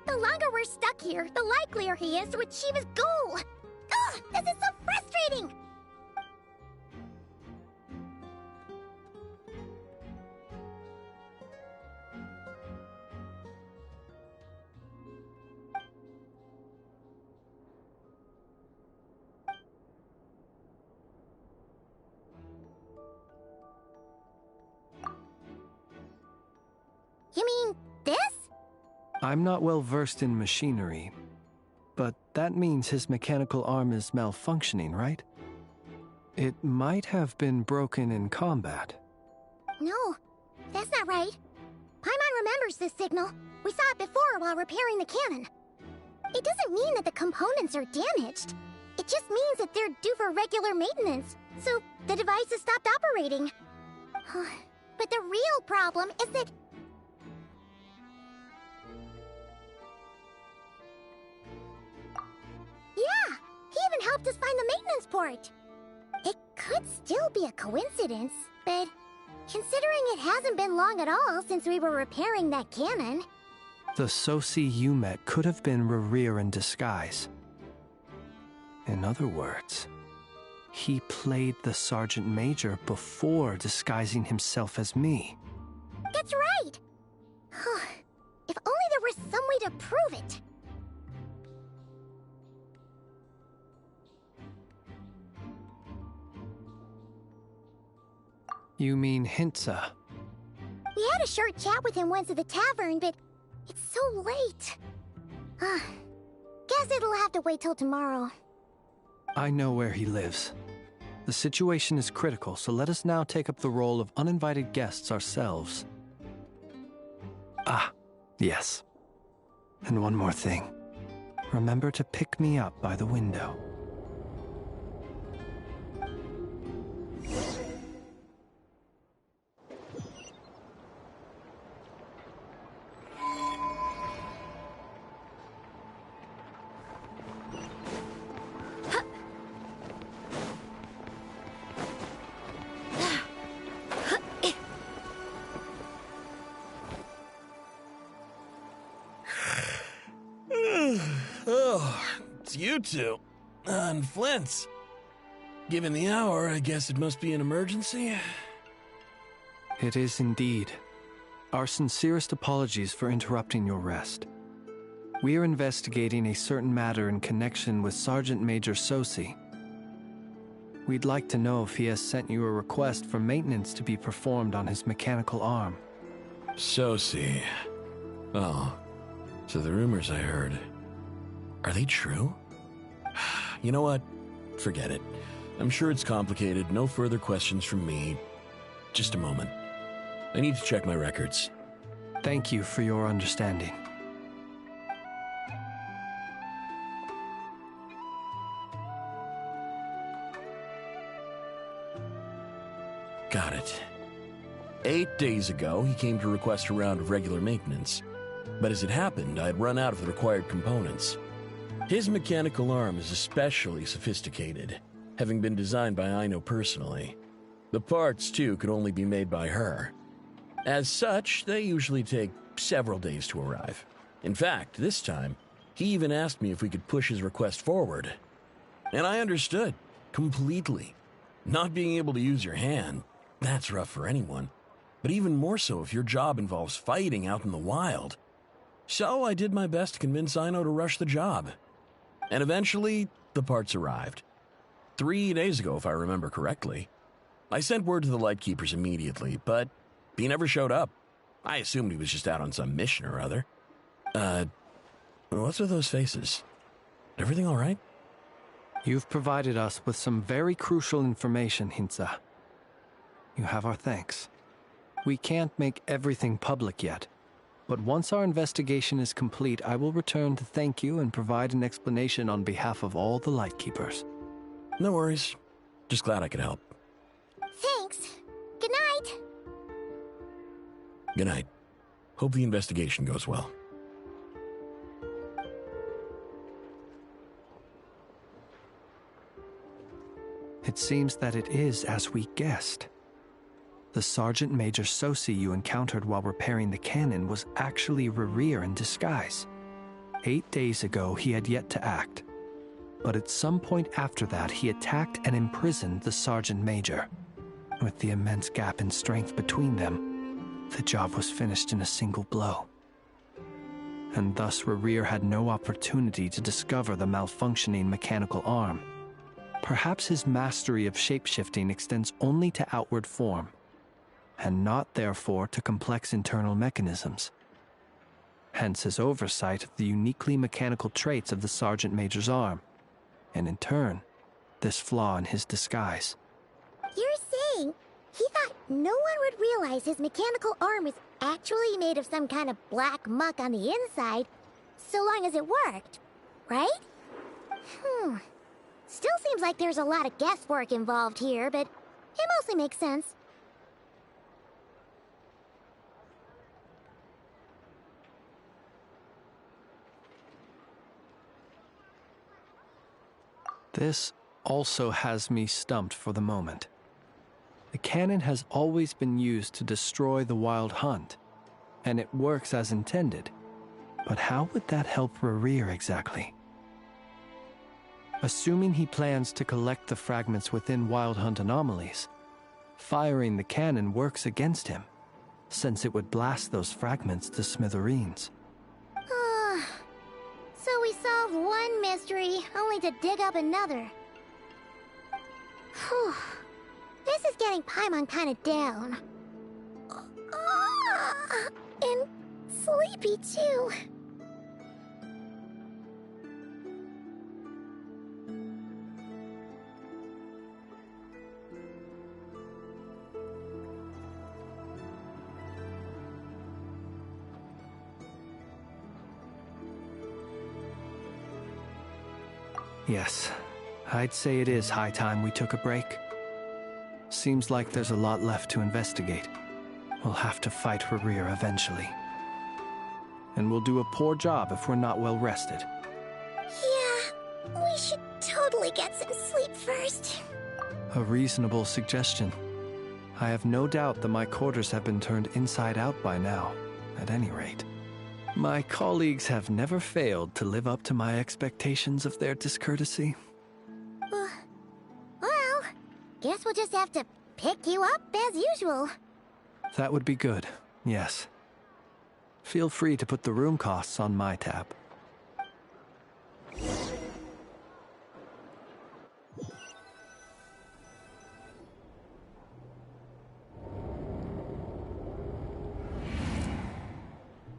the longer we're stuck here, the likelier he is to achieve his goal. Ugh, this is so frustrating! You mean this? I'm not well versed in machinery, but that means his mechanical arm is malfunctioning, right? It might have been broken in combat. No, that's not right. Paimon remembers this signal. We saw it before while repairing the cannon. It doesn't mean that the components are damaged. It just means that they're due for regular maintenance, so the device has stopped operating. But the real problem is that... Yeah, he even helped us find the maintenance port. It could still be a coincidence, but considering it hasn't been long at all since we were repairing that cannon... The Sosi you met could have been Rerir in disguise. In other words, he played the Sergeant Major before disguising himself as me. That's right! If only there was some way to prove it. You mean Hintsa? We had a short chat with him once at the tavern, but it's so late. Guess it'll have to wait till tomorrow. I know where he lives. The situation is critical, so let us now take up the role of uninvited guests ourselves. Ah, yes. And one more thing. Remember to pick me up by the window. Oh, it's you two. And Flint's. Given the hour, I guess it must be an emergency. It is indeed. Our sincerest apologies for interrupting your rest. We are investigating a certain matter in connection with Sergeant Major Sosi. We'd like to know if he has sent you a request for maintenance to be performed on his mechanical arm. Sosi. Oh, so the rumors I heard, are they true? You know what? Forget it. I'm sure it's complicated. No further questions from me. Just a moment. I need to check my records. Thank you for your understanding. Got it. 8 days ago, he came to request a round of regular maintenance. But as it happened, I had run out of the required components. His mechanical arm is especially sophisticated, having been designed by Aino personally. The parts, too, could only be made by her. As such, they usually take several days to arrive. In fact, this time, he even asked me if we could push his request forward. And I understood, completely. Not being able to use your hand, that's rough for anyone. But even more so if your job involves fighting out in the wild. So I did my best to convince Ino to rush the job. And eventually, the parts arrived. 3 days ago, if I remember correctly. I sent word to the Lightkeepers immediately, but he never showed up. I assumed he was just out on some mission or other. What's with those faces? Everything all right? You've provided us with some very crucial information, Hinza. You have our thanks. We can't make everything public yet, but once our investigation is complete, I will return to thank you and provide an explanation on behalf of all the Lightkeepers. No worries. Just glad I could help. Thanks. Good night. Good night. Hope the investigation goes well. It seems that it is as we guessed. The Sergeant Major Sosi you encountered while repairing the cannon was actually Rerir in disguise. 8 days ago, he had yet to act. But at some point after that, he attacked and imprisoned the Sergeant Major. With the immense gap in strength between them, the job was finished in a single blow. And thus Rerir had no opportunity to discover the malfunctioning mechanical arm. Perhaps his mastery of shapeshifting extends only to outward form, and not therefore to complex internal mechanisms. Hence his oversight of the uniquely mechanical traits of the Sergeant Major's arm, and in turn, this flaw in his disguise. You're saying he thought no one would realize his mechanical arm is actually made of some kind of black muck on the inside, so long as it worked, right? Still seems like there's a lot of guesswork involved here, but it mostly makes sense. This also has me stumped for the moment. The cannon has always been used to destroy the Wild Hunt, and it works as intended. But how would that help Rerir exactly? Assuming he plans to collect the fragments within Wild Hunt anomalies, firing the cannon works against him, since it would blast those fragments to smithereens. So we solved one mystery, only to dig up another. Whew. This is getting Paimon kind of down. And sleepy, too. Yes, I'd say it is high time we took a break. Seems like there's a lot left to investigate. We'll have to fight Rerir eventually. And we'll do a poor job if we're not well rested. Yeah, we should totally get some sleep first. A reasonable suggestion. I have no doubt that my quarters have been turned inside out by now, at any rate. My colleagues have never failed to live up to my expectations of their discourtesy. Well, guess we'll just have to pick you up as usual. That would be good, yes. Feel free to put the room costs on my tab.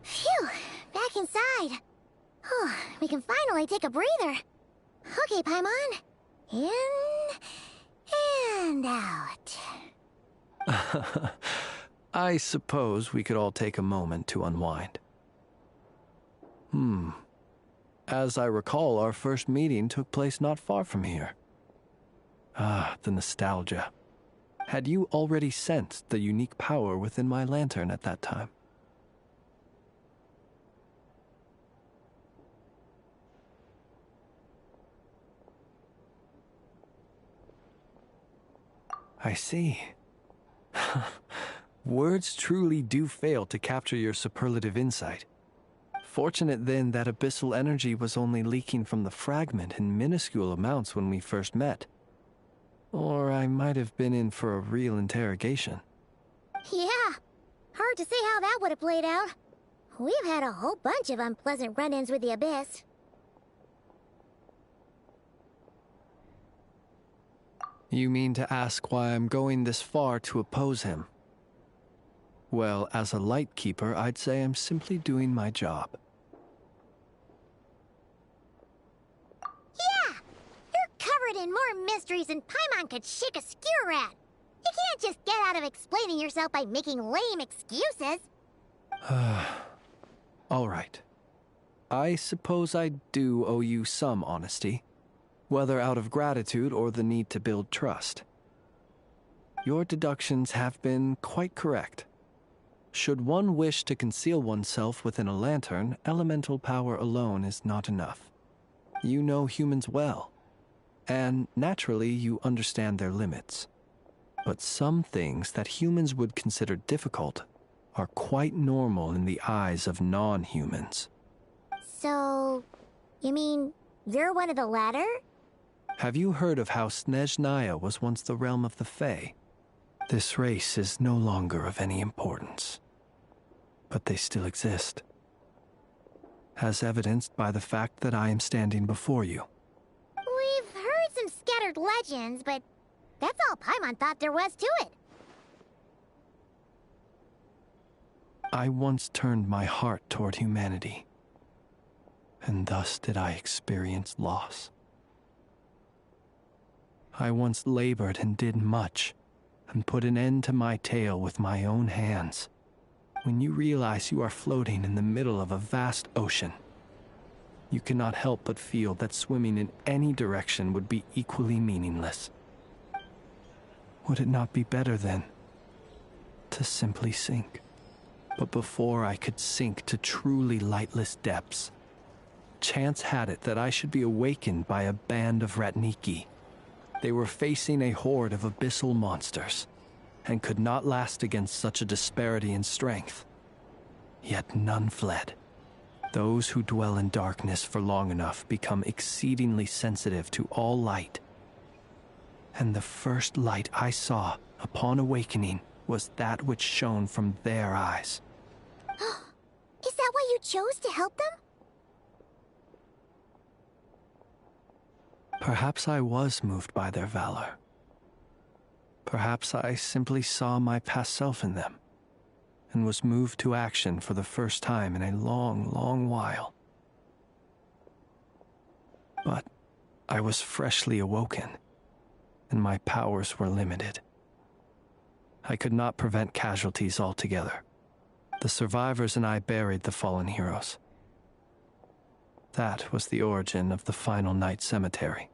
Phew, back inside. We can finally take a breather. Okay, Paimon. In and out. I suppose we could all take a moment to unwind. As I recall, our first meeting took place not far from here. Ah, the nostalgia. Had you already sensed the unique power within my lantern at that time? I see. Words truly do fail to capture your superlative insight. Fortunate then that abyssal energy was only leaking from the fragment in minuscule amounts when we first met. Or I might have been in for a real interrogation. Yeah, hard to say how that would have played out. We've had a whole bunch of unpleasant run-ins with the Abyss. You mean to ask why I'm going this far to oppose him? Well, as a Lightkeeper, I'd say I'm simply doing my job. Yeah! You're covered in more mysteries than Paimon could shake a skewer at. You can't just get out of explaining yourself by making lame excuses. All right. I suppose I do owe you some honesty, whether out of gratitude or the need to build trust. Your deductions have been quite correct. Should one wish to conceal oneself within a lantern, elemental power alone is not enough. You know humans well, and naturally you understand their limits. But some things that humans would consider difficult are quite normal in the eyes of non-humans. So, you mean you're one of the latter? Have you heard of how Snezhnaya was once the realm of the Fae? This race is no longer of any importance, but they still exist, as evidenced by the fact that I am standing before you. We've heard some scattered legends, but that's all Paimon thought there was to it. I once turned my heart toward humanity, and thus did I experience loss. I once labored and did much, and put an end to my tale with my own hands. When you realize you are floating in the middle of a vast ocean, you cannot help but feel that swimming in any direction would be equally meaningless. Would it not be better, then, to simply sink? But before I could sink to truly lightless depths, chance had it that I should be awakened by a band of Ratniki. They were facing a horde of abyssal monsters, and could not last against such a disparity in strength. Yet none fled. Those who dwell in darkness for long enough become exceedingly sensitive to all light. And the first light I saw upon awakening was that which shone from their eyes. Is that why you chose to help them? Perhaps I was moved by their valor. Perhaps I simply saw my past self in them, and was moved to action for the first time in a long, long while. But I was freshly awoken, and my powers were limited. I could not prevent casualties altogether. The survivors and I buried the fallen heroes. That was the origin of the Final Night Cemetery.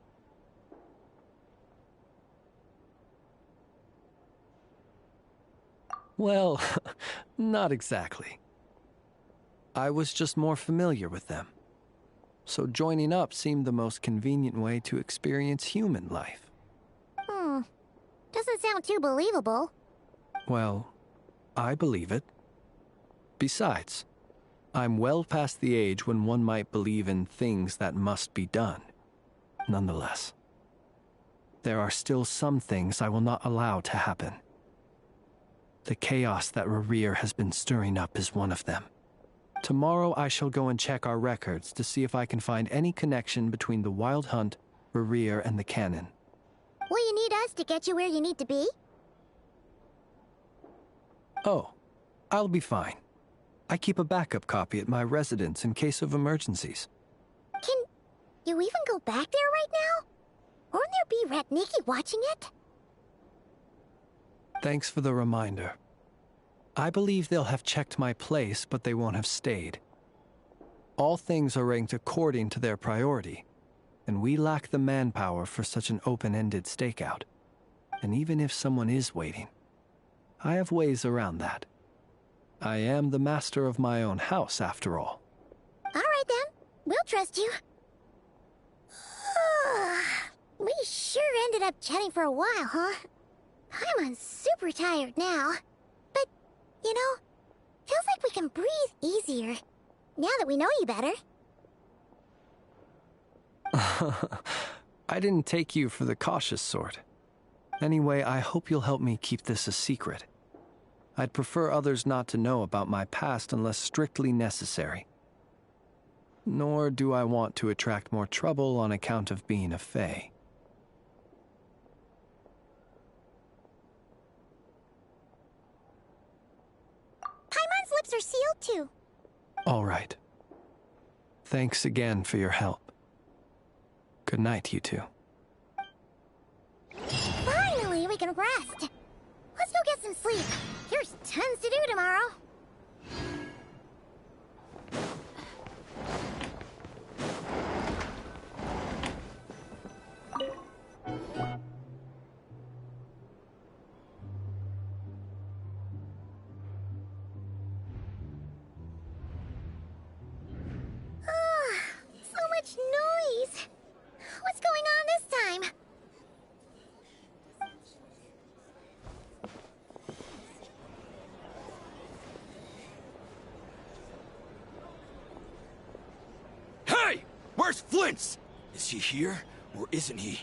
Well, not exactly. I was just more familiar with them. So joining up seemed the most convenient way to experience human life. Doesn't sound too believable. Well, I believe it. Besides, I'm well past the age when one might believe in things that must be done. Nonetheless, there are still some things I will not allow to happen. The chaos that Rerir has been stirring up is one of them. Tomorrow I shall go and check our records to see if I can find any connection between the Wild Hunt, Rerir, and the Canon. Will you need us to get you where you need to be? Oh, I'll be fine. I keep a backup copy at my residence in case of emergencies. Can you even go back there right now? Won't there be Ratniki watching it? Thanks for the reminder. I believe they'll have checked my place, but they won't have stayed. All things are ranked according to their priority, and we lack the manpower for such an open-ended stakeout. And even if someone is waiting, I have ways around that. I am the master of my own house, after all. All right, then. We'll trust you. We sure ended up chatting for a while, huh? I'm super tired now. But You know, feels like we can breathe easier, now that we know you better. I didn't take you for the cautious sort. Anyway, I hope you'll help me keep this a secret. I'd prefer others not to know about my past unless strictly necessary. Nor do I want to attract more trouble on account of being a fae. Paimon's lips are sealed too. All right. Thanks again for your help. Good night, you two. Finally, we can rest. Let's go get some sleep. There's tons to do tomorrow. So much noise. What's going on this time? Hey! Where's Flint's? Is he here, or isn't he?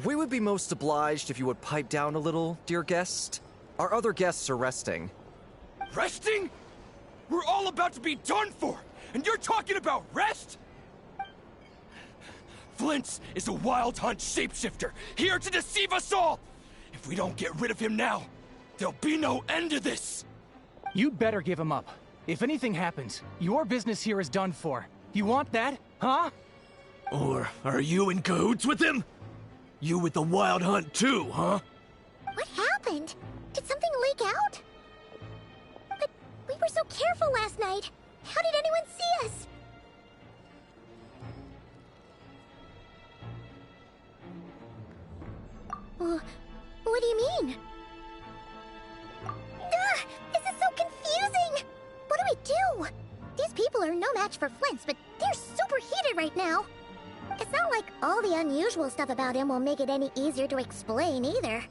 We would be most obliged if you would pipe down a little, dear guest. Our other guests are resting. Resting? We're all about to be done for, and you're talking about rest? Flint's is a wild hunt shapeshifter, here to deceive us all! If we don't get rid of him now, there'll be no end to this! You'd better give him up. If anything happens, your business here is done for. You want that, huh? Or are you in cahoots with him? You with the Wild Hunt too, huh? What happened? Did something leak out? But we were so careful last night. How did anyone see us? What do you mean? This is so confusing! What do we do? These people are no match for Flint's, but they're super heated right now. It's not like all the unusual stuff about him will make it any easier to explain either.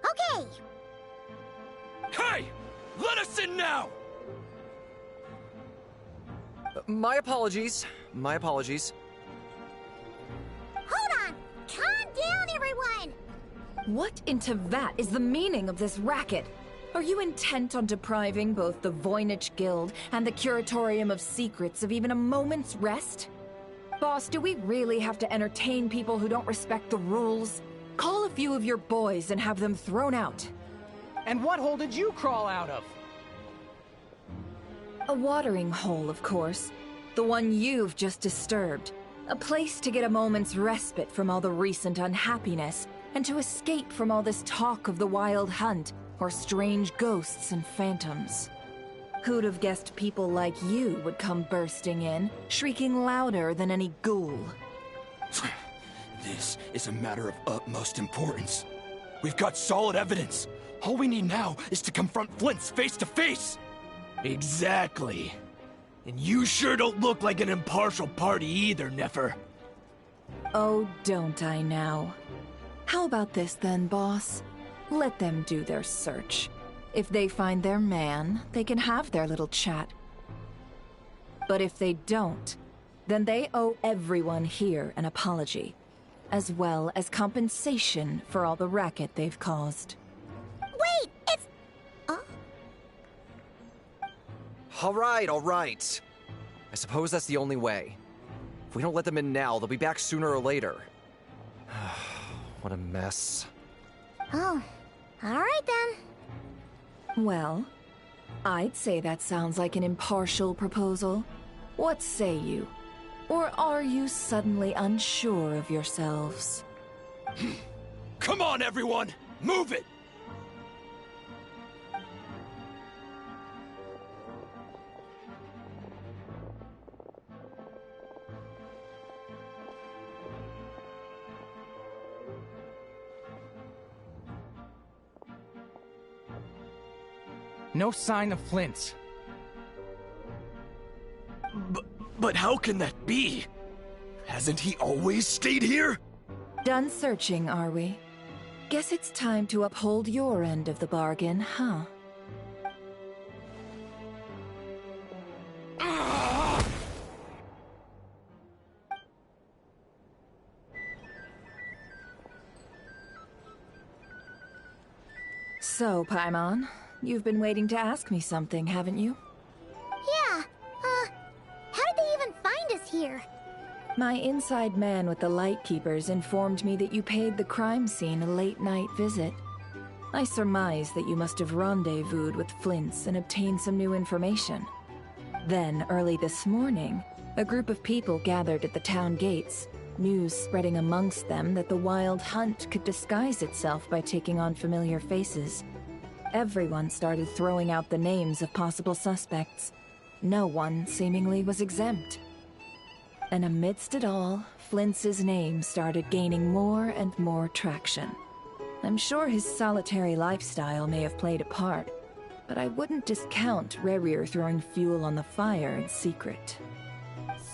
Okay! Hey! Let us in now! My apologies. My apologies. Hold on! Calm down, everyone! What in Tevat is the meaning of this racket? Are you intent on depriving both the Voynich Guild and the Curatorium of Secrets of even a moment's rest? Boss, do we really have to entertain people who don't respect the rules? Call a few of your boys and have them thrown out. And what hole did you crawl out of? A watering hole, of course. The one you've just disturbed. A place to get a moment's respite from all the recent unhappiness, and to escape from all this talk of the Wild Hunt, or strange ghosts and phantoms. Who'd have guessed people like you would come bursting in, shrieking louder than any ghoul? This is a matter of utmost importance. We've got solid evidence. All we need now is to confront Flint's face to face. Exactly. And you sure don't look like an impartial party either, Nefer. Oh, don't I now? How about this then, boss? Let them do their search. If they find their man, they can have their little chat. But if they don't, then they owe everyone here an apology, as well as compensation for all the racket they've caused. Wait, it's... All right. I suppose that's the only way. If we don't let them in now, they'll be back sooner or later. What a mess. Oh, all right then. Well, I'd say that sounds like an impartial proposal. What say you? Or are you suddenly unsure of yourselves? Come on, everyone! Move it! No sign of Flint's. But how can that be? Hasn't he always stayed here? Done searching, are we? Guess it's time to uphold your end of the bargain, huh? So, Paimon, you've been waiting to ask me something, haven't you? Yeah, how did they even find us here? My inside man with the Lightkeepers informed me that you paid the crime scene a late-night visit. I surmise that you must have rendezvoused with Flint's and obtained some new information. Then, early this morning, a group of people gathered at the town gates, news spreading amongst them that the Wild Hunt could disguise itself by taking on familiar faces. Everyone started throwing out the names of possible suspects. No one, seemingly, was exempt. And amidst it all, Flint's name started gaining more and more traction. I'm sure his solitary lifestyle may have played a part, but I wouldn't discount Rerir throwing fuel on the fire in secret.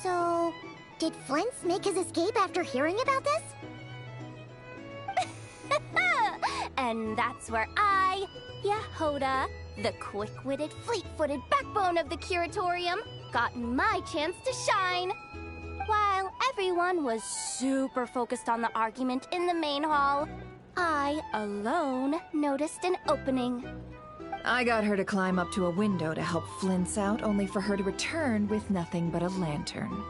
So, did Flint's make his escape after hearing about this? And that's where I, Yehoda, the quick-witted, fleet-footed backbone of the Curatorium, got my chance to shine. While everyone was super focused on the argument in the main hall, I, alone, noticed an opening. I got her to climb up to a window to help Flint's out, only for her to return with nothing but a lantern.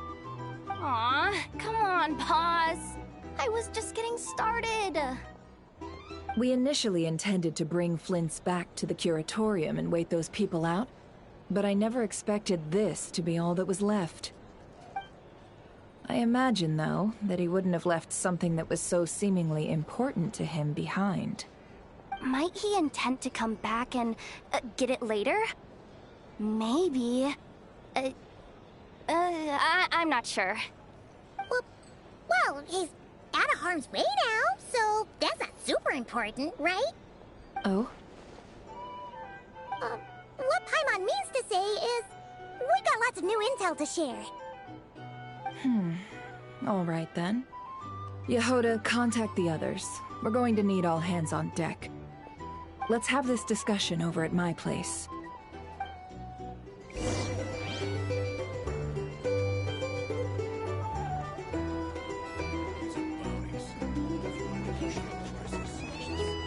Aw, come on, pause. I was just getting started. We initially intended to bring Flint's back to the Curatorium and wait those people out, but I never expected this to be all that was left. I imagine, though, that he wouldn't have left something that was so seemingly important to him behind. Might he intend to come back and get it later? Maybe. I'm not sure. Well, he's out of harm's way now, so that's not super important, right? Oh? What Paimon means to say is, we got lots of new intel to share. All right then. Yehoda, contact the others. We're going to need all hands on deck. Let's have this discussion over at my place.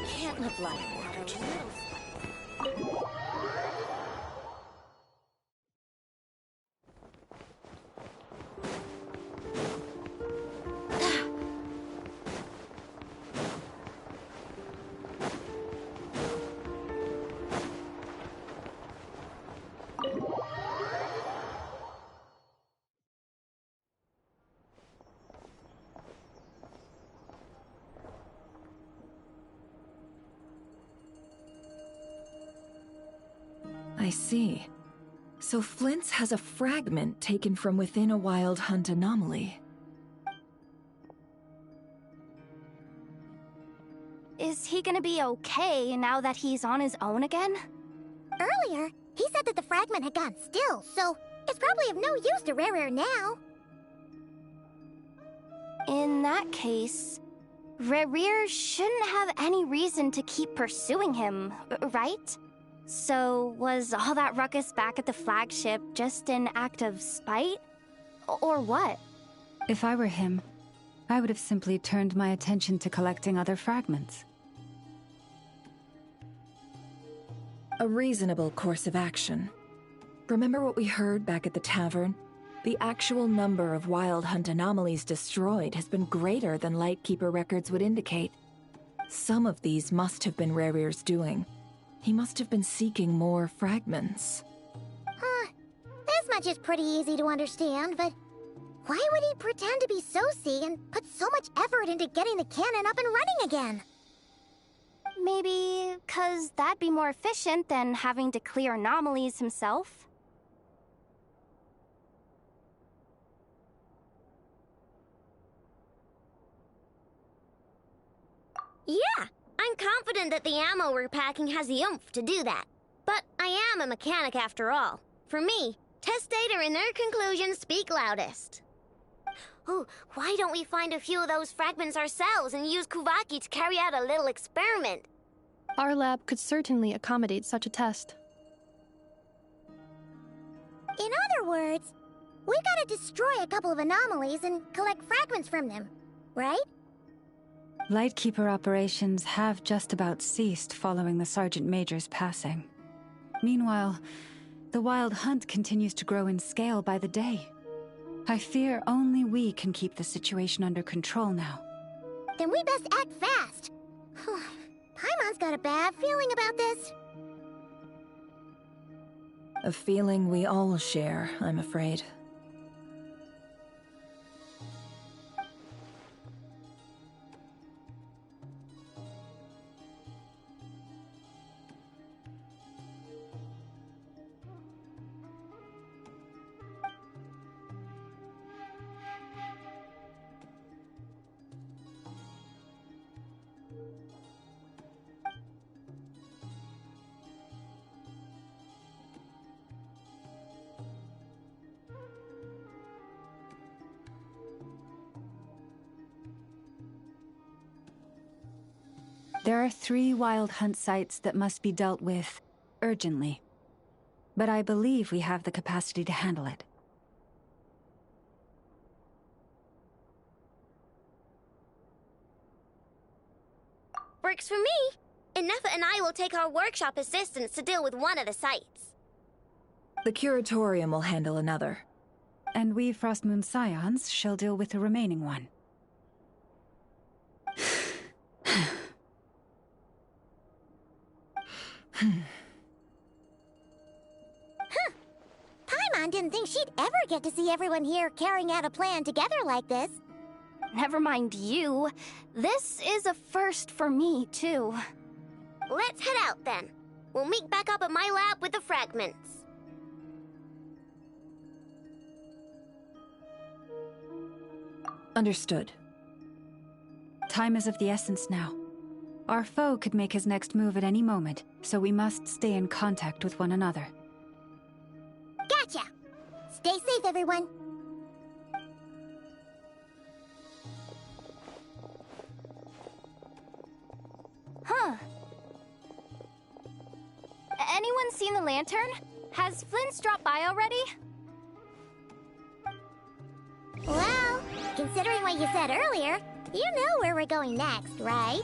Can't live life without a little spice. I see. So Flint's has a fragment taken from within a Wild Hunt anomaly. Is he gonna be okay now that he's on his own again? Earlier, he said that the fragment had gone still, so it's probably of no use to Rerir now. In that case, Rerir shouldn't have any reason to keep pursuing him, right? So, was all that ruckus back at the flagship just an act of spite? Or what? If I were him, I would have simply turned my attention to collecting other fragments. A reasonable course of action. Remember what we heard back at the tavern? The actual number of Wild Hunt anomalies destroyed has been greater than Lightkeeper records would indicate. Some of these must have been Rerir's doing. He must have been seeking more fragments. This much is pretty easy to understand, but why would he pretend to be Soci and put so much effort into getting the cannon up and running again? Maybe 'cause that'd be more efficient than having to clear anomalies himself? Yeah, I'm confident that the ammo we're packing has the oomph to do that. But I am a mechanic after all. For me, test data and their conclusions speak loudest. Ooh, why don't we find a few of those fragments ourselves and use Kuvaki to carry out a little experiment? Our lab could certainly accommodate such a test. In other words, we gotta destroy a couple of anomalies and collect fragments from them, right? Lightkeeper operations have just about ceased following the Sergeant Major's passing. Meanwhile, the Wild Hunt continues to grow in scale by the day. I fear only we can keep the situation under control now. Then we best act fast. Paimon's got a bad feeling about this. A feeling we all share, I'm afraid. There are 3 Wild Hunt sites that must be dealt with urgently. But I believe we have the capacity to handle it. Works for me. Ineffa and I will take our workshop assistants to deal with one of the sites. The Curatorium will handle another. And we Frostmoon Scions shall deal with the remaining one. Paimon didn't think she'd ever get to see everyone here carrying out a plan together like this. Never mind you. This is a first for me, too. Let's head out, then. We'll meet back up at my lab with the fragments. Understood. Time is of the essence now. Our foe could make his next move at any moment, so we must stay in contact with one another. Gotcha! Stay safe, everyone. Huh. Anyone seen the lantern? Has Flint's dropped by already? Well, considering what you said earlier, you know where we're going next, right?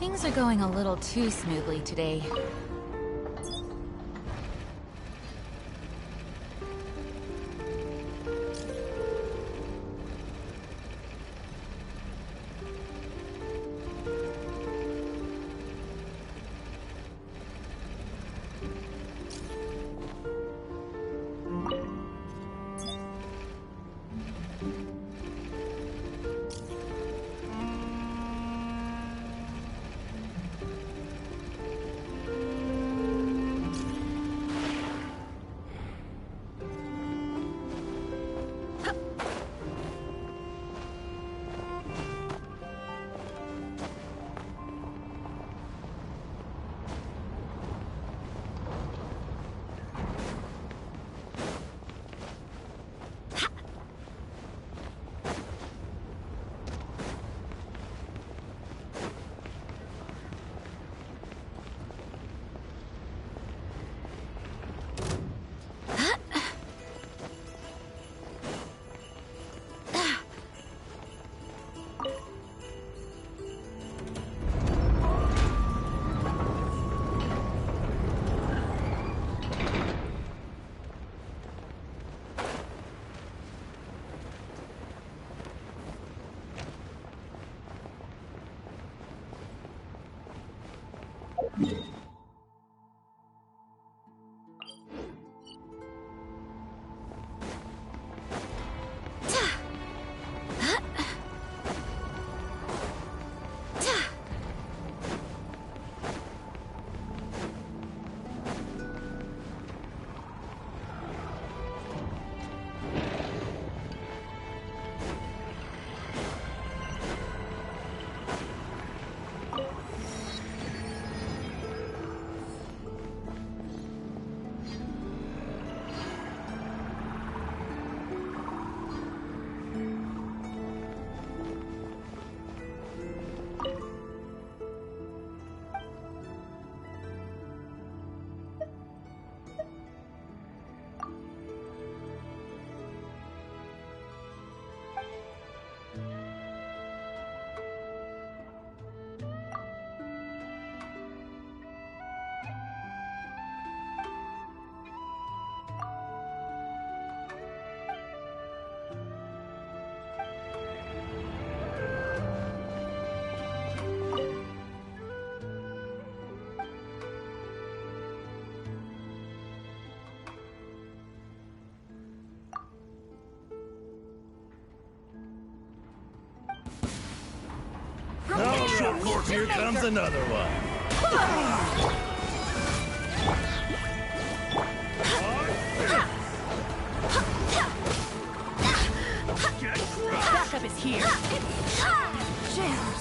Things are going a little too smoothly today. Oh, short fork, here comes another one. Backup is here. Jam.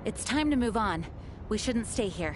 It's time to move on. We shouldn't stay here.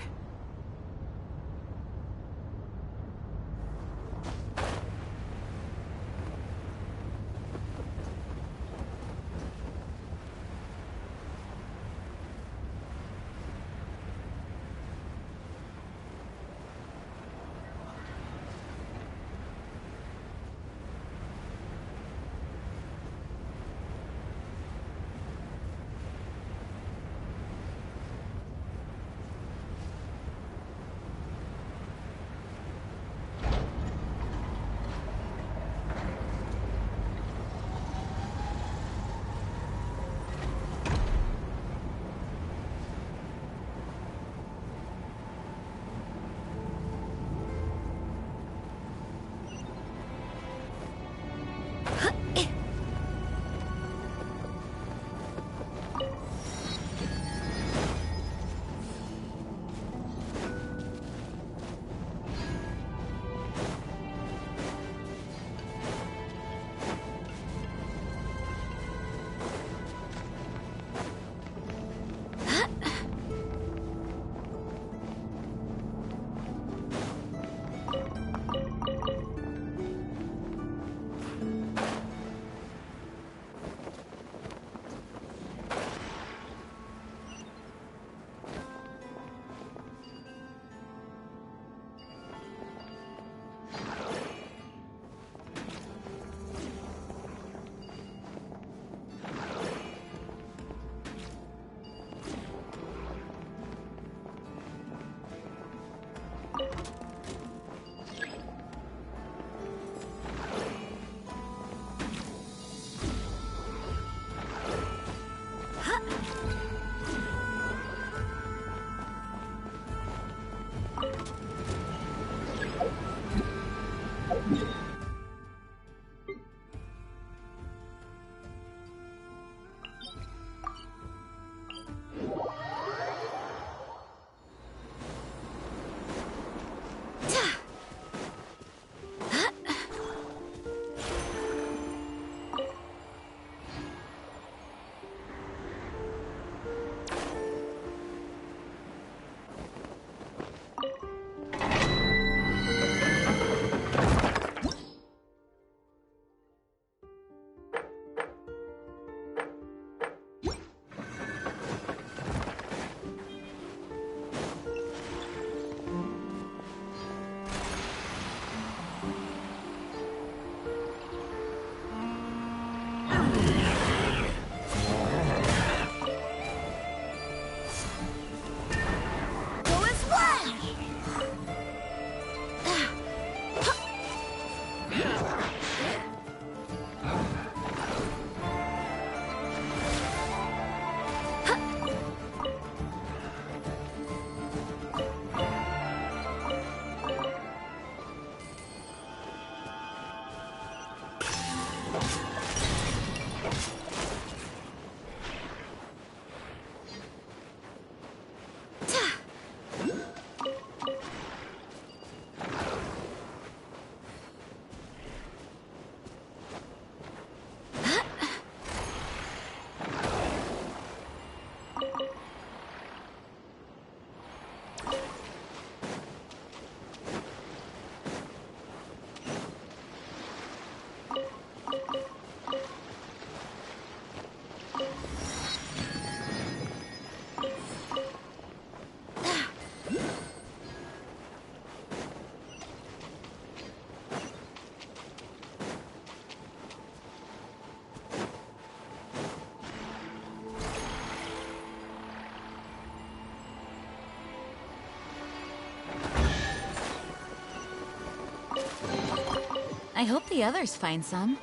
I hope the others find some.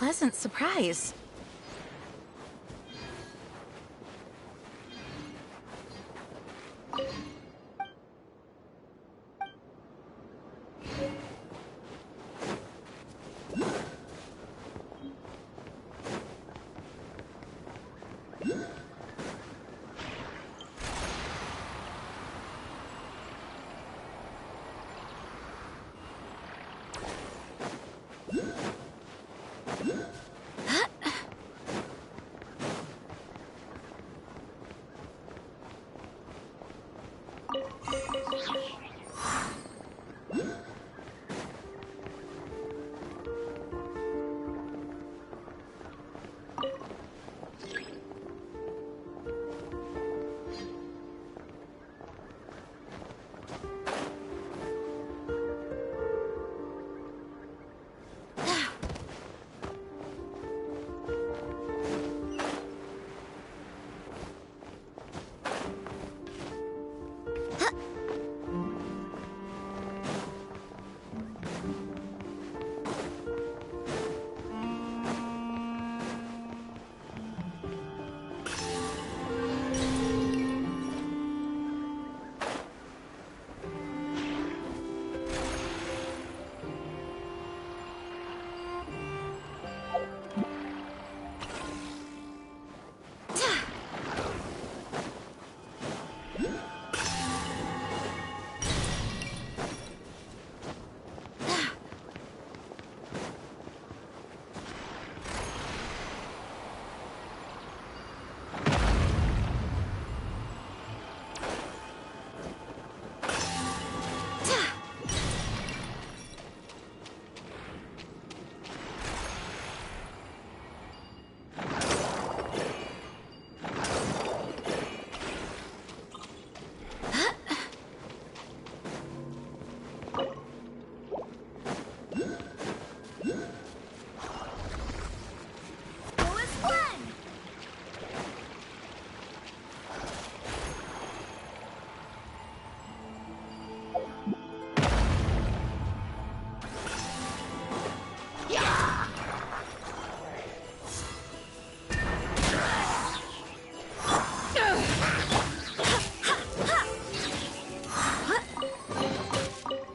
pleasant surprise.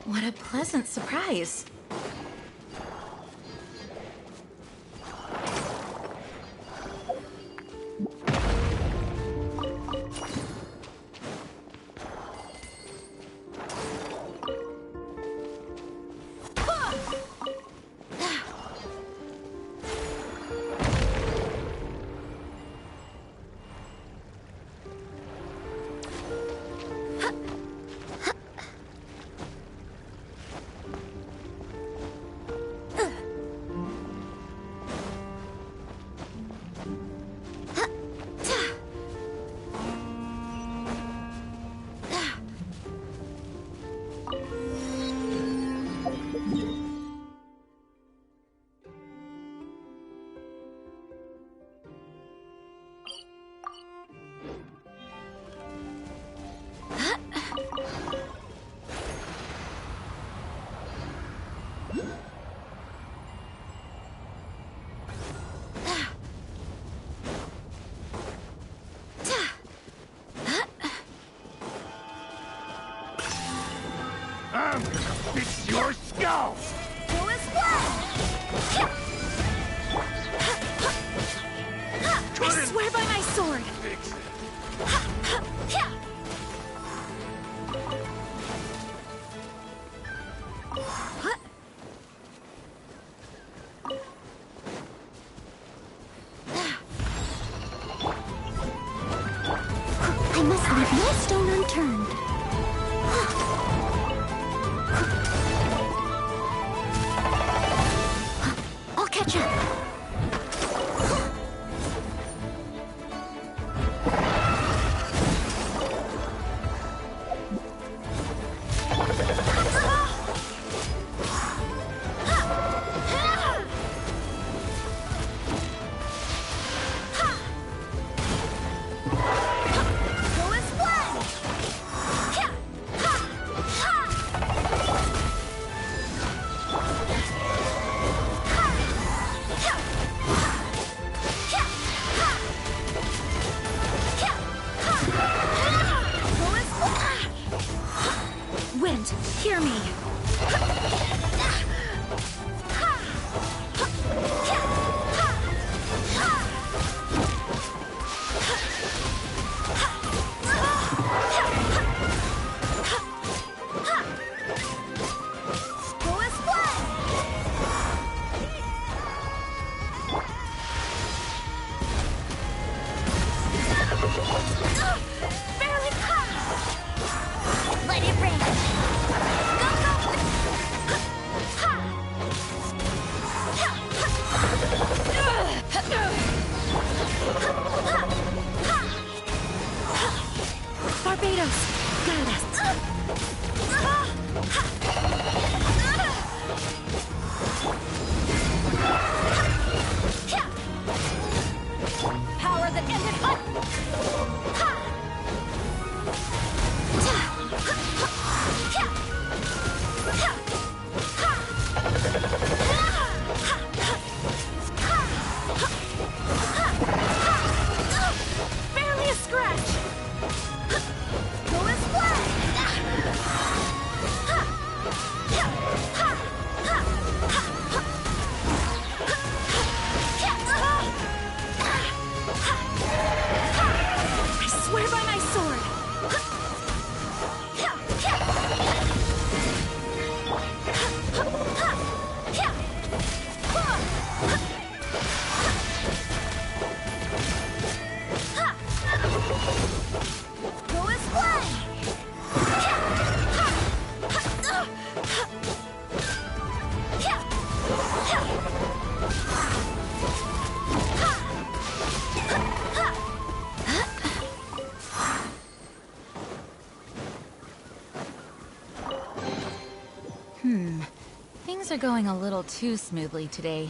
What a pleasant surprise. I'm gonna fix your skull! Do a splash! I swear by my sword! I must leave no stone unturned. I'll catch up. Wind, hear me! Let it rain! Go, go! Barbados! Guide us! Power that ended up! Barely a scratch! Go and splash! I swear by my sword! Go and splash! Things are going a little too smoothly today.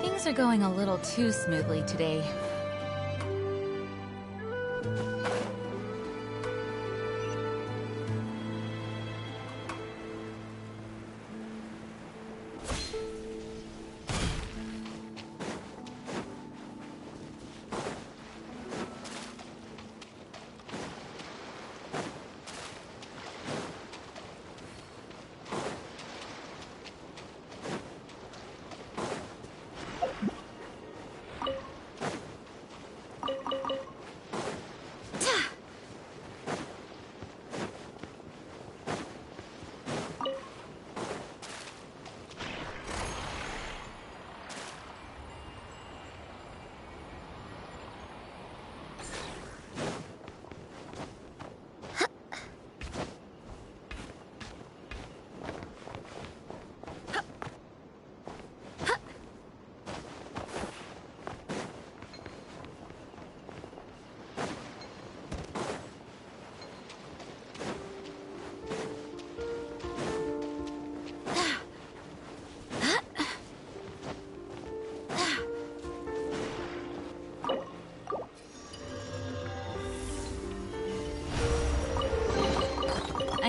Things are going a little too smoothly today.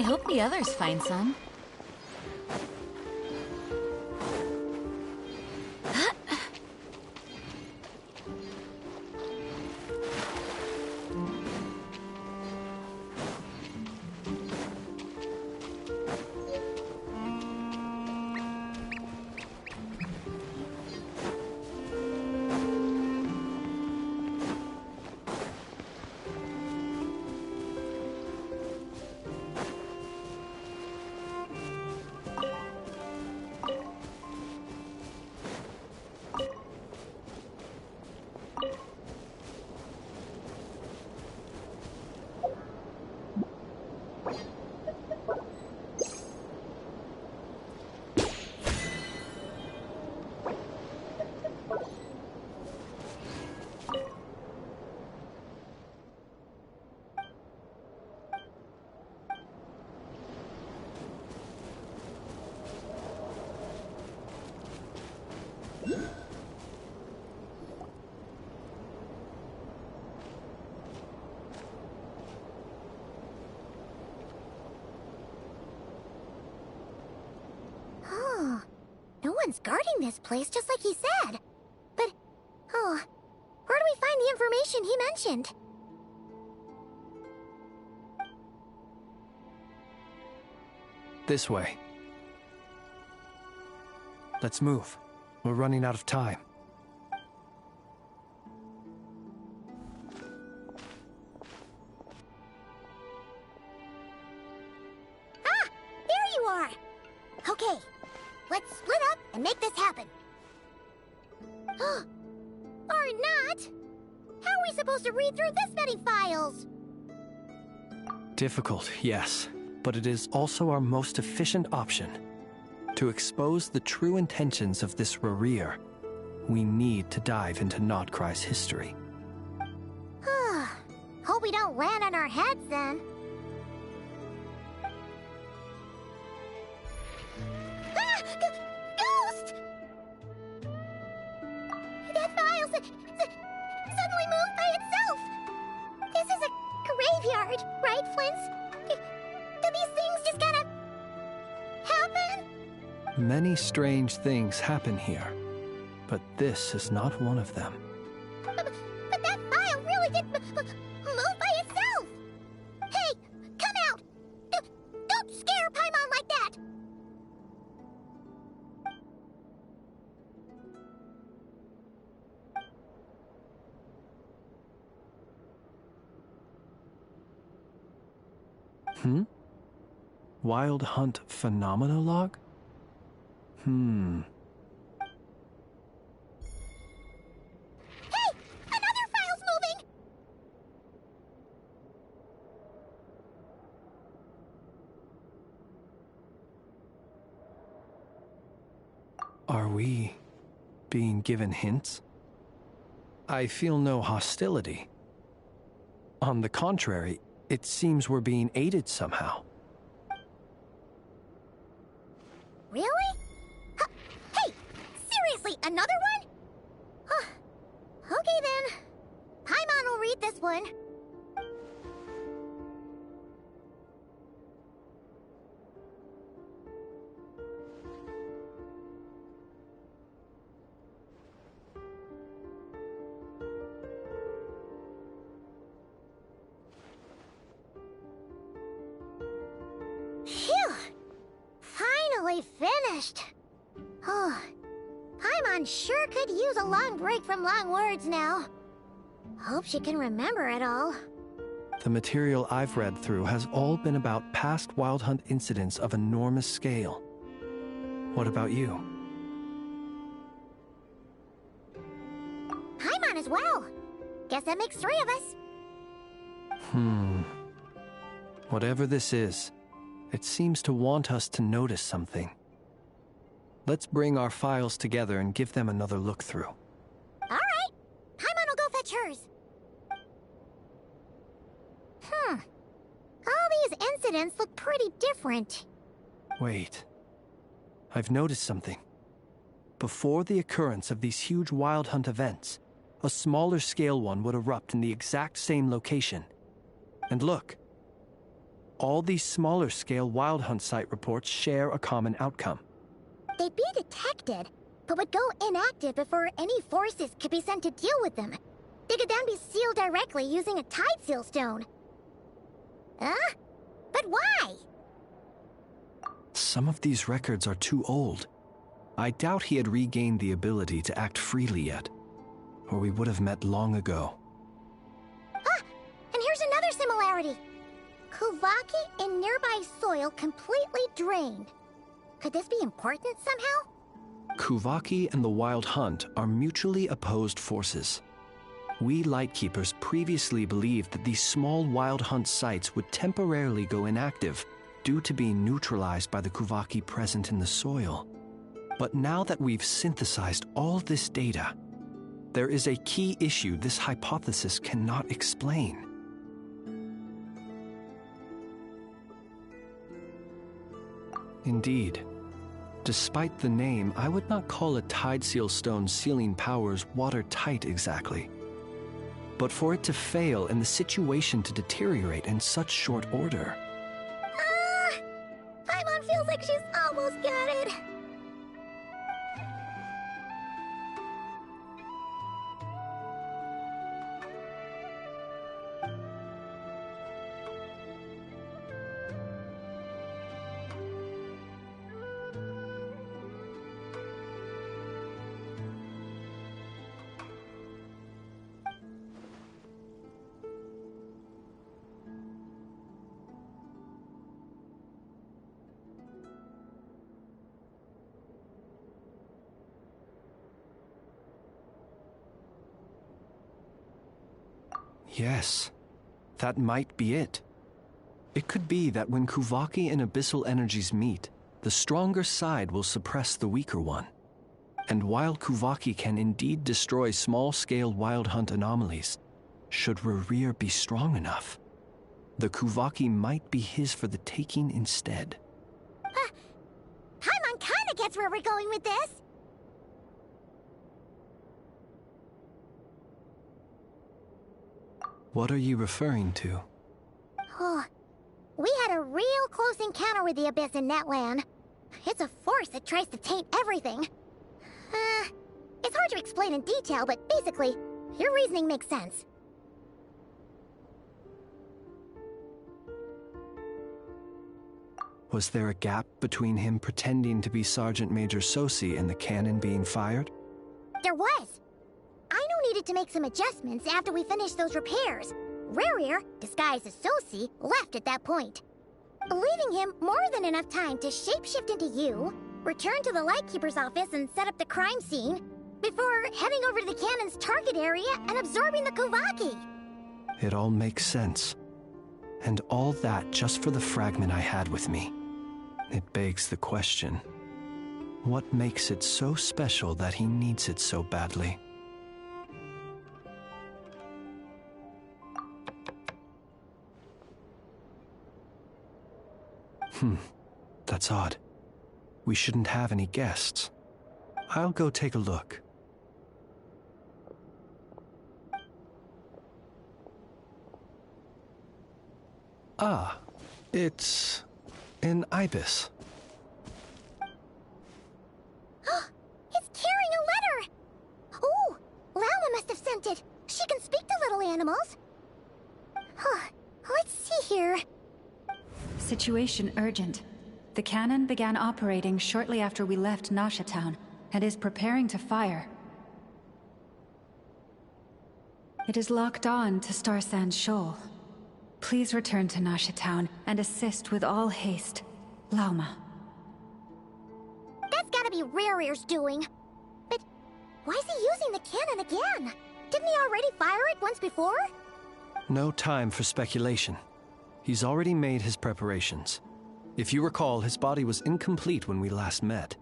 I hope the others find some. No one's guarding this place, just like he said. But, where do we find the information he mentioned? This way. Let's move. We're running out of time. Ah! There you are! Okay. Let's split up and make this happen. Or not! How are we supposed to read through this many files? Difficult, yes, but it is also our most efficient option. To expose the true intentions of this Rarir, we need to dive into Nod-Krai's history. Hope we don't land on our heads then. Ghost! That file suddenly moved by itself. This is a graveyard, right, Flints? Do these things just kind of happen? Many strange things happen here, but this is not one of them. But that file really did move by itself! Hey, come out! Don't scare Paimon like that! Wild Hunt Phenomenologue? Hey! Another file's moving! Are we being given hints? I feel no hostility. On the contrary, it seems we're being aided somehow. Really? Hey! Seriously, another one? Okay then. Paimon will read this one. Phew! Finally finished. Paimon sure could use a long break from long words now. Hope she can remember it all. The material I've read through has all been about past Wild Hunt incidents of enormous scale. What about you? Paimon as well. Guess that makes 3 of us. Whatever this is, it seems to want us to notice something. Let's bring our files together and give them another look through. All right. Paimon will go fetch hers. All these incidents look pretty different. Wait. I've noticed something. Before the occurrence of these huge Wild Hunt events, a smaller scale one would erupt in the exact same location. And look. all these smaller-scale Wild Hunt site reports share a common outcome. They'd be detected, but would go inactive before any forces could be sent to deal with them. They could then be sealed directly using a tide seal stone. Huh? But why? Some of these records are too old. I doubt he had regained the ability to act freely yet, or we would have met long ago. Ah! And here's another similarity. Kuvaki in nearby soil completely drained. Could this be important somehow? Kuvaki and the Wild Hunt are mutually opposed forces. We Lightkeepers previously believed that these small Wild Hunt sites would temporarily go inactive due to being neutralized by the Kuvaki present in the soil. But now that we've synthesized all this data, there is a key issue this hypothesis cannot explain. Indeed. Despite the name, I would not call a Tide Seal Stone's sealing powers watertight exactly. But for it to fail and the situation to deteriorate in such short order... Paimon feels like she's almost got it. Yes, that might be it. It could be that when Kuvaki and Abyssal energies meet, the stronger side will suppress the weaker one. And while Kuvaki can indeed destroy small-scale Wild Hunt anomalies, should Rerir be strong enough, the Kuvaki might be his for the taking instead. Paimon kinda gets where we're going with this. What are you referring to? Oh, we had a real close encounter with the Abyss in Netland. It's a force that tries to taint everything. It's hard to explain in detail, but basically, your reasoning makes sense. Was there a gap between him pretending to be Sergeant Major Sosi and the cannon being fired? There was. Aino needed to make some adjustments after we finished those repairs. Rerir, disguised as Sosi, left at that point, leaving him more than enough time to shapeshift into you, return to the Lightkeeper's office and set up the crime scene, before heading over to the cannon's target area and absorbing the Kuvaki. It all makes sense. And all that just for the fragment I had with me. It begs the question, what makes it so special that he needs it so badly? That's odd. We shouldn't have any guests. I'll go take a look. Ah, it's an ibis. It's carrying a letter! Ooh, Lama must have sent it. She can speak to little animals. Let's see here. Situation urgent. The cannon began operating shortly after we left Nasha Town and is preparing to fire. It is locked on to Star Sand Shoal. Please return to Nasha Town and assist with all haste. Lauma. That's gotta be Rerir's doing. But why is he using the cannon again? Didn't he already fire it once before? No time for speculation. He's already made his preparations. If you recall, his body was incomplete when we last met.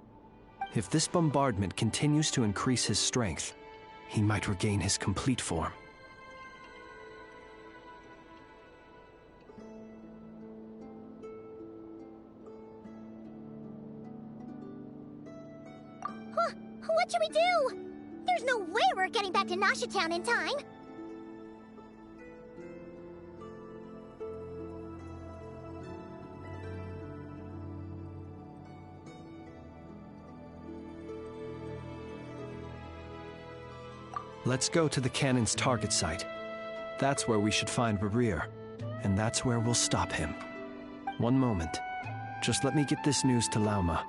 If this bombardment continues to increase his strength, he might regain his complete form. What should we do? There's no way we're getting back to Nasha Town in time. Let's go to the cannon's target site. That's where we should find Rerir, and that's where we'll stop him. One moment. Just let me get this news to Lauma.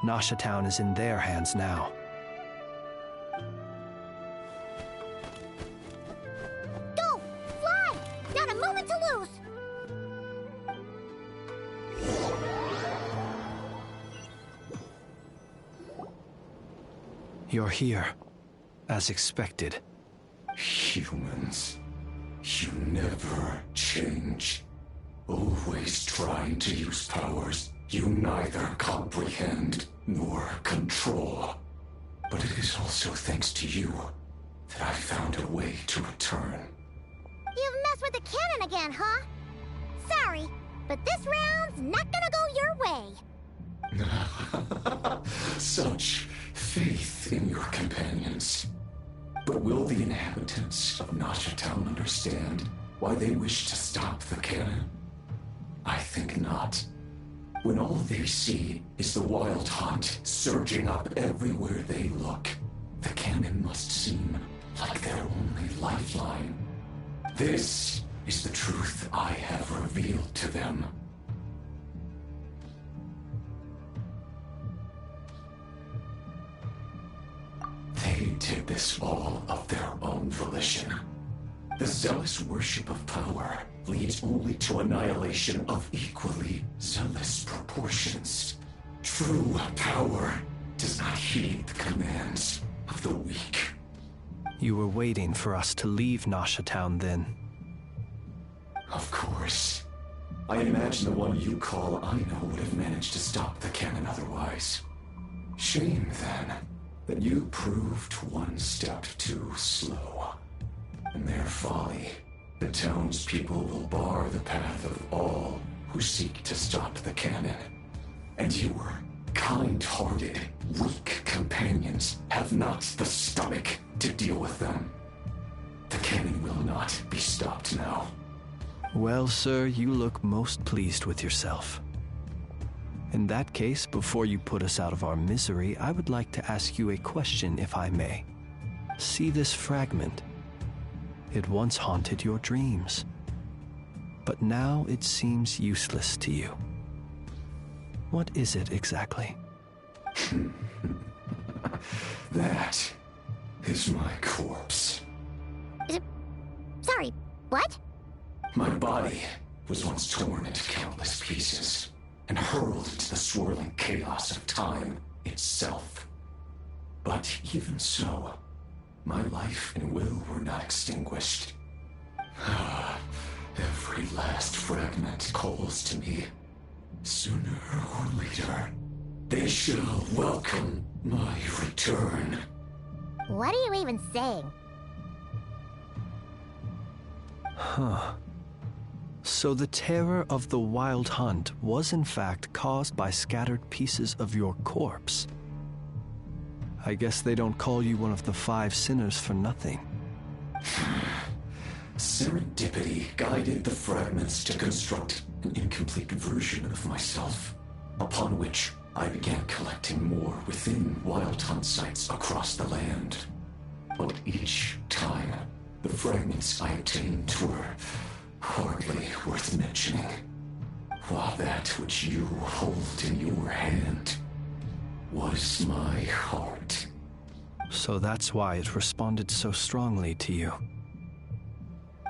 Nasha Town is in their hands now. Go! Fly! Not a moment to lose! You're here, as expected. Humans, you never change. Always trying to use powers you neither comprehend nor control. But it is also thanks to you that I found a way to return. You've messed with the cannon again, huh? Sorry, but this round's not gonna go your way. Such faith in your companions. But will the inhabitants of Nasha Town understand why they wish to stop the cannon? I think not. When all they see is the Wild Hunt surging up everywhere they look, the cannon must seem like their only lifeline. This is the truth I have revealed to them. They did this all of their own volition. The zealous worship of power leads only to annihilation of equally zealous proportions. True power does not heed the commands of the weak. You were waiting for us to leave Nasha Town then. Of course. I imagine the one you call Aino would have managed to stop the cannon otherwise. Shame, then, that you proved one step too slow. In their folly, the townspeople will bar the path of all who seek to stop the cannon. And your kind-hearted, weak companions have not the stomach to deal with them. The cannon will not be stopped now. Well, sir, you look most pleased with yourself. In that case, before you put us out of our misery, I would like to ask you a question, if I may. See this fragment? It once haunted your dreams, but now it seems useless to you. What is it exactly? That is my corpse. Sorry, what? My body was once torn into countless pieces and hurled into the swirling chaos of time itself. But even so, my life and will were not extinguished. Every last fragment calls to me. Sooner or later, they shall welcome my return. What are you even saying? Huh. So the terror of the Wild Hunt was in fact caused by scattered pieces of your corpse. I guess they don't call you one of the 5 sinners for nothing. Serendipity guided the fragments to construct an incomplete version of myself, upon which I began collecting more within Wild Hunt sites across the land. But each time, the fragments I obtained were hardly worth mentioning, while that which you hold in your hand was my heart. So that's why it responded so strongly to you.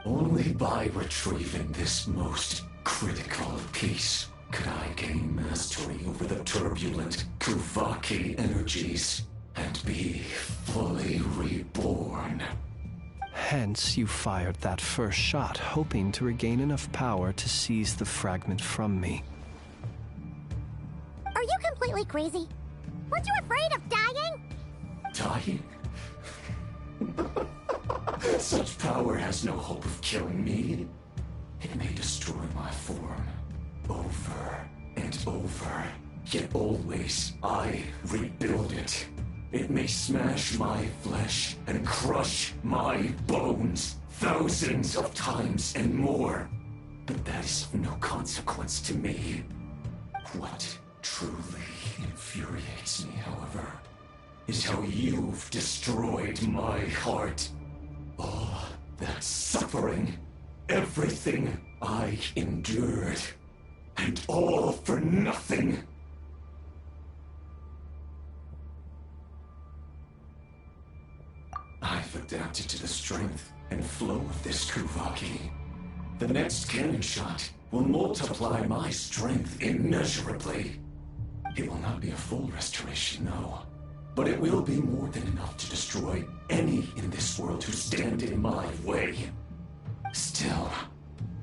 Only by retrieving this most critical piece could I gain mastery over the turbulent Kuvaki energies and be fully reborn. Hence, you fired that first shot, hoping to regain enough power to seize the fragment from me. Are you completely crazy? Weren't you afraid of dying? Dying? Such power has no hope of killing me. It may destroy my form over and over, yet always I rebuild it. It may smash my flesh and crush my bones thousands of times and more, but that is of no consequence to me. What truly infuriates me, however, is how you've destroyed my heart. All that suffering, everything I endured, and all for nothing. I've adapted to the strength and flow of this Kuvaki. The next cannon shot will multiply my strength immeasurably. It will not be a full restoration, no. But it will be more than enough to destroy any in this world who stand in my way. Still,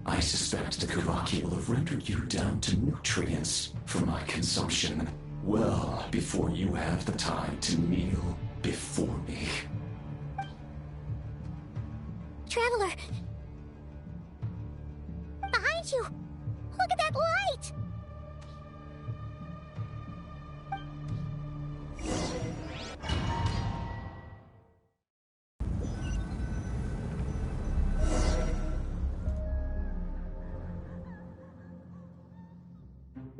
I suspect the Kuvaki will have rendered you down to nutrients for my consumption well before you have the time to kneel before me. Traveler! Behind you! Look at that light!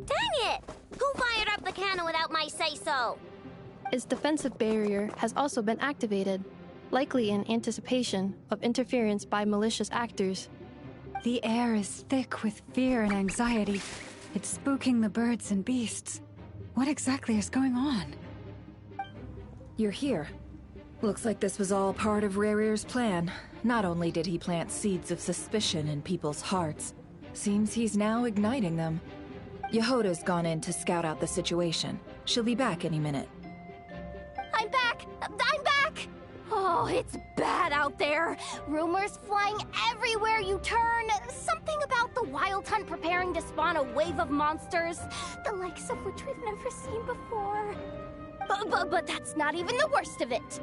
Dang it! Who fired up the cannon without my say-so? Its defensive barrier has also been activated, likely in anticipation of interference by malicious actors. The air is thick with fear and anxiety. It's spooking the birds and beasts. What exactly is going on? You're here. Looks like this was all part of Rerir's plan. Not only did he plant seeds of suspicion in people's hearts, seems he's now igniting them. Yehoda's gone in to scout out the situation. She'll be back any minute. I'm back! I'm back! Oh, it's bad out there. Rumors flying everywhere you turn. Something about the Wild Hunt preparing to spawn a wave of monsters, the likes of which we've never seen before. But that's not even the worst of it.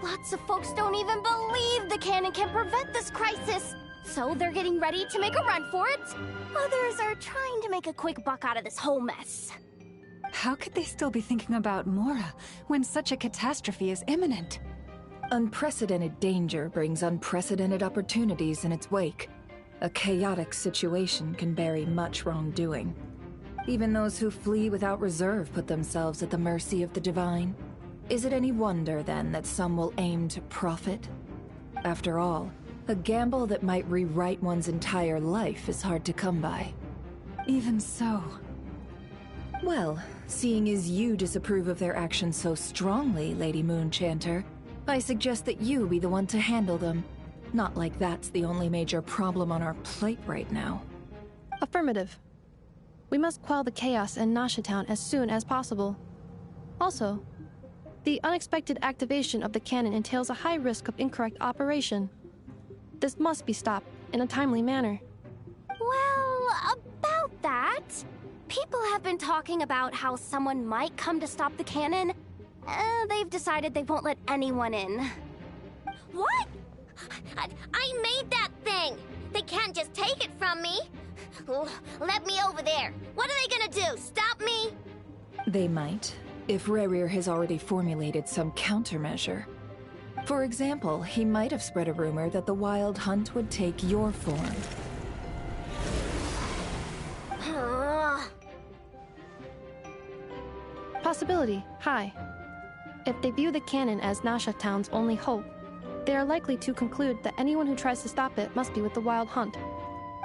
Lots of folks don't even believe the cannon can prevent this crisis. So they're getting ready to make a run for it. Others are trying to make a quick buck out of this whole mess. How could they still be thinking about Mora when such a catastrophe is imminent? Unprecedented danger brings unprecedented opportunities in its wake. A chaotic situation can bury much wrongdoing. Even those who flee without reserve put themselves at the mercy of the divine. Is it any wonder, then, that some will aim to profit? After all, a gamble that might rewrite one's entire life is hard to come by. Even so. Well, seeing as you disapprove of their actions so strongly, Lady Moonchanter, I suggest that you be the one to handle them. Not like that's the only major problem on our plate right now. Affirmative. We must quell the chaos in Nasha Town as soon as possible. Also, the unexpected activation of the cannon entails a high risk of incorrect operation. This must be stopped in a timely manner. Well, about that, people have been talking about how someone might come to stop the cannon. They've decided they won't let anyone in. What? I made that thing! They can't just take it from me! Let me over there! What are they gonna do, stop me? They might, if Rerir has already formulated some countermeasure. For example, he might have spread a rumor that the Wild Hunt would take your form. Possibility high. If they view the cannon as Nasha Town's only hope, they are likely to conclude that anyone who tries to stop it must be with the Wild Hunt.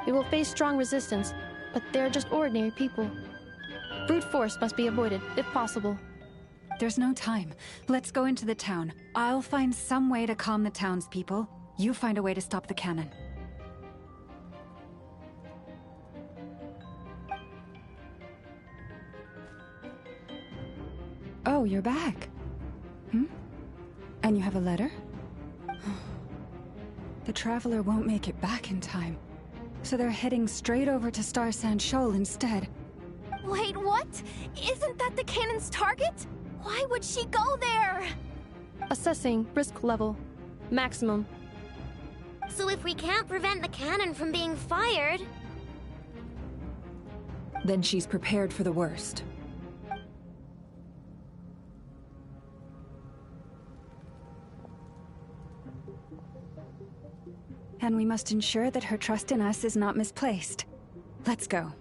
It will face strong resistance, but they're just ordinary people. Brute force must be avoided, if possible. There's no time. Let's go into the town. I'll find some way to calm the townspeople. You find a way to stop the cannon. Oh, you're back. And you have a letter? The Traveler won't make it back in time. So they're heading straight over to Star Sand Shoal instead. Wait, what? Isn't that the cannon's target? Why would she go there? Assessing risk level. Maximum. So if we can't prevent the cannon from being fired... Then she's prepared for the worst. And we must ensure that her trust in us is not misplaced. Let's go.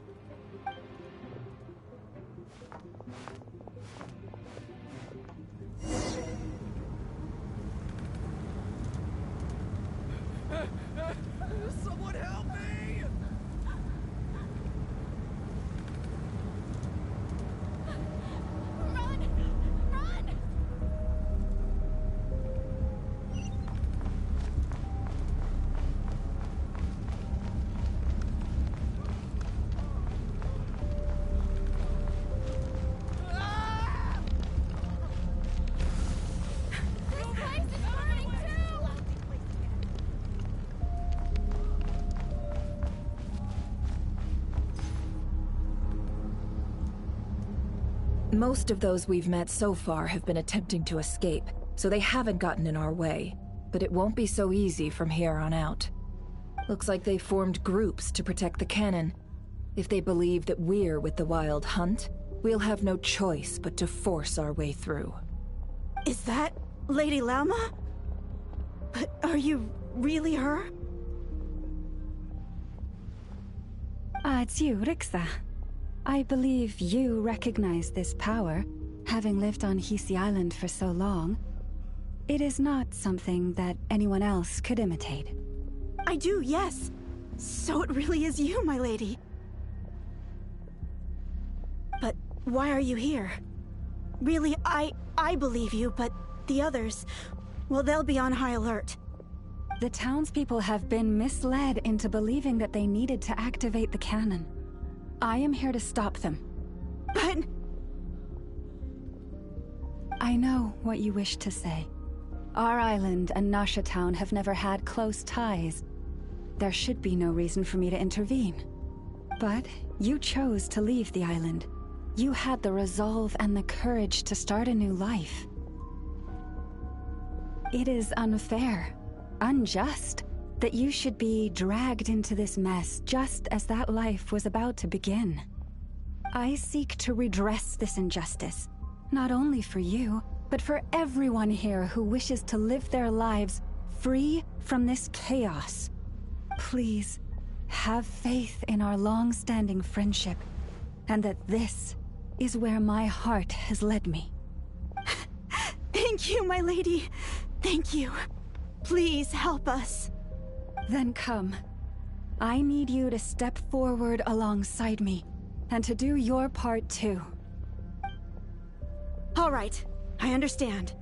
Most of those we've met so far have been attempting to escape, so they haven't gotten in our way. But it won't be so easy from here on out. Looks like they formed groups to protect the cannon. If they believe that we're with the Wild Hunt, we'll have no choice but to force our way through. Is that Lady Lauma? But are you really her? It's you, Rixa. I believe you recognize this power, having lived on Hisi Island for so long. It is not something that anyone else could imitate. I do, yes. So it really is you, my lady. But why are you here? Really, I believe you, but the others, well, they'll be on high alert. The townspeople have been misled into believing that they needed to activate the cannon. I am here to stop them. But... I know what you wish to say. Our island and Nasha Town have never had close ties. There should be no reason for me to intervene. But you chose to leave the island. You had the resolve and the courage to start a new life. It is unfair, unjust, that you should be dragged into this mess just as that life was about to begin. I seek to redress this injustice, not only for you, but for everyone here who wishes to live their lives free from this chaos. Please, have faith in our long-standing friendship, and that this is where my heart has led me. Thank you, my lady. Thank you. Please help us. Then come. I need you to step forward alongside me, and to do your part too. All right. I understand.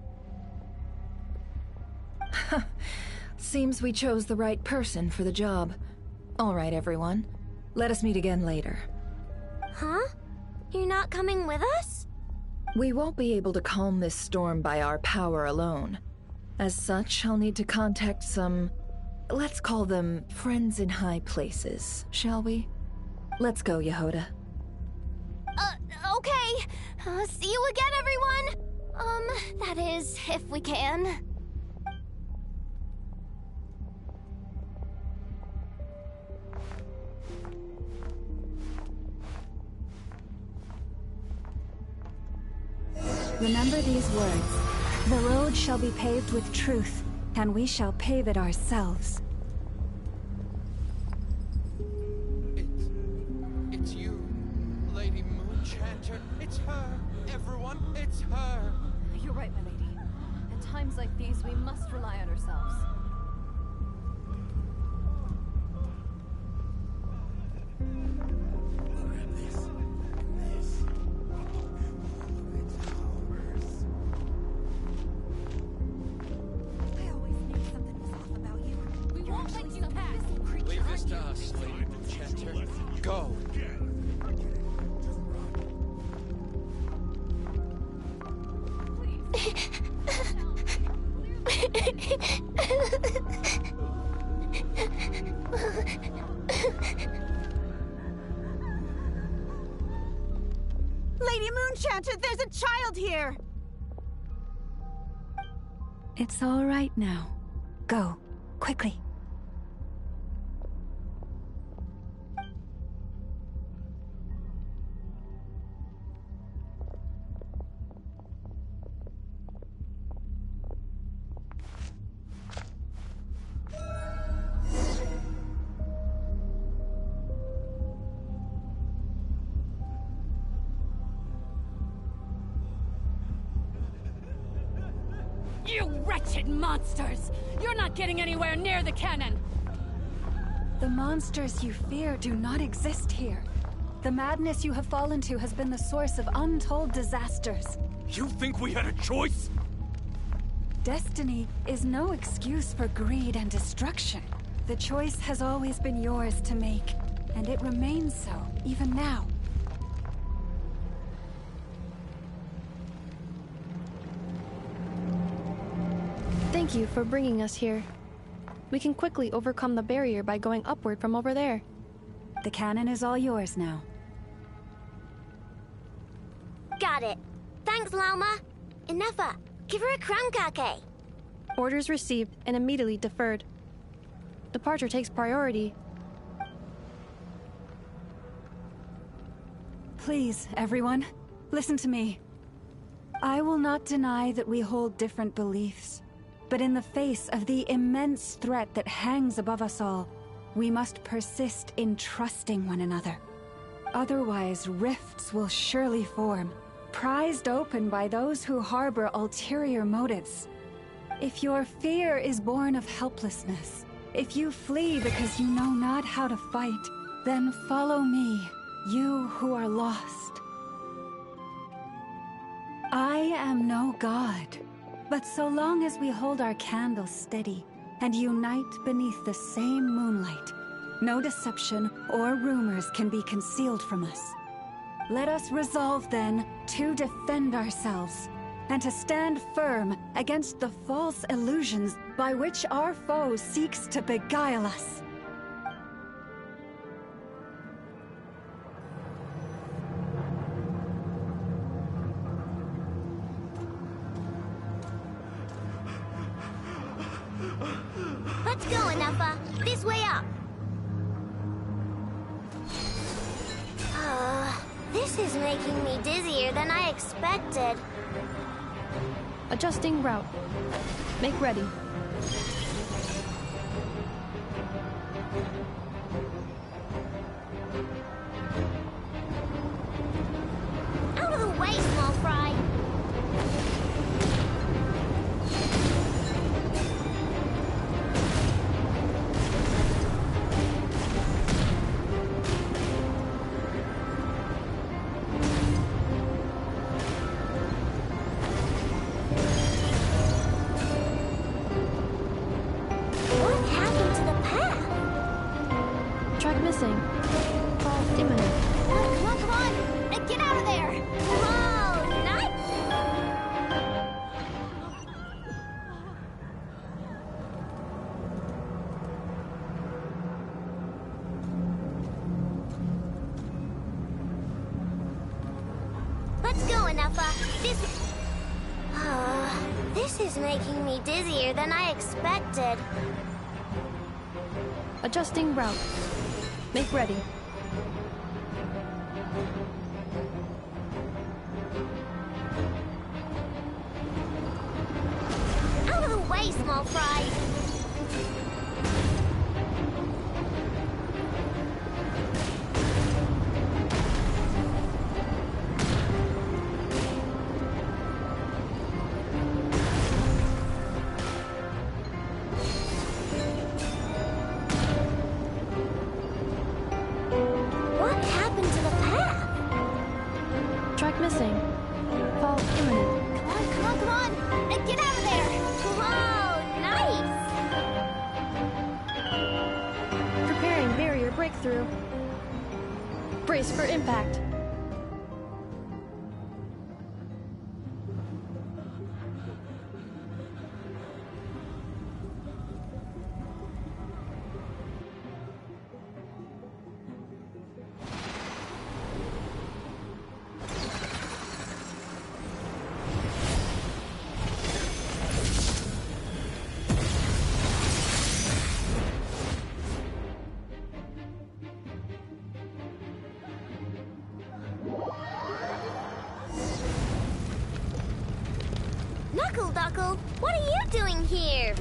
Seems we chose the right person for the job. All right, everyone. Let us meet again later. Huh? You're not coming with us? We won't be able to calm this storm by our power alone. As such, I'll need to contact some... let's call them friends in high places, shall we? Let's go, Yehoda. Okay. See you again, everyone! That is, if we can. Remember these words. The road shall be paved with truth, and we shall pave it ourselves. It's you, Lady Moonchanter. It's her. Everyone, it's her. You're right, my lady. At times like these, we must rely on ourselves. Leave this to us, Lady Moonchanter. Go. Lady Moonchanter, there's a child here! It's all right now. Go, quickly. You wretched monsters! You're not getting anywhere near the cannon! The monsters you fear do not exist here. The madness you have fallen to has been the source of untold disasters. You think we had a choice? Destiny is no excuse for greed and destruction. The choice has always been yours to make, and it remains so, even now. Thank you for bringing us here. We can quickly overcome the barrier by going upward from over there. The cannon is all yours now. Got got it. Thanks, Lauma. Inefa, give her a crumb cake. Orders received and immediately deferred. Departure takes priority. Please, everyone, listen to me. I will not deny that we hold different beliefs, but in the face of the immense threat that hangs above us all, we must persist in trusting one another. Otherwise, rifts will surely form, prized open by those who harbor ulterior motives. If your fear is born of helplessness, if you flee because you know not how to fight, then follow me, you who are lost. I am no god, but so long as we hold our candles steady and unite beneath the same moonlight, no deception or rumors can be concealed from us. Let us resolve then to defend ourselves and to stand firm against the false illusions by which our foe seeks to beguile us. Let's go, Inefa. This way up. This is making me dizzier than I expected. Adjusting route. Make ready. Out of the way, small fry. Let's go, Inefa. This is making me dizzier than I expected. Adjusting route. Make ready. Out of the way, small fry. Missing. Fall imminent. Come on! And get out of there! Whoa, nice! Preparing barrier breakthrough. Brace for impact. Knuckle, what are you doing here?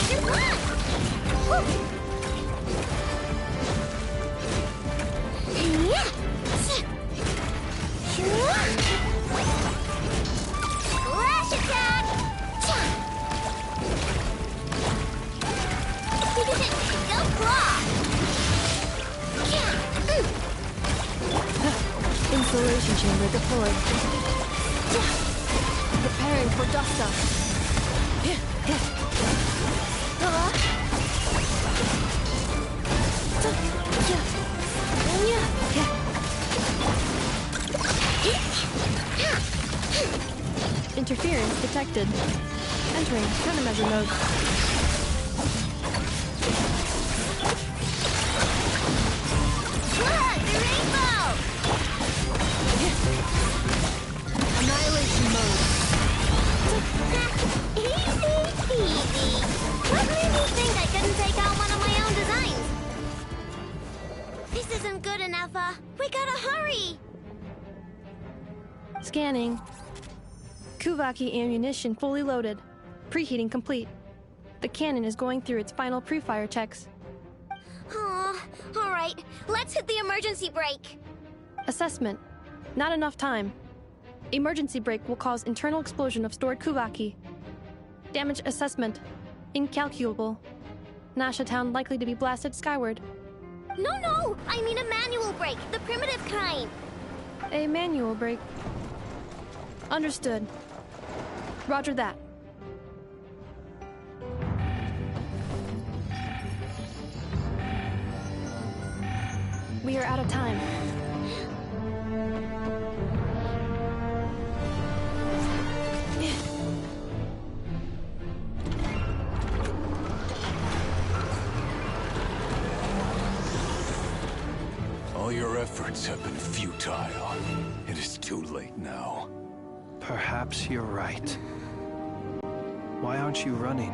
Good luck! Flash attack! Go claw! Insulation chamber deployed. Preparing for dust-up. Interference detected. Entering countermeasure mode. Look! Tifa. We gotta hurry. Scanning. Kuvaki ammunition fully loaded. Preheating complete. The cannon is going through its final pre-fire checks. Aw, all right. Let's hit the emergency brake. Assessment. Not enough time. Emergency brake will cause internal explosion of stored Kuvaki. Damage assessment. Incalculable. Nasha Town likely to be blasted skyward. No! I mean a manual brake, the primitive kind. A manual brake. Understood. Roger that. We are out of time. All your efforts have been futile. It is too late now. Perhaps you're right. Why aren't you running?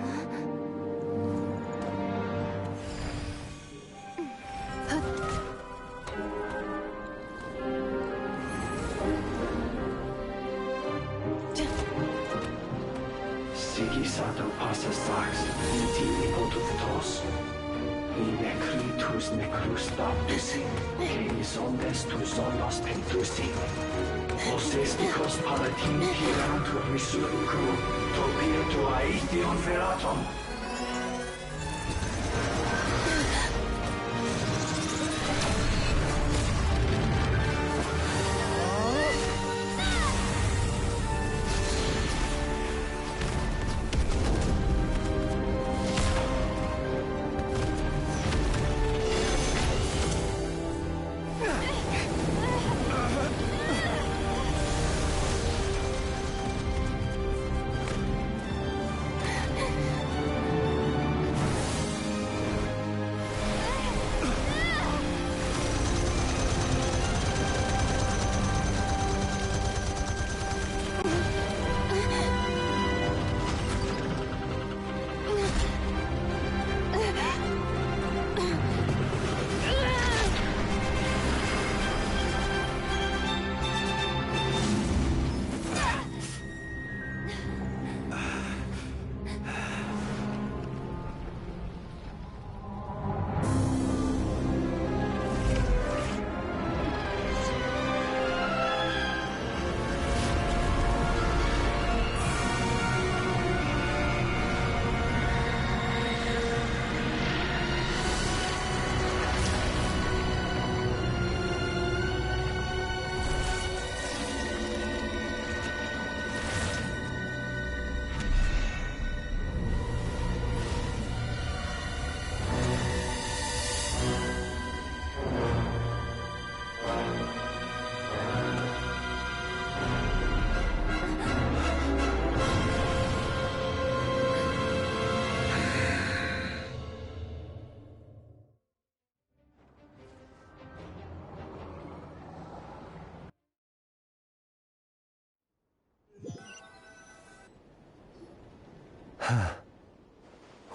Sigi sato passa sax, iti ipotuftos. Ni necritus necrus baptisi, que ondes tu zonos pentusi. Osesticos palatini piratur resurrecum, topir aetion feratum.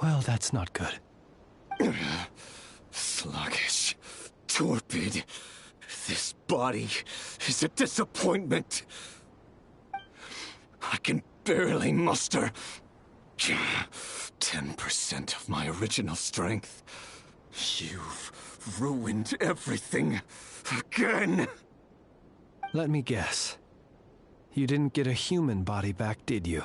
Well, that's not good. Sluggish. Torpid. This body is a disappointment. I can barely muster 10% of my original strength. You've ruined everything again. Let me guess. You didn't get a human body back, did you?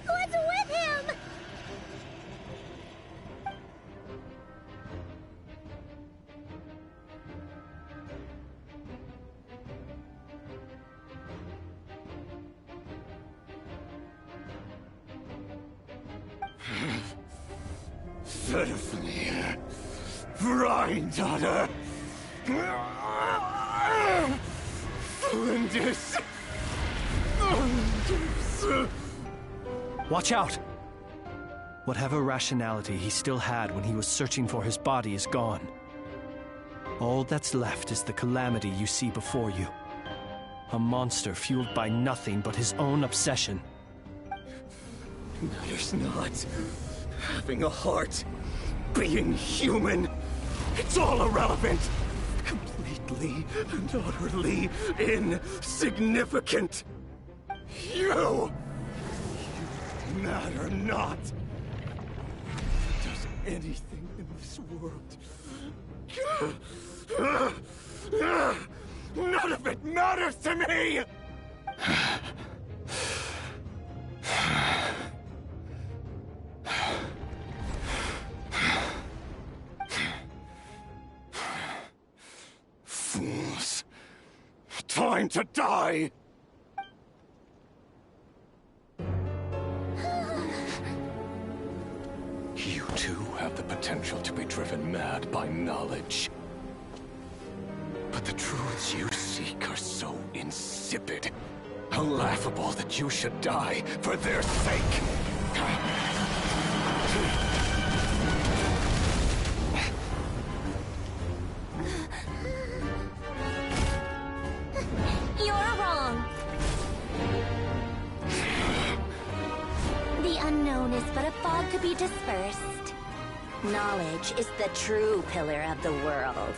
What's with him? Verfnir. Granddaughter. Flinders. Watch out! Whatever rationality he still had when he was searching for his body is gone. All that's left is the calamity you see before you. A monster fueled by nothing but his own obsession. Matters not. Having a heart, being human, it's all irrelevant. Completely and utterly insignificant. You matter not. Does anything in this world. None of it matters to me! Fools. Time to die! You too have the potential to be driven mad by knowledge. But the truths you seek are so insipid, laughable that you should die for their sake. You're wrong. The unknown is but a fog to be dispersed. Knowledge is the true pillar of the world.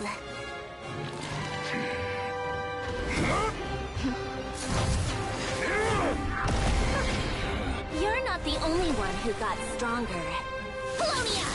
You're not the only one who got stronger. Polonia!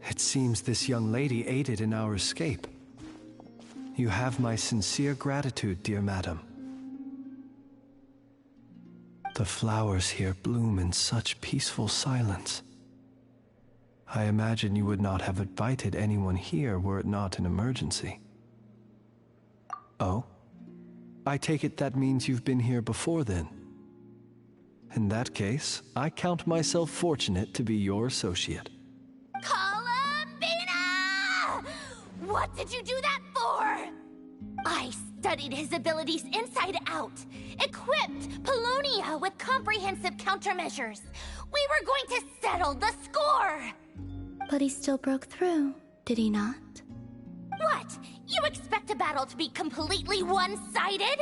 It seems this young lady aided in our escape. You have my sincere gratitude, dear madam. The flowers here bloom in such peaceful silence. I imagine you would not have invited anyone here were it not an emergency. Oh? I take it that means you've been here before then. In that case, I count myself fortunate to be your associate. What did you do that for? I studied his abilities inside out, equipped Polonia with comprehensive countermeasures. We were going to settle the score! But he still broke through, did he not? What? You expect a battle to be completely one-sided?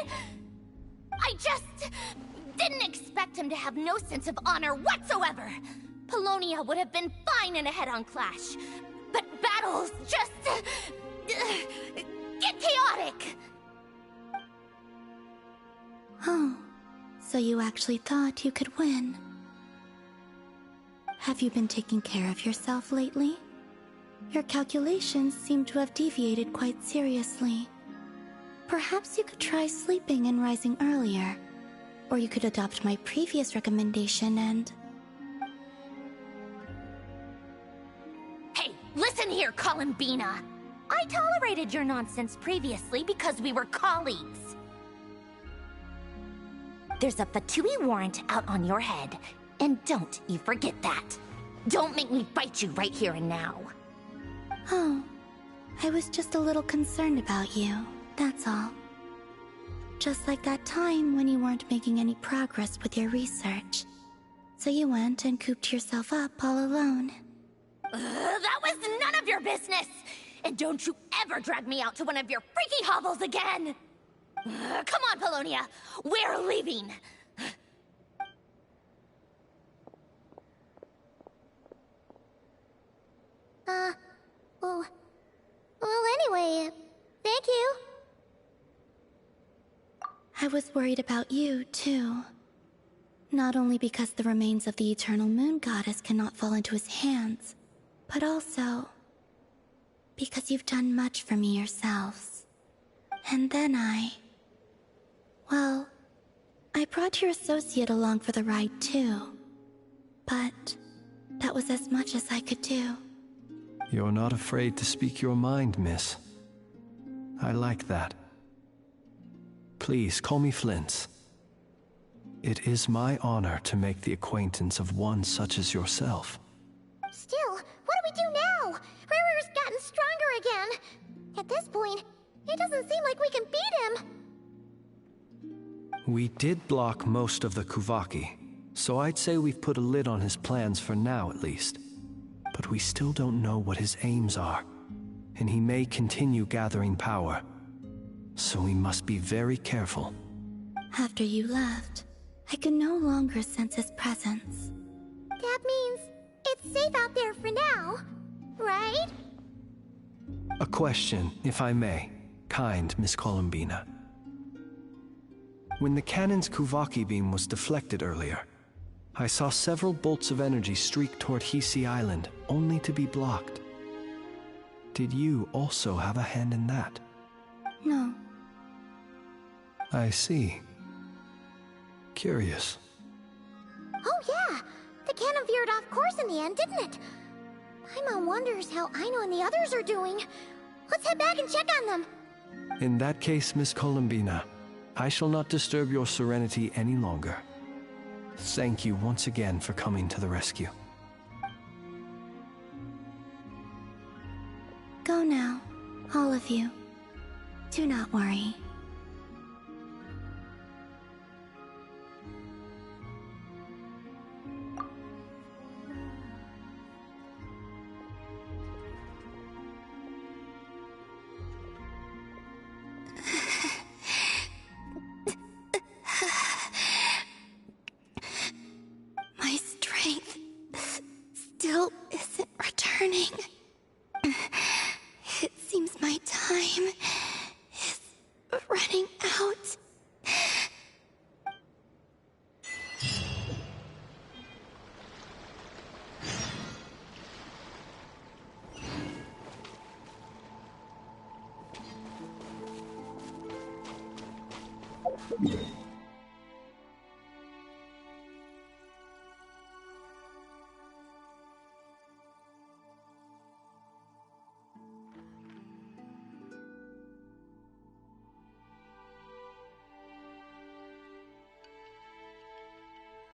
I just didn't expect him to have no sense of honor whatsoever. Polonia would have been fine in a head-on clash, but battles just get chaotic. Oh, so you actually thought you could win. Have you been taking care of yourself lately? Your calculations seem to have deviated quite seriously. Perhaps you could try sleeping and rising earlier. Or you could adopt my previous recommendation and... Hey, listen here, Columbina! I tolerated your nonsense previously because we were colleagues. There's a Fatui warrant out on your head, and don't you forget that. Don't make me fight you right here and now. Oh, I was just a little concerned about you, that's all. Just like that time when you weren't making any progress with your research. So you went and cooped yourself up all alone. That was none of your business! And don't you ever drag me out to one of your freaky hovels again! Come on, Polonia! We're leaving! Well, anyway, thank you. I was worried about you, too. Not only because the remains of the Eternal Moon Goddess cannot fall into his hands, but also because you've done much for me yourselves. And then well, I brought your associate along for the ride, too. But that was as much as I could do. You're not afraid to speak your mind, miss. I like that. Please, call me Flint. It is my honor to make the acquaintance of one such as yourself. Still, what do we do now? Rarer's gotten stronger again. At this point, it doesn't seem like we can beat him. We did block most of the Kuvaki, so I'd say we've put a lid on his plans for now at least. But we still don't know what his aims are, and he may continue gathering power. So we must be very careful. After you left, I could no longer sense his presence. That means it's safe out there for now, right? A question, if I may, kind Miss Columbina. When the cannon's Kuvaki beam was deflected earlier, I saw several bolts of energy streak toward Hisi Island, only to be blocked. Did you also have a hand in that? No. I see. Curious. Oh yeah! The cannon veered off course in the end, didn't it? Paimon wonders how Aino and the others are doing. Let's head back and check on them. In that case, Miss Columbina, I shall not disturb your serenity any longer. Thank you once again for coming to the rescue. Go now, all of you. Do not worry. My strength still isn't returning. It seems my time is running out. Yeah.